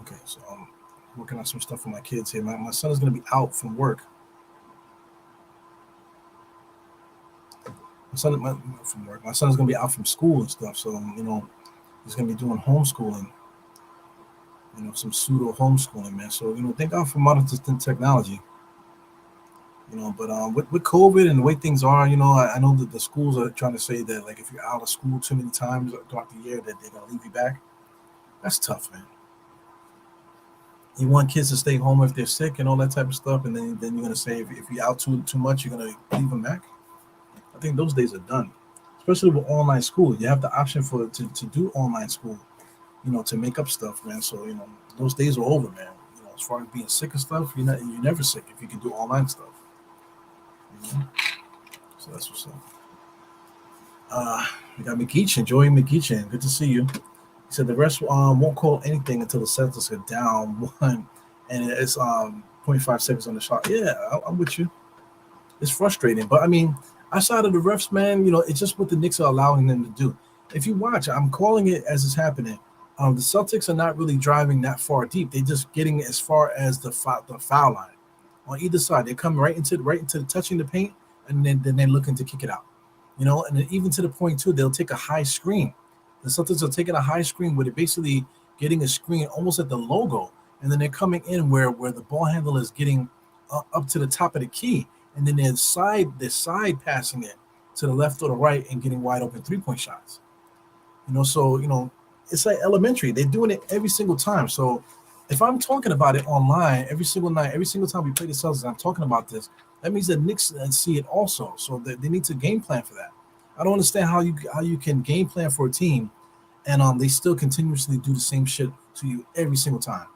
Okay, so I'm working on some stuff for my kids here. My son is going to be out from work. My son is going to be out from school and stuff. So, he's going to be doing homeschooling. Some pseudo homeschooling, man. So, thank God for modern technology. But with COVID and the way things are, I know that the schools are trying to say that, like, if you're out of school too many times throughout the year, that they're going to leave you back. That's tough, man. You want kids to stay home if they're sick and all that type of stuff, and then you're going to say if you're out too much, you're going to leave them back. I think those days are done, especially with online school. You have the option to do online school, to make up stuff, man. So, those days are over, man. As far as being sick and stuff, you're never sick if you can do online stuff. So that's what's up. We got McGeechan, Joey McGeechan. Good to see you. He said the refs won't call anything until the Celtics are down 1, and it's 0.5 seconds on the shot. Yeah, I'm with you. It's frustrating, but I mean, outside of the refs, man, it's just what the Knicks are allowing them to do. If you watch, I'm calling it as it's happening. The Celtics are not really driving that far deep. They're just getting as far as the foul line on either side. They come right into the touching the paint, and then they're looking to kick it out. And then even to the point too, they'll take a high screen. The Celtics are taking a high screen where they're basically getting a screen almost at the logo, and then they're coming in where the ball handler is getting up to the top of the key, and then they're side passing it to the left or the right and getting wide open 3-point shots. So it's like elementary. They're doing it every single time. So if I'm talking about it online every single night, every single time we play the Celtics, I'm talking about this. That means the Knicks see it also. So they need to game plan for that. I don't understand how you can game plan for a team and they still continuously do the same shit to you every single time.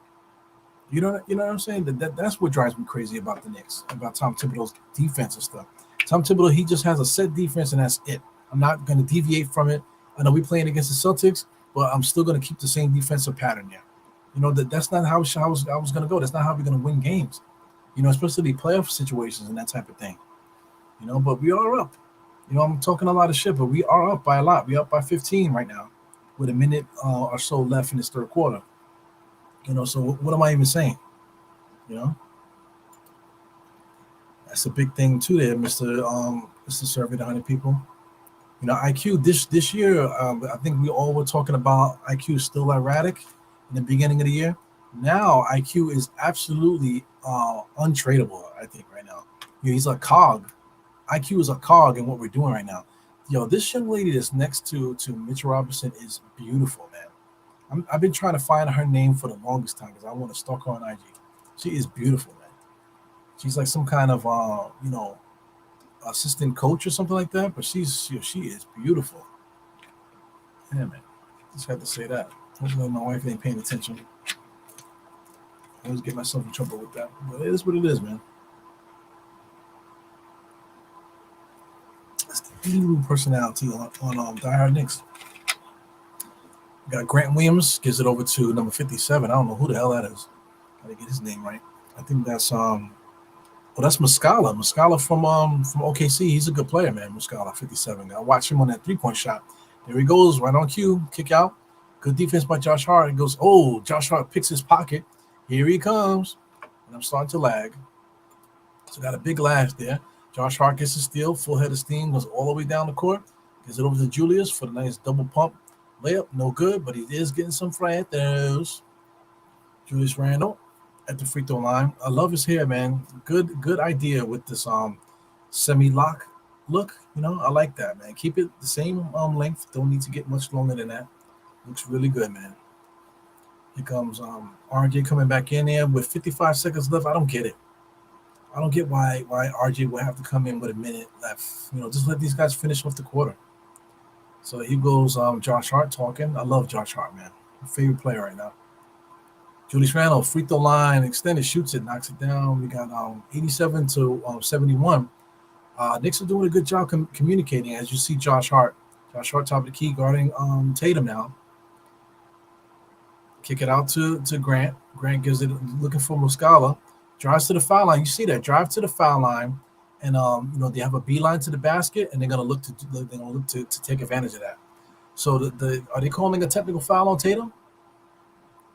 You know what I'm saying? That's what drives me crazy about the Knicks, about Tom Thibodeau's defense and stuff. Tom Thibodeau, he just has a set defense and that's it. I'm not going to deviate from it. I know we're playing against the Celtics, but I'm still going to keep the same defensive pattern there. That's not how I was going to go. That's not how we're going to win games. Especially playoff situations and that type of thing. But we are up. I'm talking a lot of shit, but we are up by a lot. We're up by 15 right now with a minute or so left in this third quarter. So what am I even saying? That's a big thing too there, Mr. Survey, the 100 people. IQ this year, I think we all were talking about IQ still erratic in the beginning of the year. Now IQ is absolutely untradeable, I think, right now. He's a cog. IQ is a cog in what we're doing right now. This young lady that's next to Mitchell Robinson is beautiful, man. I've been trying to find her name for the longest time because I want to stalk her on IG. She is beautiful, man. She's like some kind of assistant coach or something like that, but she is beautiful. Yeah, man. Just had to say that. Hopefully my wife ain't paying attention. I always get myself in trouble with that. But it is what it is, man. That's the evil personality on Die Hard Knicks. We got Grant Williams, gives it over to number 57. I don't know who the hell that is. I didn't get his name right. I think that's Oh, that's Muscala. Muscala from OKC. He's a good player, man. Muscala, 57. I watched him on that 3-point shot. There he goes, right on cue, kick out. Good defense by Josh Hart. He goes, oh, Josh Hart picks his pocket. Here he comes. And I'm starting to lag. So got a big lag there. Josh Hart gets a steal, full head of steam, goes all the way down the court, gives it over to Julius for the nice double pump layup. No good, but he is getting some free throws. Julius Randle at the free throw line. I love his hair, man. Good idea with this semi-lock look. I like that, man. Keep it the same length. Don't need to get much longer than that. Looks really good, man. Here comes RJ coming back in there with 55 seconds left. I don't get it. I don't get why RJ will have to come in with a minute left. Just let these guys finish off the quarter. So here goes Josh Hart talking. I love Josh Hart, man. My favorite player right now. Julius Randle, free throw line, extended, shoots it, knocks it down. We got 87 to 71. Knicks are doing a good job communicating. As you see, Josh Hart top of the key, guarding Tatum now. Kick it out to Grant. Grant gives it, looking for Muscala. Drives to the foul line. You see that drive to the foul line, and they have a beeline to the basket, and they're gonna look to take advantage of that. So are they calling a technical foul on Tatum?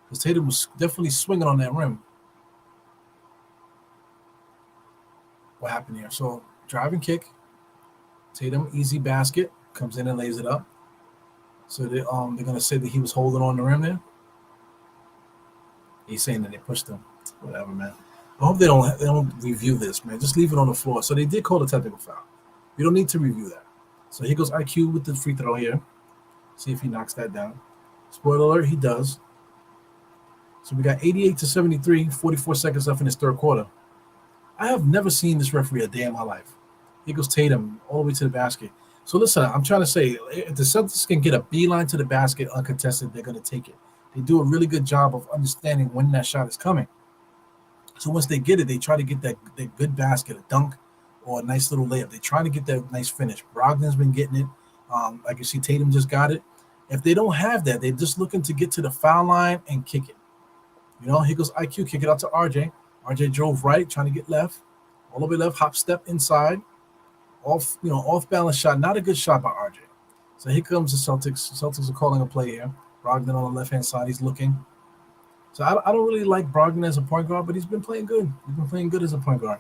Because Tatum was definitely swinging on that rim. What happened here? So drive and kick. Tatum easy basket, comes in and lays it up. So they're gonna say that he was holding on the rim there. He's saying that they pushed him. Whatever, man. I hope they don't review this, man. Just leave it on the floor. So they did call a technical foul. You don't need to review that. So here goes IQ with the free throw here. See if he knocks that down. Spoiler alert, he does. So we got 88 to 73, 44 seconds left in this third quarter. I have never seen this referee a day in my life. Here goes Tatum all the way to the basket. So listen, I'm trying to say, if the Celtics can get a beeline to the basket uncontested, they're going to take it. They do a really good job of understanding when that shot is coming. So once they get it, they try to get that good basket, a dunk, or a nice little layup. They try to get that nice finish. Brogdon's been getting it. Like you see, Tatum just got it. If they don't have that, they're just looking to get to the foul line and kick it. Here goes IQ, kick it out to RJ. RJ drove right, trying to get left. All the way left, hop step inside. Off balance shot. Not a good shot by RJ. So here comes the Celtics. The Celtics are calling a play here. Brogdon on the left-hand side, he's looking. So I don't really like Brogdon as a point guard, but he's been playing good. He's been playing good as a point guard.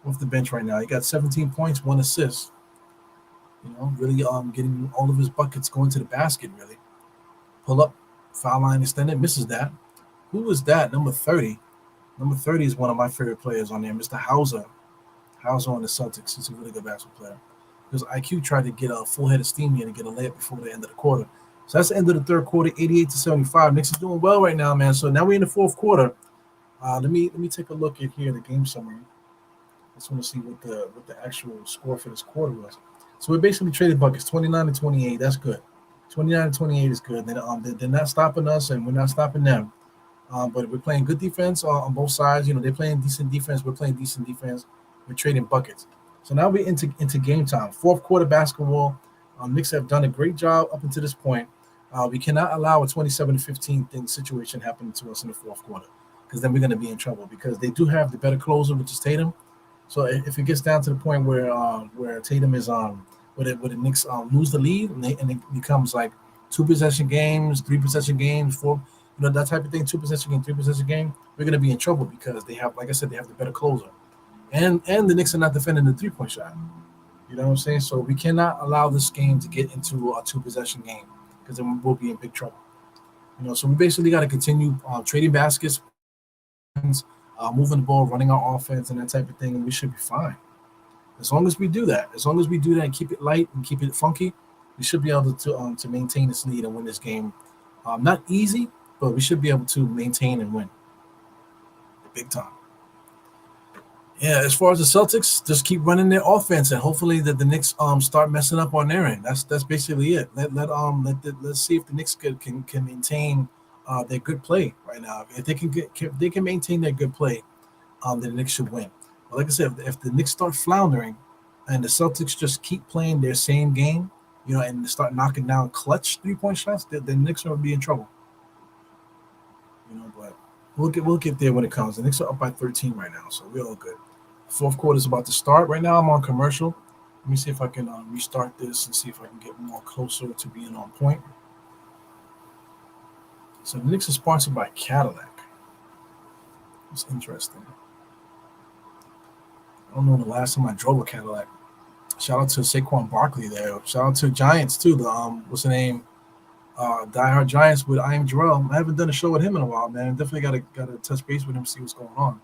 Off the bench right now. He got 17 points, 1 assist. Really getting all of his buckets going to the basket, really. Pull up, foul line extended, misses that. Who was that? Number 30. Number 30 is one of my favorite players on there, Mr. Hauser. Hauser on the Celtics. He's a really good basketball player. Because IQ tried to get a full head of steam here to get a layup before the end of the quarter. So that's the end of the third quarter, 88 to 75. Knicks is doing well right now, man. So now we're in the fourth quarter. Let me take a look at here the game summary. I just want to see what the actual score for this quarter was. So we basically traded buckets, 29 to 28. That's good. 29 to 28 is good. They're not stopping us, and we're not stopping them. But we're playing good defense on both sides. They're playing decent defense. We're playing decent defense. We're trading buckets. So now we're into game time. Fourth quarter basketball. Knicks have done a great job up until this point. We cannot allow a 27-15 thing situation happening to us in the fourth quarter, because then we're going to be in trouble, because they do have the better closer, which is Tatum. So if it gets down to the point where Tatum is where the Knicks lose the lead and it becomes like 2-possession games, 3-possession games, 4, that type of thing, 2-possession game, 3-possession game, we're going to be in trouble, because they have, like I said, they have the better closer, and the Knicks are not defending the 3-point shot. You know what I'm saying? So we cannot allow this game to get into a 2-possession game, because then we'll be in big trouble. So we basically got to continue trading baskets, moving the ball, running our offense, and that type of thing, and we should be fine. As long as we do that, and keep it light and keep it funky, we should be able to maintain this lead and win this game. Not easy, but we should be able to maintain and win. Big time. Yeah, as far as the Celtics, just keep running their offense, and hopefully that the Knicks start messing up on their end. That's basically it. Let's see if the Knicks can maintain their good play right now. If they can maintain their good play, then the Knicks should win. But like I said, if the Knicks start floundering and the Celtics just keep playing their same game, and start knocking down clutch 3-point shots, the Knicks are gonna be in trouble. But we'll get there when it comes. The Knicks are up by 13 right now, so we're all good. Fourth quarter is about to start. Right now, I'm on commercial. Let me see if I can restart this and see if I can get more closer to being on point. So the Knicks is sponsored by Cadillac. It's interesting. I don't know the last time I drove a Cadillac. Shout out to Saquon Barkley there. Shout out to Giants too. The what's the name? Diehard Giants with I Am Jarrell. I haven't done a show with him in a while, man. Definitely gotta touch base with him, see what's going on.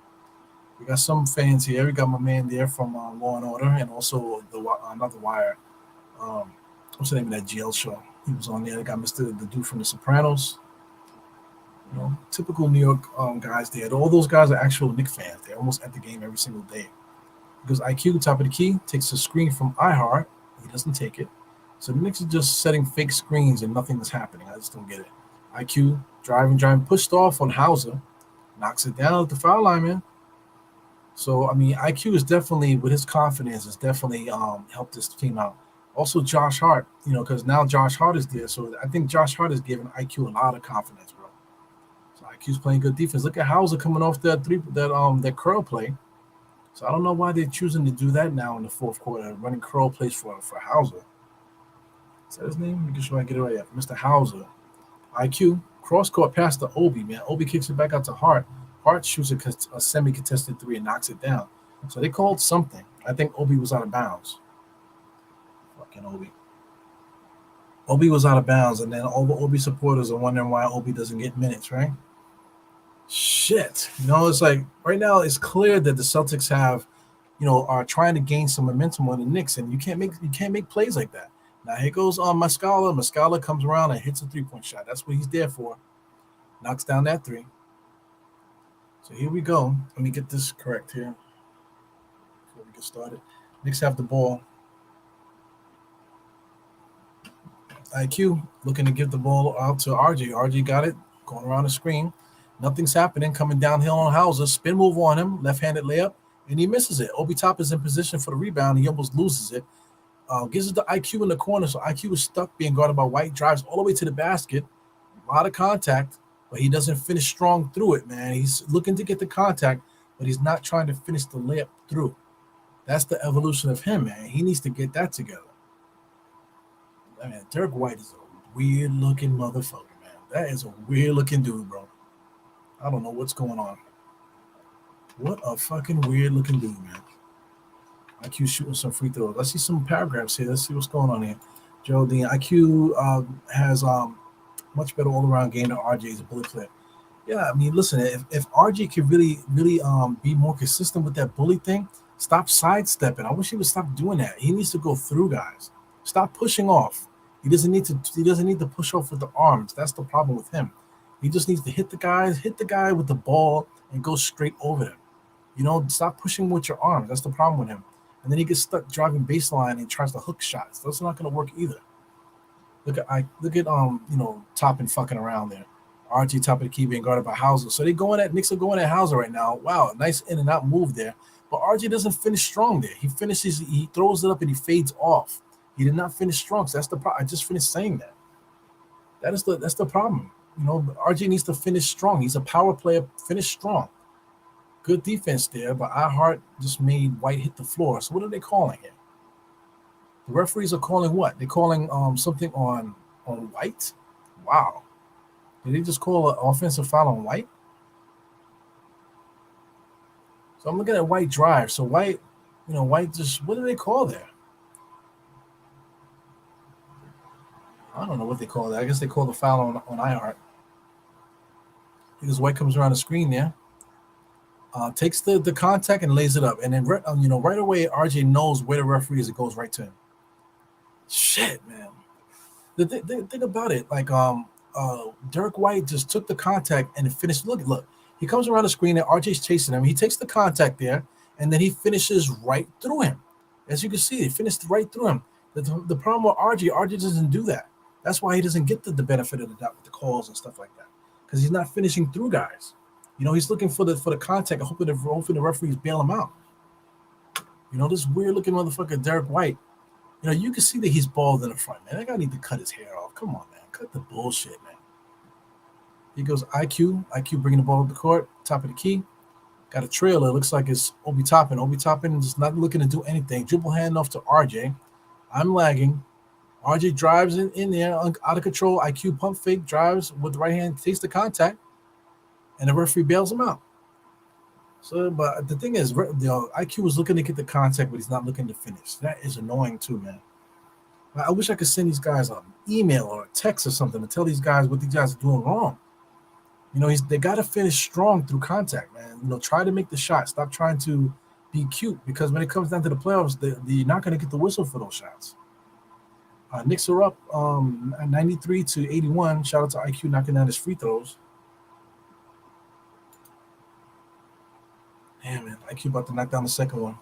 We got some fans here. We got my man there from Law and Order, and also another Wire. What's the name of that GL show? He was on there. They got the dude from The Sopranos. You know, typical New York guys there. All those guys are actual Knicks fans. They're almost at the game every single day. Because IQ, top of the key, takes a screen from iHeart. He doesn't take it. So the Knicks are just setting fake screens and nothing is happening. I just don't get it. IQ, driving, pushed off on Hauser. Knocks it down at the foul line, man. So, I mean, IQ is definitely, with his confidence, has definitely helped this team out. Also, Josh Hart, you know, because now Josh Hart is there. So I think Josh Hart has given IQ a lot of confidence, bro. So IQ's playing good defense. Look at Hauser coming off that curl play. So I don't know why they're choosing to do that now in the fourth quarter, running curl plays for Hauser. Is that his name? Make sure I get it right. Mr. Hauser. IQ, cross court pass to Obi, man. Obi kicks it back out to Hart. Hart shoots a semi-contested three and knocks it down. So they called something. I think Obi was out of bounds. Fucking Obi. Obi was out of bounds, and then all the Obi supporters are wondering why Obi doesn't get minutes, right? Shit. You know, it's like right now it's clear that the Celtics are trying to gain some momentum on the Knicks, and you can't make plays like that. Now here goes Muscala. Muscala comes around and hits a three-point shot. That's what he's there for. Knocks down that three. So here we go. Let me get this correct here before we get started. Knicks have the ball. IQ looking to give the ball out to RJ. RJ got it, going around the screen. Nothing's happening. Coming downhill on Hauser. Spin move on him. Left-handed layup, and he misses it. Obi Top is in position for the rebound. He almost loses it. Gives it to IQ in the corner. So IQ is stuck being guarded by White. Drives all the way to the basket. A lot of contact, but he doesn't finish strong through it, man. He's looking to get the contact, but he's not trying to finish the layup through. That's the evolution of him, man. He needs to get that together. I mean, Derek White is a weird-looking motherfucker, man. That is a weird-looking dude, bro. I don't know what's going on. What a fucking weird-looking dude, man. IQ shooting some free throws. Let's see some paragraphs here. Let's see what's going on here. Geraldine, IQ has much better all-around game than RJ's a bullet player. Yeah, I mean, listen, if RJ could really be more consistent with that bully thing, stop sidestepping. I wish he would stop doing that. He needs to go through guys. Stop pushing off. He doesn't need to push off with the arms. That's the problem with him. He just needs to hit the guy with the ball and go straight over them. You know, stop pushing with your arms. That's the problem with him. And then he gets stuck driving baseline and tries to hook shots. That's not going to work either. Look at Toppin fucking around there. RG top of the key being guarded by Hauser. So Knicks are going at Hauser right now. Wow, nice in and out move there. But RG doesn't finish strong there. He throws it up and he fades off. He did not finish strong. So that's the problem. I just finished saying that. That's the problem. You know, RG needs to finish strong. He's a power player. Finish strong. Good defense there, but iHeart just made White hit the floor. So what are they calling here? The referees are calling what? They're calling something on White? Wow. Did they just call an offensive foul on White? So I'm looking at White drive. So White just, what do they call there? I don't know what they call that. I guess they call the foul on iHeart. Because White comes around the screen there. Takes the contact and lays it up. And then, right away, RJ knows where the referee is. It goes right to him. Shit, man. The thing about it, like, Derek White just took the contact and finished. Look. He comes around the screen and RJ's chasing him. He takes the contact there, and then he finishes right through him. As you can see, he finished right through him. The problem with RJ doesn't do that. That's why he doesn't get the benefit of the doubt with the calls and stuff like that. Because he's not finishing through guys. You know, he's looking for the contact and hoping the referees bail him out. You know, this weird-looking motherfucker, Derek White, you know, you can see that he's bald in the front, man. That guy need to cut his hair off. Come on, man. Cut the bullshit, man. He goes IQ bringing the ball up the court, top of the key. Got a trailer. Looks like it's Obi Toppin. Obi Toppin is not looking to do anything. Dribble handoff to RJ. I'm lagging. RJ drives in there, out of control. IQ pump fake, drives with the right hand, takes the contact, and the referee bails him out. So, but the thing is, IQ was looking to get the contact, but he's not looking to finish. That is annoying too, man. I wish I could send these guys an email or a text or something to tell these guys what these guys are doing wrong. They got to finish strong through contact, man. Try to make the shot. Stop trying to be cute, because when it comes down to the playoffs, you're not going to get the whistle for those shots. Knicks are up 93-81. Shout out to IQ knocking down his free throws. Yeah, man. IQ about to knock down the second one.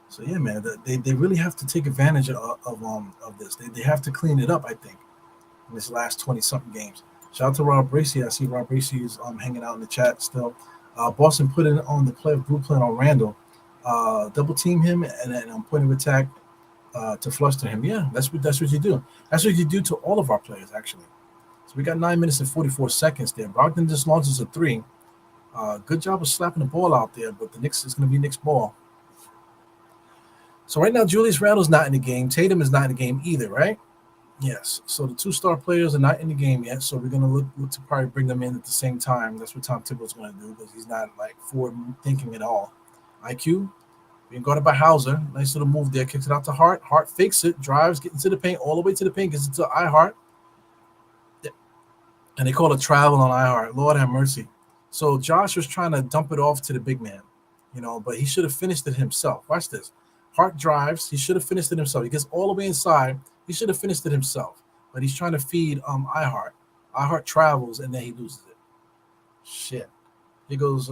So yeah, man, they really have to take advantage of this. They have to clean it up, I think, in this last 20-something games. Shout out to Rob Bracey. I see Rob Bracey is hanging out in the chat still. Boston put it on the play of Brooklyn on Randall. Double team him and then point of attack to fluster him. Yeah, that's what you do. That's what you do to all of our players, actually. So we got 9 minutes and 44 seconds there. Brogdon just launches a three. Good job of slapping the ball out there, but the Knicks is going to be Knicks ball. So right now, Julius Randle's not in the game. Tatum is not in the game either, right? Yes. So the two-star players are not in the game yet. So we're going to look to probably bring them in at the same time. That's what Tom Thibodeau's going to do, because he's not forward thinking at all. IQ being guarded by Hauser. Nice little move there. Kicks it out to Hart. Hart fakes it, drives, gets into the paint, all the way to the paint, gets it to iHart. And they call it travel on iHart. Lord have mercy. So Josh was trying to dump it off to the big man, but he should have finished it himself. Watch this. Hart drives. He should have finished it himself. He gets all the way inside. He should have finished it himself. But he's trying to feed iHart. iHart travels, and then he loses it. Shit. Here goes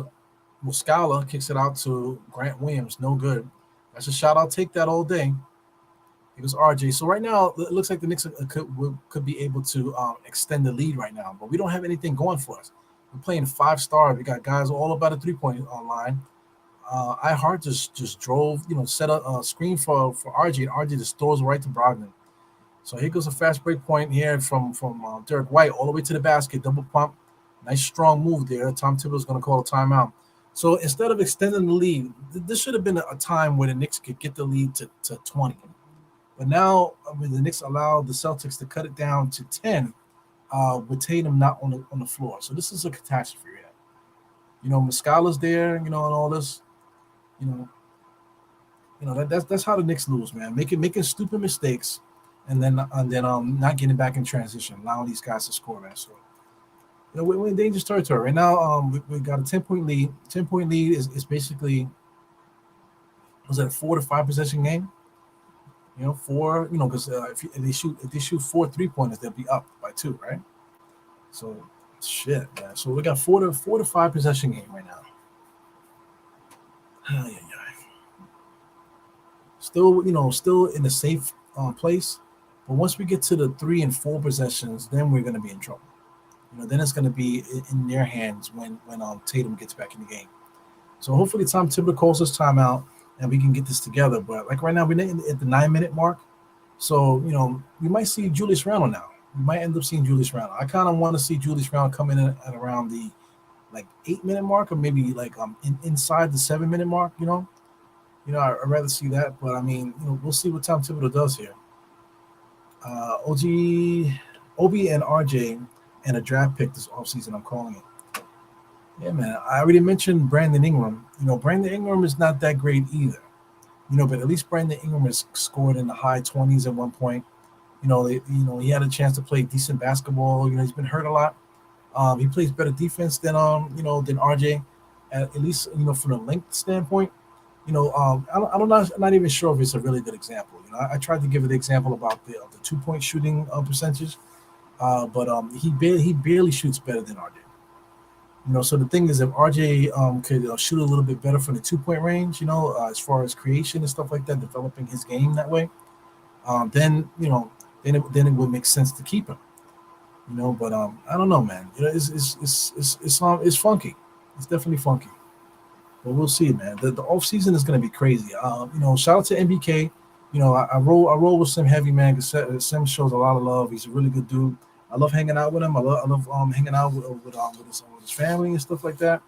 Muscala, kicks it out to Grant Williams. No good. That's a shot. I'll take that all day. Here goes RJ. So right now, it looks like the Knicks could be able to extend the lead right now. But we don't have anything going for us. We're playing 5-star. We got guys all about a three-point line. iHeart just drove, set a screen for RJ, and RJ just throws right to Brogdon. So here goes a fast break point here from Derek White all the way to the basket, double pump. Nice strong move there. Tom Thibodeau's going to call a timeout. So instead of extending the lead, this should have been a time where the Knicks could get the lead to 20. But now, the Knicks allowed the Celtics to cut it down to 10 with Tatum not on the floor. So this is a catastrophe. Muscala's there, and all this. That's how the Knicks lose, man. Making stupid mistakes, and then not getting back in transition, allowing these guys to score, man. So we're in dangerous territory right now. We got a 10-point lead. 10-point lead is basically, was that a 4 to 5 possession game? Four. Because if they shoot 4 3-pointers, they'll be up by 2, right? So shit, man. So we got 4 to 5 possession game right now. Still in a safe place, but once we get to the 3 and 4 possessions, then we're going to be in trouble. Then it's going to be in their hands when Tatum gets back in the game. So hopefully Tom Thibodeau calls us timeout and we can get this together. But right now we're at the 9-minute mark, so we might see Julius Randle now. We might end up seeing Julius Randle. I kind of want to see Julius Randle come in at around the 8-minute mark, or maybe inside the 7-minute mark. I'd rather see that, but we'll see what Tom Thibodeau does here. Obi and RJ and a draft pick this offseason, I'm calling it. Yeah, man. I already mentioned Brandon Ingram. Brandon Ingram is not that great either. But at least Brandon Ingram has scored in the high 20s at one point. He had a chance to play decent basketball. He's been hurt a lot. He plays better defense than RJ, at least from a length standpoint. I'm not even sure if it's a really good example. I tried to give it the example about the 2-point shooting percentage, but he barely shoots better than RJ. So the thing is, if RJ could shoot a little bit better from the 2-point range, as far as creation and stuff like that, developing his game that way, then it would make sense to keep him. But I don't know, man. It's funky. It's definitely funky. But we'll see, man. The off season is going to be crazy. Shout out to MBK. I roll with Sim heavy, man, because Sim shows a lot of love. He's a really good dude. I love hanging out with him. I love hanging out with his family and stuff like that.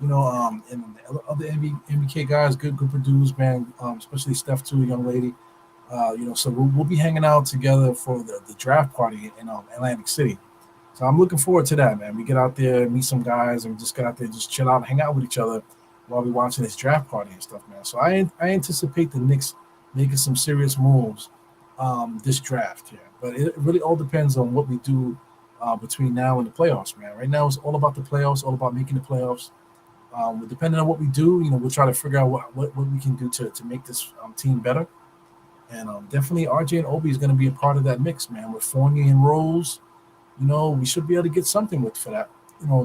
And the other MBK guys, good group of dudes, man. Especially Steph too, young lady. So we'll be hanging out together for the draft party in Atlantic City. So I'm looking forward to that, man. We get out there, meet some guys, and just get out there, just chill out, hang out with each other while we're watching this draft party and stuff, man. So I anticipate the Knicks making some serious moves this draft here, but it really all depends on what we do between now and the playoffs, man. Right now it's all about the playoffs, all about making the playoffs. Depending on what we do, we'll try to figure out what we can do to make this team better. And definitely RJ and Obi is going to be a part of that mix, man. With Fournier and Rose, we should be able to get something with for that.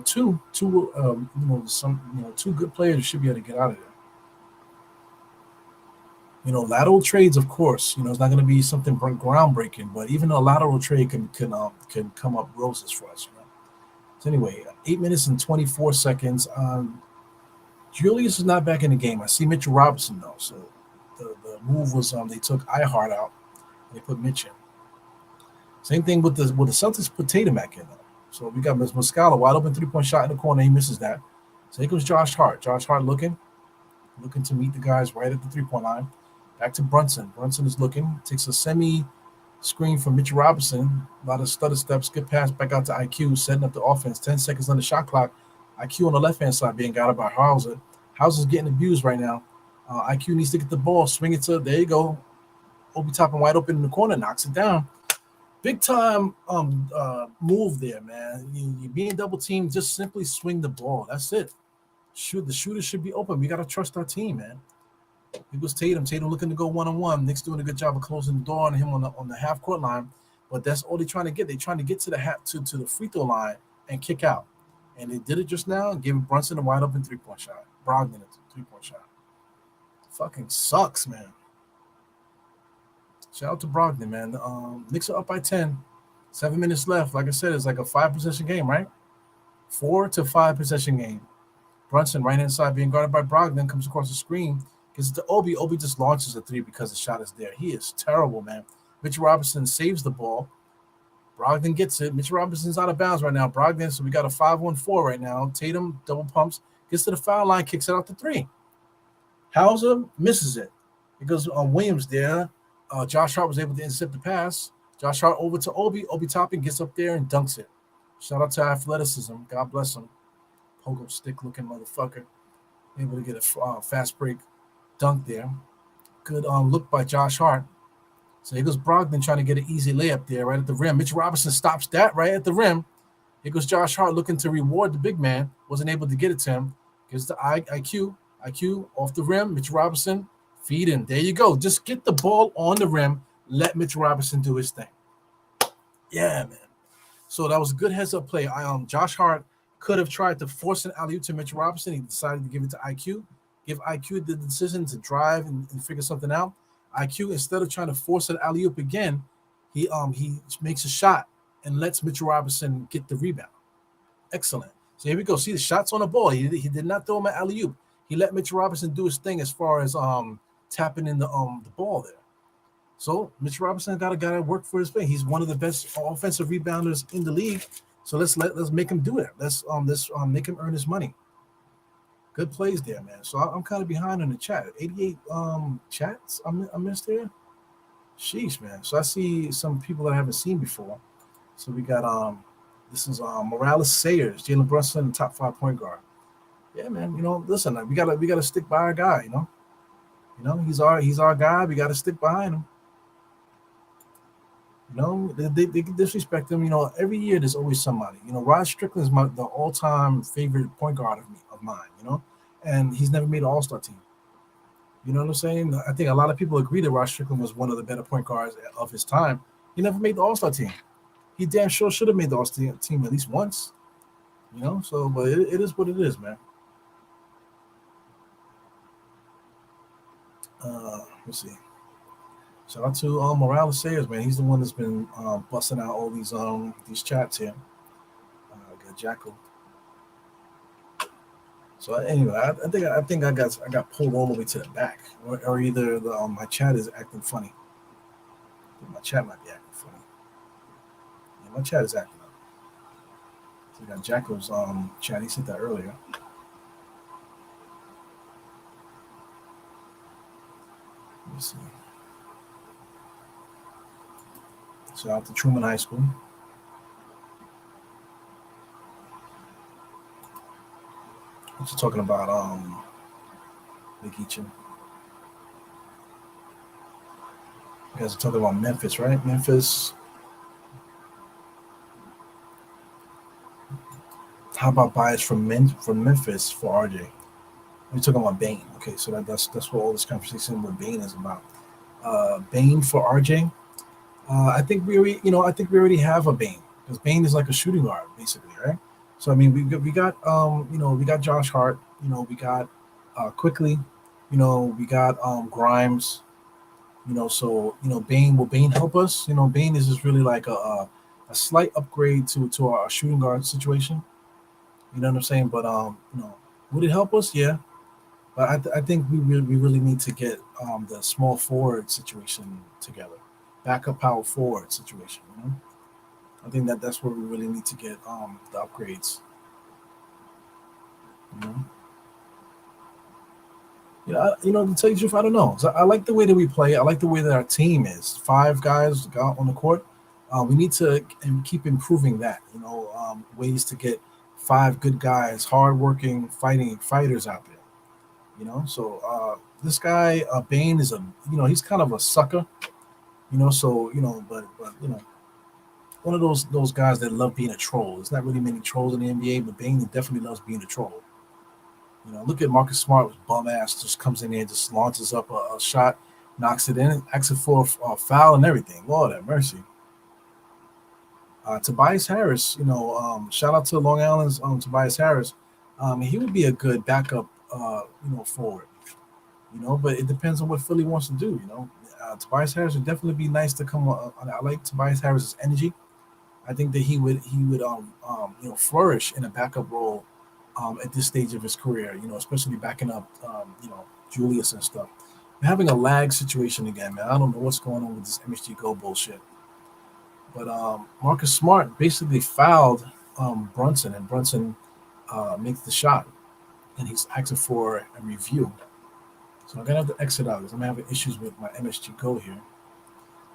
Two good players should be able to get out of there. Lateral trades, of course, it's not going to be something groundbreaking, but even a lateral trade can come up roses for us. So anyway, 8 minutes and 24 seconds. Julius is not back in the game. I see Mitchell Robinson though, so the move was they took Ihart out and they put Mitch in. Same thing with the Celtics put Tatum back in though. So we got Muscala wide open 3-point shot in the corner. He misses that. So here comes Josh Hart. Josh Hart looking to meet the guys right at the 3-point line. Back to Brunson. Brunson is looking, takes a semi screen from Mitchell Robinson. A lot of stutter steps, good pass back out to IQ, setting up the offense. 10 seconds on the shot clock. IQ on the left-hand side being guarded by Hauser. Hauser's getting abused right now. IQ needs to get the ball, swing it to, there you go. Obi Toppin wide open in the corner, knocks it down. Big time move there, man. You're being double teamed, just simply swing the ball. That's it. The shooter should be open. We got to trust our team, man. It was Tatum. Tatum looking to go one-on-one. Knicks doing a good job of closing the door on him on the half court line, but that's all they're trying to get. They're trying to get to the free throw line and kick out, and they did it just now. Giving Brunson a wide open 3-point shot. Brogdon a 3-point shot. Fucking sucks, man. Shout out to Brogdon, man. Knicks are up by 10. 7 minutes left. Like I said, it's like a 5-possession game, right? 4 to 5 possession game. Brunson right inside being guarded by Brogdon, comes across the screen. Gets it to Obi. Obi just launches a 3 because the shot is there. He is terrible, man. Mitchell Robinson saves the ball. Brogdon gets it. Mitchell Robinson's out of bounds right now. Brogdon, so we got a 5-1-4 right now. Tatum double pumps, gets to the foul line, kicks it out to 3. Hauser misses it. It goes on Williams there. Josh Hart was able to intercept the pass. Josh Hart over to Obi. Obi Toppin gets up there and dunks it. Shout out to athleticism. God bless him. Pogo stick looking motherfucker. Able to get a fast break dunk there. Good look by Josh Hart. So here goes Brogdon trying to get an easy layup there right at the rim. Mitch Robinson stops that right at the rim. Here goes Josh Hart looking to reward the big man. Wasn't able to get it to him. Gives the IQ. IQ off the rim. Mitch Robinson feed in. There you go. Just get the ball on the rim. Let Mitch Robinson do his thing. Yeah, man. So that was a good heads-up play. Josh Hart could have tried to force an alley-oop to Mitch Robinson. He decided to give it to IQ. Give IQ the decision to drive and figure something out. IQ, instead of trying to force an alley-oop again, he makes a shot and lets Mitchell Robinson get the rebound. Excellent. So here we go. See the shots on the ball. He did not throw him an alley-oop. He let Mitchell Robinson do his thing as far as tapping in the ball there. So Mitchell Robinson got to work for his thing. He's one of the best offensive rebounders in the league. So let's make him do it. Let's make him earn his money. Good plays there, man. So I'm kind of behind on the chat. 88 chats I missed here. Sheesh, man. So I see some people that I haven't seen before. So we got this is Morales Sayers, Jalen Brunson, top 5 point guard. Yeah, man. Listen, we gotta stick by our guy. He's our guy. We gotta stick behind him. They disrespect him. Every year there's always somebody. Rod Strickland is the all-time favorite point guard of mine. And he's never made an All-Star team. You know what I'm saying? I think a lot of people agree that Rod Strickland was one of the better point guards of his time. He never made the All-Star team. He damn sure should have made the All-Star team at least once. So but it is what it is, man. Let's see. Shout out to Morales Sayers, man. He's the one that's been busting out all these chats here. Got Jacko. So anyway, I think I got pulled all the way to the back, or either my chat is acting funny. My chat might be acting funny. Yeah, my chat is acting up. So we got Jacko's chat. He said that earlier. me see. Shout out to Truman High School. What you talking about? Big Eachin. You guys are talking about Memphis, right? Memphis. How about bias from Memphis for RJ? We're talking about Bane. Okay, so that's what all this conversation with Bane is about. Bane for RJ. I think we already have a Bane because Bane is like a shooting guard basically, right? So I mean, we got Josh Hart. We got quickly. We got Grimes. So Bane, will Bane help us? Bane is just really like a slight upgrade to our shooting guard situation. You know what I'm saying? But would it help us? Yeah. But I think we really need to get the small forward situation together, backup power forward situation. I think that's where we really need to get the upgrades. You know, to tell you the truth, I don't know. So I like the way that we play. I like the way that our team is. 5 guys out on the court. We need to keep improving that. Ways to get 5 good guys, hardworking, fighting fighters out there. So this guy Bane is he's kind of a sucker. So but one of those guys that love being a troll. There's not really many trolls in the NBA, but Bane definitely loves being a troll. Look at Marcus Smart with bum ass, just comes in here, just launches up a shot, knocks it in, asks it for a foul and everything. Lord have mercy. Tobias Harris, shout out to Long Island's Tobias Harris. He would be a good backup, forward. But it depends on what Philly wants to do. Tobias Harris would definitely be nice to come on. I like Tobias Harris's energy. I think that he would flourish in a backup role at this stage of his career. Especially backing up Julius and stuff. We're having a lag situation again, man. I don't know what's going on with this MSG Go bullshit. But Marcus Smart basically fouled Brunson, and Brunson makes the shot, and he's asking for a review. So I'm gonna have to exit out because I'm having issues with my MSG Go here.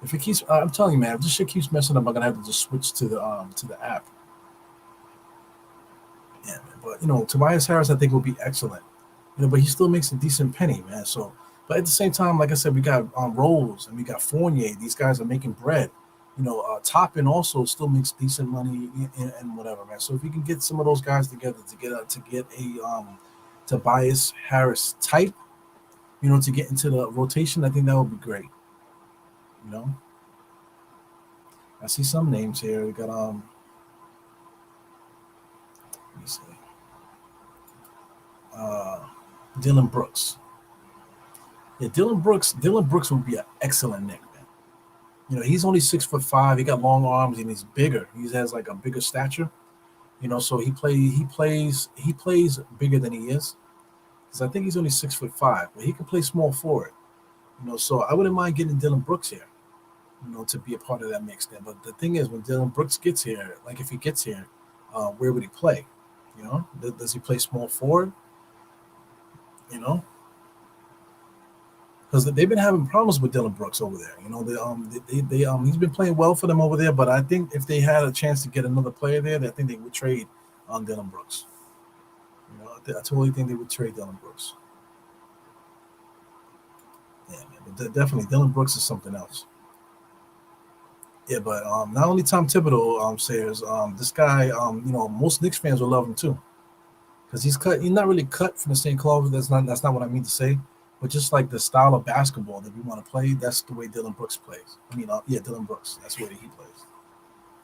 If it keeps, I'm telling you, man, if this shit keeps messing up, I'm gonna have to just switch to the app. Yeah, man. But Tobias Harris, I think will be excellent. But he still makes a decent penny, man. So, but at the same time, like I said, we got Rose and we got Fournier. These guys are making bread. Toppin also still makes decent money and whatever, man. So if we can get some of those guys together to get a Tobias Harris type, to get into the rotation, I think that would be great. I see some names here. We got let me see, Dylan Brooks. Yeah, Dylan Brooks would be an excellent Knick, man. He's only 6'5". He got long arms and he's bigger. He has like a bigger stature. So he plays bigger than he is. Because I think he's only 6'5", but he can play small forward. So I wouldn't mind getting Dylan Brooks here, to be a part of that mix then. But the thing is, when Dylan Brooks gets here, like if he gets here, where would he play? Does he play small forward? Because they've been having problems with Dylan Brooks over there. He's been playing well for them over there. But I think if they had a chance to get another player there, I think they would trade on Dylan Brooks. I totally think they would trade Dylan Brooks. Yeah, man, but definitely Dylan Brooks is something else. Yeah, but not only Tom Thibodeau says this guy, most Knicks fans will love him too, because he's not really cut from the same cloth. That's not what I mean to say, but just like the style of basketball that we want to play, that's the way Dylan Brooks plays. Dylan Brooks, that's the way he plays.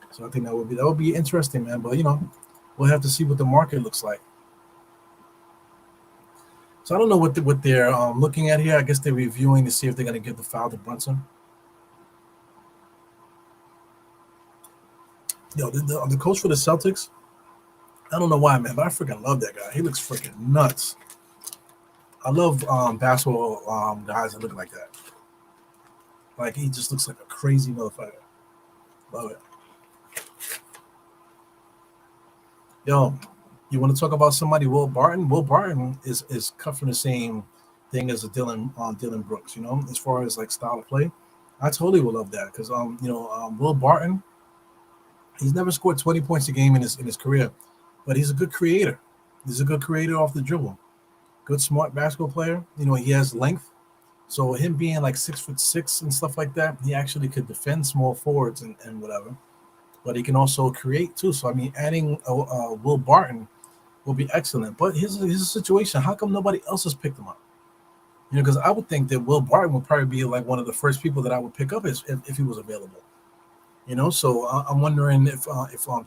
So I think that would be interesting, man. But we'll have to see what the market looks like. So I don't know what they're looking at here. I guess they're reviewing to see if they're going to give the foul to Brunson. The coach for the Celtics, I don't know why, man, but I freaking love that guy. He looks freaking nuts. I love basketball guys that look like that. Like, he just looks like a crazy motherfucker. Love it. Yo, you want to talk about somebody, Will Barton? Will Barton is cut from the same thing as a Dylan Brooks. As far as like style of play, I totally would love that because Will Barton, he's never scored 20 points a game in his career, but he's a good creator. He's a good creator off the dribble. Good smart basketball player. He has length. So him being like 6'6" and stuff like that, he actually could defend small forwards and whatever. But he can also create too. So I mean, adding Will Barton will be excellent. But here's a situation: how come nobody else has picked him up? Because I would think that Will Barton would probably be like one of the first people that I would pick up if he was available. So I'm wondering if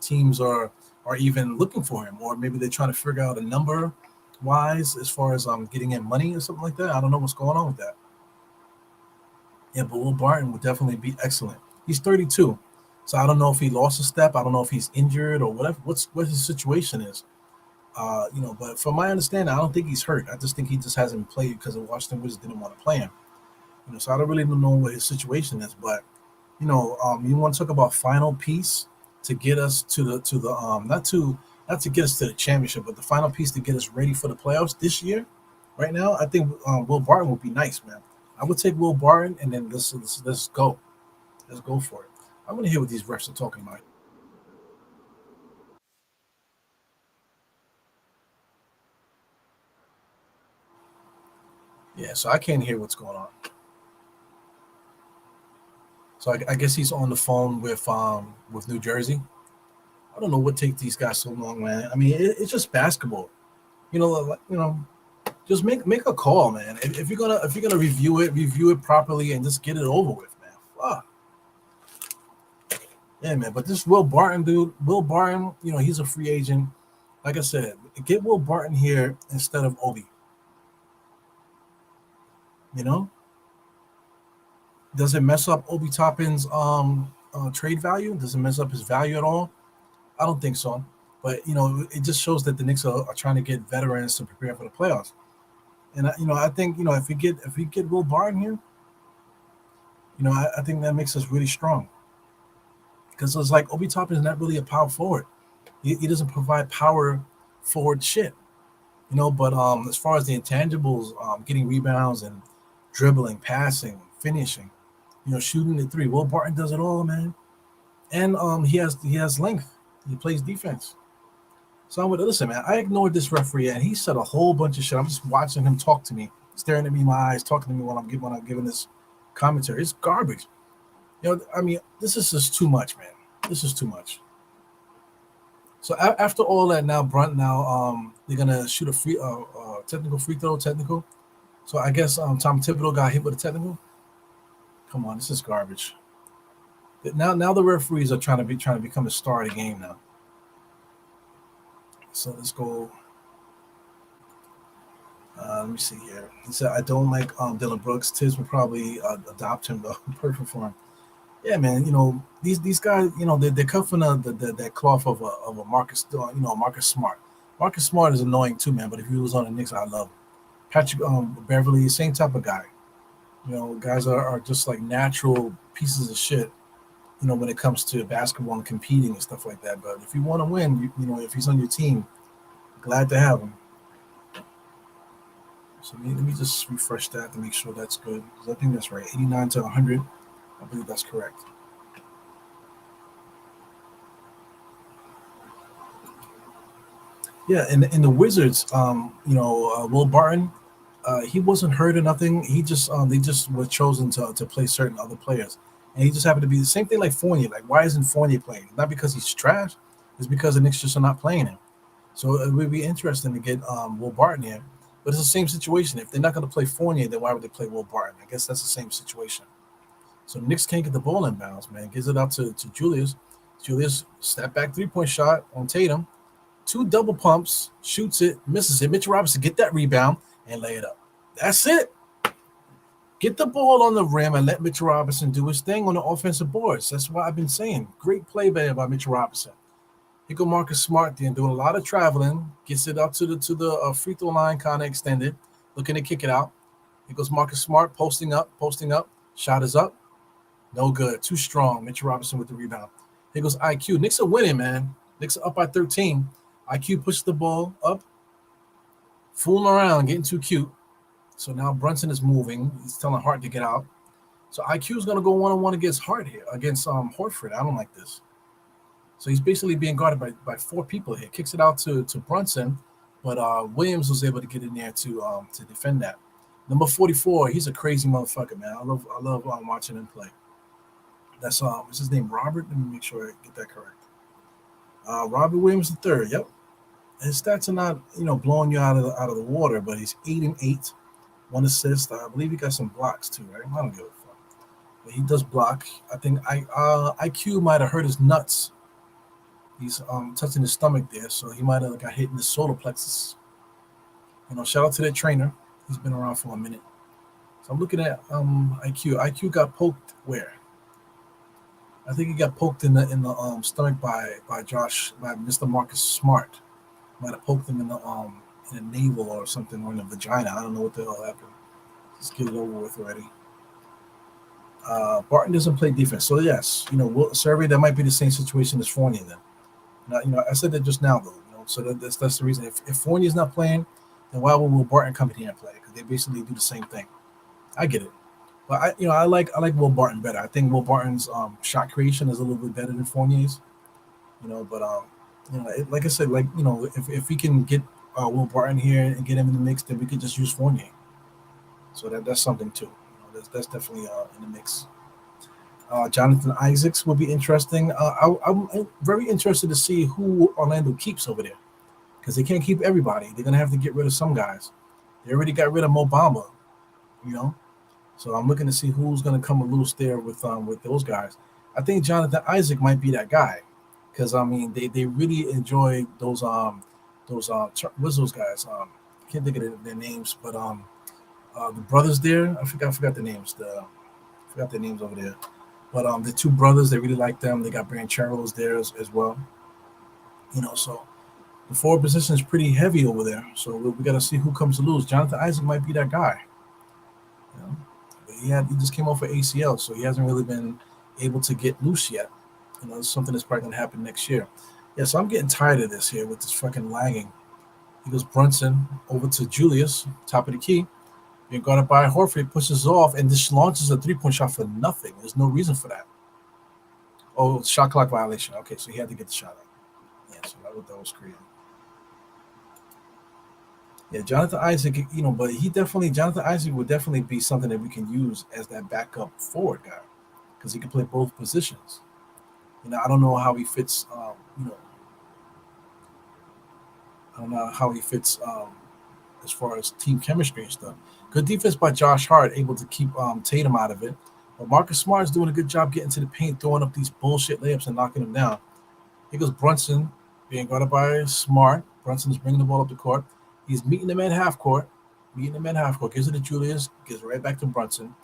teams are even looking for him, or maybe they're trying to figure out a number wise as far as getting in money or something like that. I don't know what's going on with that. Yeah, but Will Barton would definitely be excellent. He's 32, so I don't know if he lost a step. I don't know if he's injured or whatever. What his situation is. But from my understanding, I don't think he's hurt. I just think he just hasn't played because the Washington Wizards didn't want to play him. So I don't really know what his situation is. But you want to talk about final piece to get us to the not to get us to the championship, but the final piece to get us ready for the playoffs this year. Right now, I think Will Barton would be nice, man. I would take Will Barton and then let's go. Let's go for it. I want to hear what these refs are talking about. Yeah, so I can't hear what's going on. So I guess he's on the phone with New Jersey. I don't know what takes these guys so long, man. I mean, it's just basketball. Just make a call, man. If you're gonna review it properly and just get it over with, man. Fuck. Yeah, man. But this Will Barton dude, Will Barton, he's a free agent. Like I said, get Will Barton here instead of Obi. You know, does it mess up Obi Toppin's trade value? Does it mess up his value at all? I don't think so. But it just shows that the Knicks are trying to get veterans to prepare for the playoffs. And I think if we get Will Barton here, I think that makes us really strong because it's like Obi Toppin is not really a power forward. He doesn't provide power forward shit. But as far as the intangibles, getting rebounds and dribbling, passing, finishing, shooting the three, Will Barton does it all, man. And he has length. He plays defense. So I'm with listen, man. I ignored this referee, and he said a whole bunch of shit. I'm just watching him talk to me, staring at me in my eyes, talking to me when I'm giving this commentary. It's garbage. I mean, this is just too much, man. This is too much. So after all that, now they're gonna shoot a free technical free throw, technical. So I guess Tom Thibodeau got hit with a technical. Come on, this is garbage. Now the referees are trying to become the star of the game now. So let's go. Let me see here. He said, "I don't like Dylan Brooks. Tiz will probably adopt him though. Perfect for him." Yeah, man. These guys. They're cut from that cloth of a Marcus. Marcus Smart. Marcus Smart is annoying too, man. But if he was on the Knicks, I love him. Patrick Beverly, same type of guy. Guys are just like natural pieces of shit. When it comes to basketball and competing and stuff like that. But if you want to win, if he's on your team, glad to have him. So let me just refresh that to make sure that's good. Because I think that's right. 89 to 100. I believe that's correct. Yeah, and the Wizards, Will Barton, he wasn't hurt or nothing. He just they just were chosen to play certain other players, and he just happened to be the same thing like Fournier. Like, why isn't Fournier playing? Not because he's trash, it's because the Knicks just are not playing him. So it would be interesting to get Will Barton here, but it's the same situation. If they're not going to play Fournier, then why would they play Will Barton? I guess that's the same situation. So the Knicks can't get the ball in bounds, man. Gives it out to Julius. Julius step back 3-point shot on Tatum. Two double pumps, shoots it, misses it. Mitchell Robinson get that rebound and lay it up. That's it. Get the ball on the rim and let Mitchell Robinson do his thing on the offensive boards. That's what I've been saying. Great play by Mitchell Robinson. Here go Marcus Smart then doing a lot of traveling. Gets it up to the free throw line, kind of extended, looking to kick it out. Here goes Marcus Smart posting up. Shot is up. No good. Too strong. Mitchell Robinson with the rebound. Here goes IQ. Knicks are winning, man. Knicks are up by 13. IQ pushes the ball up, fooling around, getting too cute. So now Brunson is moving. He's telling Hart to get out. So IQ is going to go one-on-one against Hart here, against Horford. I don't like this. So he's basically being guarded by four people here. Kicks it out to Brunson, but Williams was able to get in there to defend that. Number 44, he's a crazy motherfucker, man. I love watching him play. That's what's his name? Robert. Let me make sure I get that correct. Robert Williams III. Yep. His stats are not blowing you out of the water, but he's 8-8, 1 assist. I believe he got some blocks too, right? I don't give a fuck. But he does block. I think IQ might have hurt his nuts. He's touching his stomach there, so he might have got hit in the solar plexus. Shout out to that trainer. He's been around for a minute. So I'm looking at IQ. IQ got poked where? I think he got poked in the stomach by Mr. Marcus Smart. Might have poked him in the navel or something, or in the vagina. I don't know what the hell happened. Just get it over with already. Barton doesn't play defense, so yes, survey that might be the same situation as Fournier then. Now, I said that just now though. So that's the reason. If Fournier's not playing, then why would Will Barton come in here and play? Because they basically do the same thing. I get it. But I like Will Barton better. I think Will Barton's shot creation is a little bit better than Fournier's. Like I said, if we can get Will Barton here and get him in the mix, then we could just use Fournier. So that's something too. That's definitely in the mix. Jonathan Isaacs will be interesting. I'm very interested to see who Orlando keeps over there, because they can't keep everybody. They're gonna have to get rid of some guys. They already got rid of Mo Bamba, So I'm looking to see who's going to come loose there with those guys. I think Jonathan Isaac might be that guy, because they really enjoy those what's those guys? I can't think of their names, but the brothers there. I forgot the names. Forgot their names over there. But the two brothers, they really like them. They got Brancheros there as well. So the forward position is pretty heavy over there. So we got to see who comes to lose. Jonathan Isaac might be that guy. He just came off of ACL, so he hasn't really been able to get loose yet. It's something that's probably going to happen next year. Yeah, so I'm getting tired of this here with this fucking lagging. He goes Brunson over to Julius, top of the key. Being guarded by Horford, pushes off, and just launches a three-point shot for nothing. There's no reason for that. Oh, shot clock violation. Okay, so he had to get the shot up. Yeah, so that was crazy. Yeah, Jonathan Isaac, but Jonathan Isaac would definitely be something that we can use as that backup forward guy, because he can play both positions. I don't know how he fits. I don't know how he fits as far as team chemistry and stuff. Good defense by Josh Hart, able to keep Tatum out of it. But Marcus Smart is doing a good job getting to the paint, throwing up these bullshit layups and knocking them down. Here goes Brunson, being guarded by Smart. Brunson is bringing the ball up the court. He's meeting them at half court. Gives it to Julius. Gives it right back to Brunson.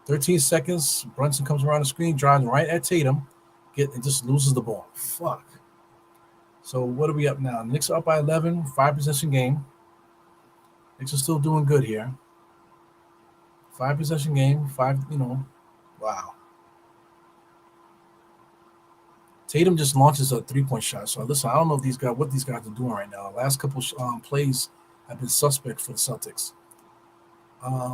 13 seconds. Brunson comes around the screen, drives right at Tatum. And just loses the ball. Fuck. So what are we up now? Knicks are up by 11. 5-possession game. Knicks are still doing good here. 5-possession game. Wow. Tatum just launches a three-point shot. So listen, I don't know what these guys are doing right now. Last couple plays have been suspect for the Celtics.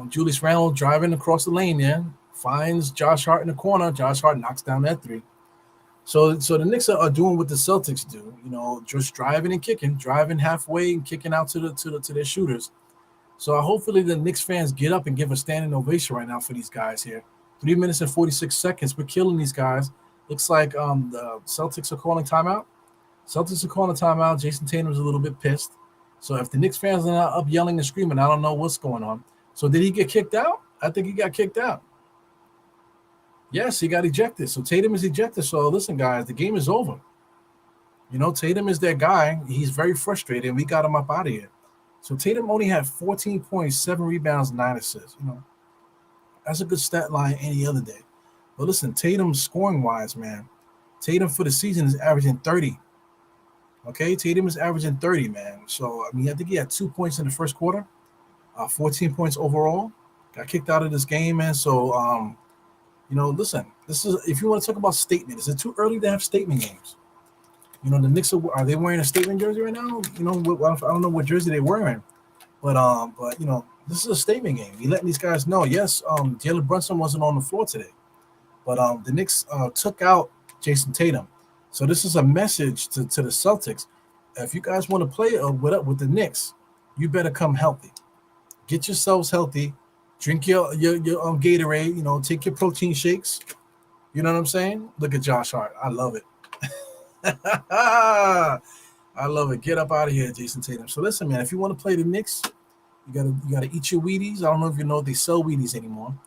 Julius Randle driving across the lane there, finds Josh Hart in the corner. Josh Hart knocks down that three. So the Knicks are doing what the Celtics do, just driving and kicking, driving halfway and kicking out to their shooters. So hopefully the Knicks fans get up and give a standing ovation right now for these guys here. 3 minutes and 46 seconds. We're killing these guys. Looks like the Celtics are calling timeout. Jason Tatum's a little bit pissed. So if the Knicks fans are not up yelling and screaming, I don't know what's going on. So did he get kicked out? I think he got kicked out. Yes, he got ejected. So Tatum is ejected. So listen, guys, the game is over. Tatum is their guy. He's very frustrated, and we got him up out of here. So Tatum only had 14 points, 7 rebounds, 9 assists. That's a good stat line any other day. But listen, Tatum scoring-wise, man, Tatum for the season is averaging 30. Okay, Tatum is averaging 30, man. So, I think he had 2 points in the first quarter, 14 points overall. Got kicked out of this game, man. So, listen, this is, if you want to talk about statement, is it too early to have statement games? The Knicks are they wearing a statement jersey right now? I don't know what jersey they're wearing, but This is a statement game. You letting these guys know. Yes, Jalen Brunson wasn't on the floor today, but the Knicks took out Jason Tatum. So this is a message to the Celtics. If you guys want to play with the Knicks, you better come healthy. Get yourselves healthy. Drink your Gatorade. Take your protein shakes. You know what I'm saying? Look at Josh Hart. I love it. I love it. Get up out of here, Jason Tatum. So listen, man. If you want to play the Knicks, you gotta eat your Wheaties. I don't know if you know if they sell Wheaties anymore,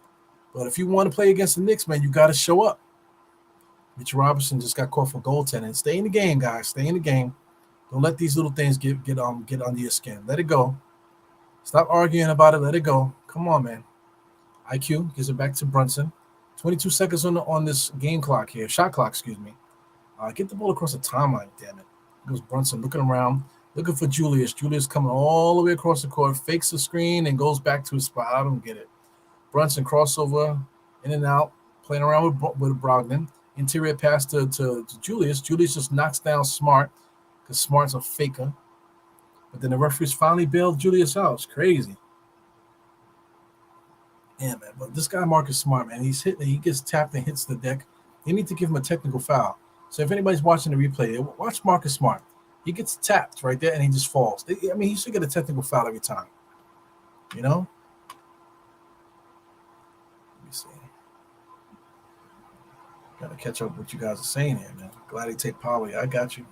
but if you want to play against the Knicks, man, you got to show up. Mitch Robinson just got caught for goaltending. Stay in the game, guys. Stay in the game. Don't let these little things get under your skin. Let it go. Stop arguing about it. Let it go. Come on, man. IQ gives it back to Brunson. 22 seconds on this game clock here. Shot clock, excuse me. Get the ball across the timeline, damn it. Goes Brunson looking around, looking for Julius. Julius coming all the way across the court, fakes the screen, and goes back to his spot. I don't get it. Brunson crossover, in and out, playing around with Brogdon. Interior pass to Julius. Julius just knocks down Smart because Smart's a faker. But then the referees finally bailed Julius out. It's crazy. Yeah, man. But this guy, Marcus Smart, man, he gets tapped and hits the deck. They need to give him a technical foul. So if anybody's watching the replay, watch Marcus Smart. He gets tapped right there and he just falls. He should get a technical foul every time. Let me see. Got to catch up with what you guys are saying here, man. Glad they take power. I got you.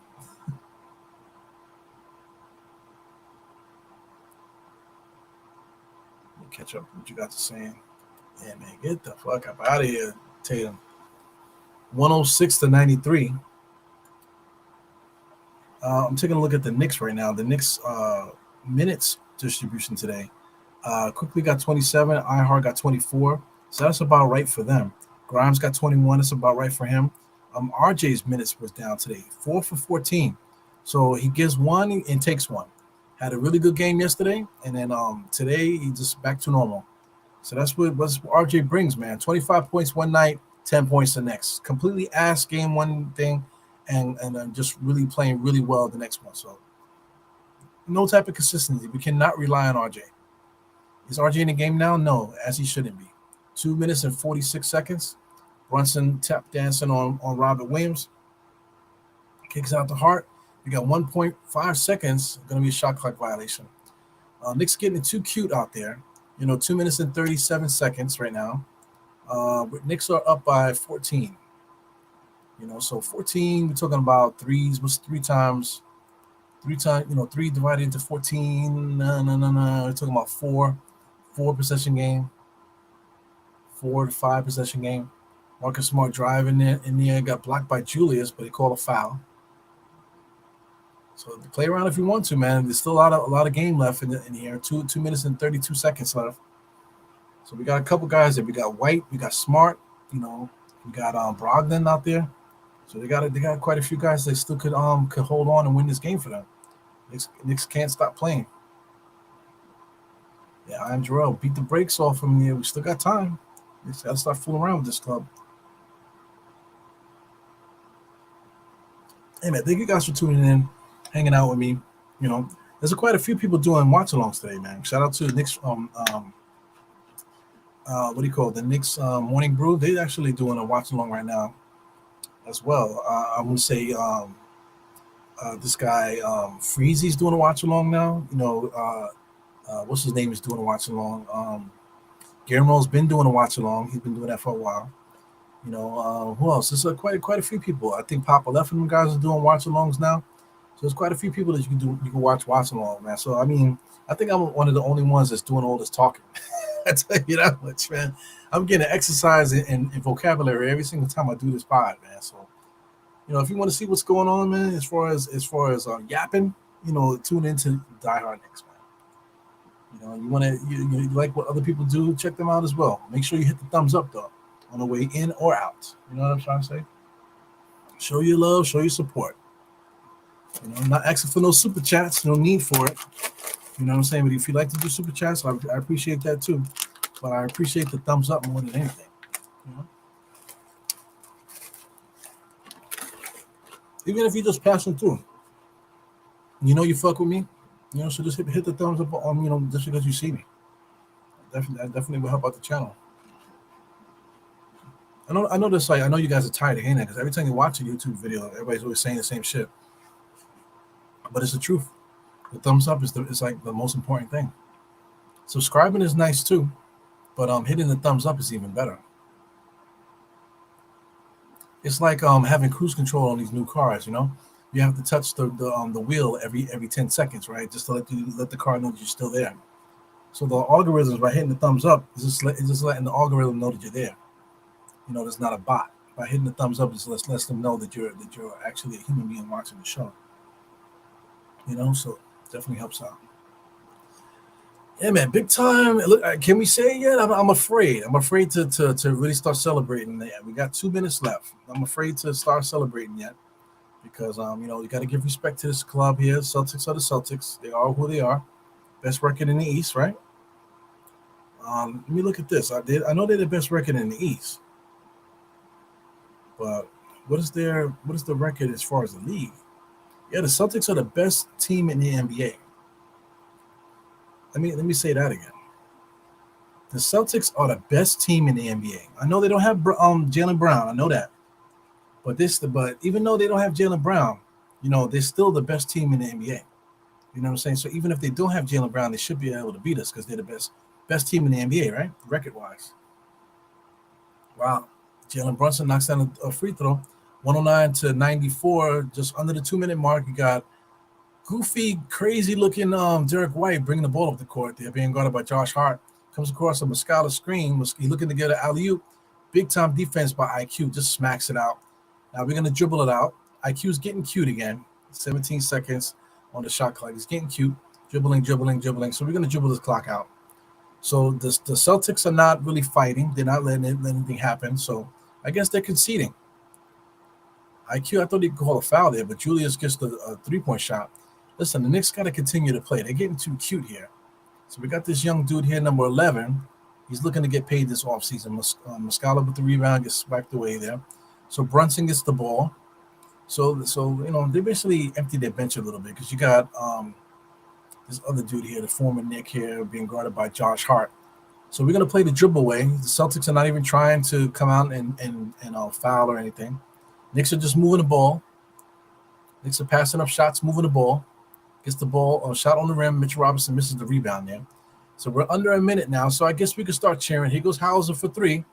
Let me catch up with what you guys are saying. Yeah, man, get the fuck up out of here, Tatum. 106-93. I'm taking a look at the Knicks right now. The Knicks minutes distribution today. Quickly got 27. Iheart got 24. So that's about right for them. Grimes got 21. That's about right for him. RJ's minutes was down today. 4 for 14. So he gives one and takes one. Had a really good game yesterday. And then today he just back to normal. So that's what RJ brings, man. 25 points one night, 10 points the next. Completely ass game one thing, and just really playing really well the next one. So no type of consistency. We cannot rely on RJ. Is RJ in the game now? No, as he shouldn't be. 2 minutes and 46 seconds. Brunson tap dancing on Robert Williams. Kicks out the Hart. We got 1.5 seconds. Going to be a shot clock violation. Knicks getting too cute out there. 2 minutes and 37 seconds right now. But Knicks are up by 14. So 14, we're talking about threes. What's three times, 3 divided into 14. No. We're talking about four possession game. 4 to 5 possession game. Marcus Smart driving in there, got blocked by Julius, but he called a foul. So play around if you want to, man. There's still a lot of game left in here. 2 minutes and 32 seconds left. So we got a couple guys there. We got White, we got Smart, we got Brogdon out there. So they got quite a few guys that still could hold on and win this game for them. Knicks can't stop playing. Yeah, I'm Jarrell. Beat the brakes off from here. We still got time. We just gotta start fooling around with this club. Hey man, thank you guys for tuning in, hanging out with me. There's quite a few people doing watch-alongs today, man. Shout out to the Knicks. The Knicks Morning Brew. They're actually doing a watch-along right now, as well. I would say this guy Freezy's doing a watch-along now. What's his name is doing a watch-along. Guillermo's been doing a watch-along. He's been doing that for a while. Who else? There's quite a few people. I think Papa Left and them guys are doing watch-alongs now. So there's quite a few people that you can watch-along, man. So I mean, I think I'm one of the only ones that's doing all this talking. I tell you that much, man. I'm getting exercise in vocabulary every single time I do this pod, man. So, if you want to see what's going on, man, as far as yapping, tune into Die Hard Knicks, man. You like what other people do, check them out as well. Make sure you hit the thumbs up though on the way in or out. You know what I'm trying to say? Show your love, show your support. I'm not asking for no super chats, no need for it. You know what I'm saying? But if you like to do super chats, I appreciate that too. But I appreciate the thumbs up more than anything. Even if you just passing through, you fuck with me. So just hit the thumbs up on, just because you see me. Definitely will help out the channel. I know this. Like, I know you guys are tired of hearing that because every time you watch a YouTube video, everybody's always saying the same shit. But it's the truth. The thumbs up is like the most important thing. Subscribing is nice too, but hitting the thumbs up is even better. It's like having cruise control on these new cars. You have to touch the wheel every 10 seconds, right? Just to let the car know that you're still there. So the algorithms, by hitting the thumbs up, is just letting the algorithm know that you're there. There's not a bot. By hitting the thumbs up, it lets them know that you're actually a human being watching the show. So definitely helps out. Yeah, man, big time. Look, can we say it yet? I'm afraid. I'm afraid to really start celebrating. We got 2 minutes left. I'm afraid to start celebrating yet because you got to give respect to this club here. Celtics are the Celtics. They are who they are. Best record in the East, right? Let me look at this. I know they're the best record in the East, but what is the record as far as the league? Yeah, the Celtics are the best team in the NBA. Let me say that again. The Celtics are the best team in the NBA. I know they don't have Jaylen Brown. I know that, but even though they don't have Jaylen Brown, they're still the best team in the NBA. You know what I'm saying? So even if they don't have Jaylen Brown, they should be able to beat us because they're the best team in the NBA, right? Record-wise. Wow. Jalen Brunson knocks down a free throw. 109-94, just under the 2-minute mark. You got goofy, crazy-looking Derek White bringing the ball up the court. They're being guarded by Josh Hart. Comes across a Muscala screen. He's looking to get an alley-oop. Big-time defense by IQ. Just smacks it out. Now we're going to dribble it out. IQ's getting cute again. 17 seconds on the shot clock. He's getting cute. Dribbling. So we're going to dribble this clock out. So the Celtics are not really fighting. They're not letting anything happen. So I guess they're conceding. IQ, I thought he could call a foul there, but Julius gets the three-point shot. Listen, the Knicks got to continue to play. They're getting too cute here. So we got this young dude here, number 11. He's looking to get paid this offseason. Muscala with the rebound, gets whacked away there. So Brunson gets the ball. So they basically emptied their bench a little bit because you got this other dude here, the former Knick here, being guarded by Josh Hart. So we're going to play the dribble way. The Celtics are not even trying to come out and foul or anything. Knicks are just moving the ball. Knicks are passing up shots, moving the ball. Gets the ball, shot on the rim. Mitchell Robinson misses the rebound there. So we're under a minute now. So I guess we could start cheering. Here goes Hauser for three.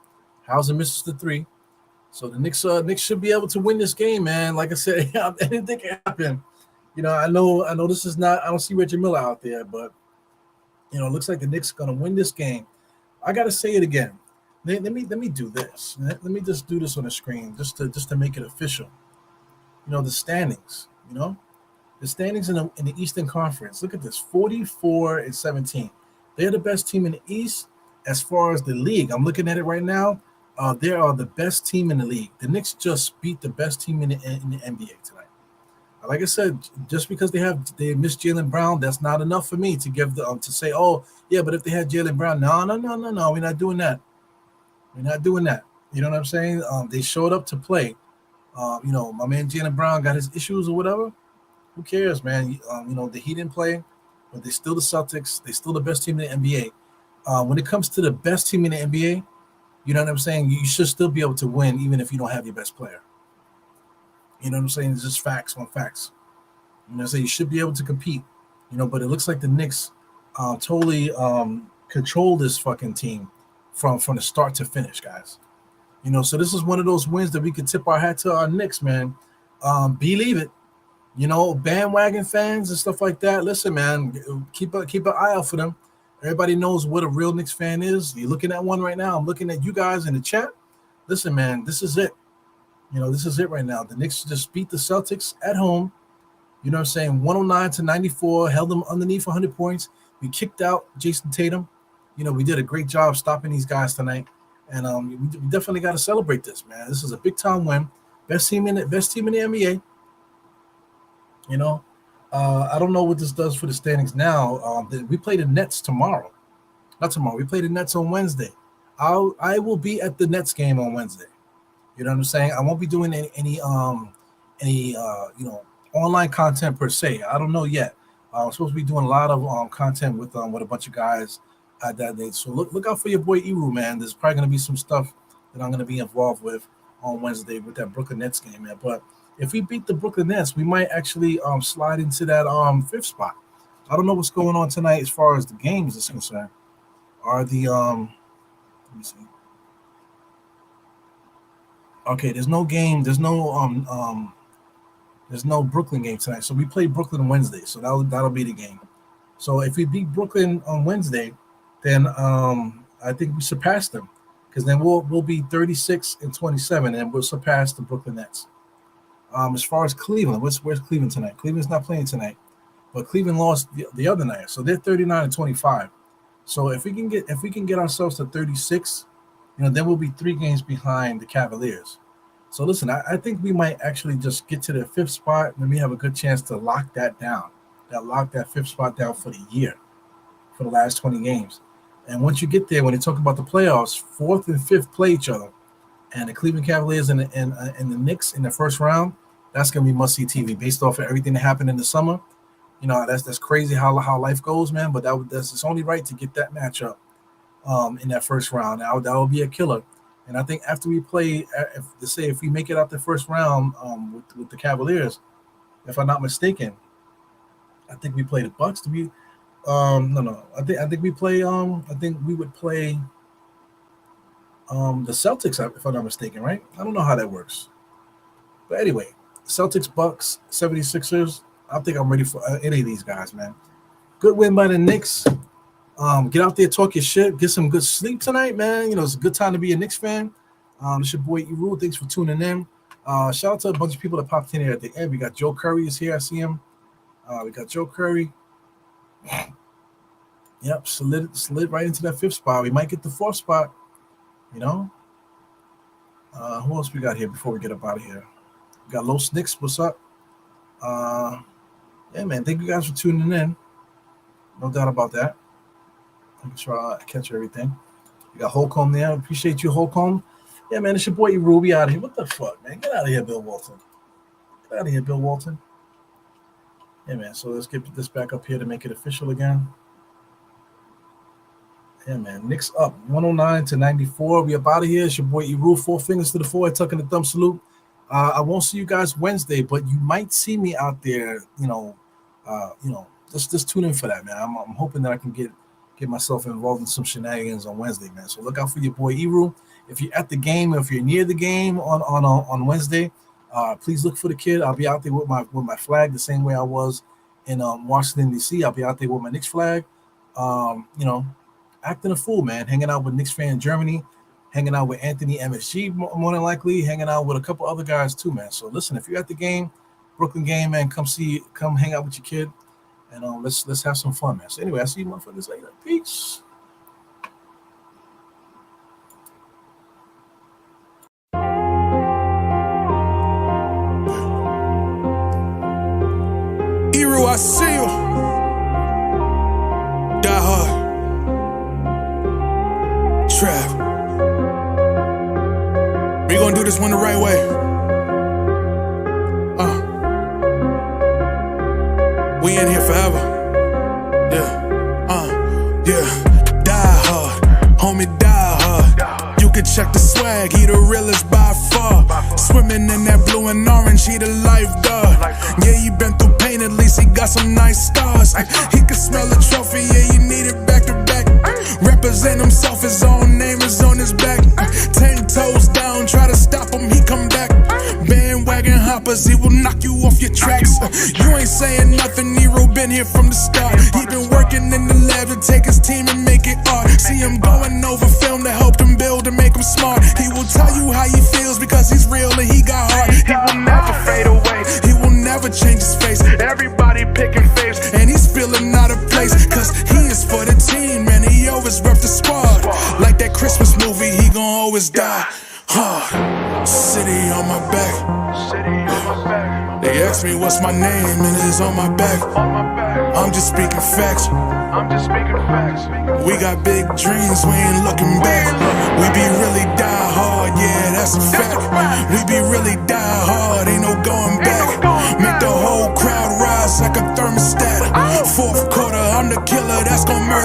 Hauser misses the three. So the Knicks should be able to win this game, man. Like I said, anything can happen. I know this is not. I don't see Reggie Miller out there, but it looks like the Knicks are gonna win this game. I gotta say it again. Let me do this. Let me just do this on the screen, just to make it official. The standings. The standings in the Eastern Conference. Look at this: 44-17. They're the best team in the East as far as the league. I'm looking at it right now. They are the best team in the league. The Knicks just beat the best team in the NBA tonight. Like I said, just because they missed Jaylen Brown, that's not enough for me to give to say, oh yeah, but if they had Jaylen Brown, no, we're not doing that. We're not doing that. You know what I'm saying? They showed up to play. My man Jaylen Brown got his issues or whatever. Who cares, man? He didn't play, but they're still the Celtics. They're still the best team in the NBA. When it comes to the best team in the NBA, you know what I'm saying? You should still be able to win even if you don't have your best player. You know what I'm saying? It's just facts on facts. So you should be able to compete. But it looks like the Knicks totally control this fucking team from the start to finish, guys. So this is one of those wins that we can tip our hat to our Knicks, man. Believe it. Bandwagon fans and stuff like that. Listen, man, keep an eye out for them. Everybody knows what a real Knicks fan is. You're looking at one right now. I'm looking at you guys in the chat. Listen, man, this is it. This is it right now. The Knicks just beat the Celtics at home. 109-94, held them underneath 100 points. We kicked out Jason Tatum. We did a great job stopping these guys tonight. And we definitely got to celebrate this, man. This is a big-time win. Best team in the NBA. I don't know what this does for the standings now. We play the Nets tomorrow. Not tomorrow. We play the Nets on Wednesday. I will be at the Nets game on Wednesday. You know what I'm saying? I won't be doing any online content per se. I don't know yet. I'm supposed to be doing a lot of content with a bunch of guys at that date. So look out for your boy Eru, man. There's probably gonna be some stuff that I'm gonna be involved with on Wednesday with that Brooklyn Nets game, man. But if we beat the Brooklyn Nets, we might actually slide into that fifth spot. I don't know what's going on tonight as far as the games is concerned. Are the let me see. Okay, there's no game. There's no Brooklyn game tonight. So we play Brooklyn Wednesday. So that'll be the game. So if we beat Brooklyn on Wednesday, then I think we surpass them because then we'll be 36-27 and we'll surpass the Brooklyn Nets. As far as Cleveland, where's Cleveland tonight? Cleveland's not playing tonight, but Cleveland lost the other night, so they're 39-25. So if we can get ourselves to 36, then we'll be 3 games behind the Cavaliers. So listen, I think we might actually just get to the 5th spot, and we have a good chance to lock that down. Lock that 5th spot down for the year, for the last 20 games. And once you get there, when they talk about the playoffs, 4th and 5th play each other, and the Cleveland Cavaliers and the Knicks in the first round, that's gonna be must-see TV based off of everything that happened in the summer. That's crazy how life goes, man. But that's it's only right to get that matchup in that first round. That will be a killer. And I think after we play, if we make it out the first round with the Cavaliers, if I'm not mistaken, I think we play the Bucks. To be no. I think we play. I think we would play the Celtics, if I'm not mistaken, right? I don't know how that works. But anyway, Celtics, Bucks, 76ers. I think I'm ready for any of these guys, man. Good win by the Knicks. Get out there, talk your shit, get some good sleep tonight, man. It's a good time to be a Knicks fan. It's your boy Eru. Thanks for tuning in. Shout out to a bunch of people that popped in here at the end. We got Joe Curry is here. I see him. We got Joe Curry. Yep, slid right into that 5th spot. We might get the 4th spot. Who else we got here before we get up out of here? We got Los Knicks. What's up? Yeah, man. Thank you guys for tuning in. No doubt about that. I'm gonna try to catch everything. We got Holcomb there. Appreciate you, Holcomb. Yeah, man. It's your boy Eru. We out of here. What the fuck, man? Get out of here, Bill Walton. Get out of here, Bill Walton. Yeah, man. So let's get this back up here to make it official again. Yeah, man. Knicks up 109-94. We up out of here. It's your boy Eru. 4 fingers to the forehead, tucking the thumb salute. I won't see you guys Wednesday, but you might see me out there. Just tune in for that, man. I'm hoping that I can get myself involved in some shenanigans on Wednesday, man. So look out for your boy Eru. If you're at the game, or if you're near the game on Wednesday, please look for the kid. I'll be out there with my flag the same way I was in Washington D.C. I'll be out there with my Knicks flag. Acting a fool, man. Hanging out with Knicks fan Germany. Hanging out with Anthony MSG more than likely, hanging out with a couple other guys too, man. So listen, if you're at the game, Brooklyn game, man, come hang out with your kid, and let's have some fun, man. So anyway, I'll see you motherfuckers later. Peace. Eru, I see you. Die hard. Trav. We gonna do this one the right way. We in here forever. Yeah. Die hard, homie, die hard. You can check the swag, he the realest by far. Swimming in that blue and orange, he the lifeguard. Yeah, he been through pain, at least he got some nice scars. He can smell the trophy, yeah, you need it back to back. Represent himself, his own name is on his back. 10 toes down, try to stop him, he come back. Bandwagon hoppers, he will knock you off your tracks. You ain't saying nothing, Nero been here from the start. He been working in the lab to take his team and make it art. See him going over film to help him build and make him smart. He will tell you how he feels because he's real and he got heart. He will never fade away, he will never change his face. Everybody picking faves, and he's feeling out of place. Cause he is for the team, man, he always rep the squad. Like that Christmas movie, he gon' always die hard. City on my back. They ask me what's my name and it's on my back. I'm just speaking facts. We got big dreams, we ain't looking back. We be really die hard, yeah, that's a fact. We be really die hard.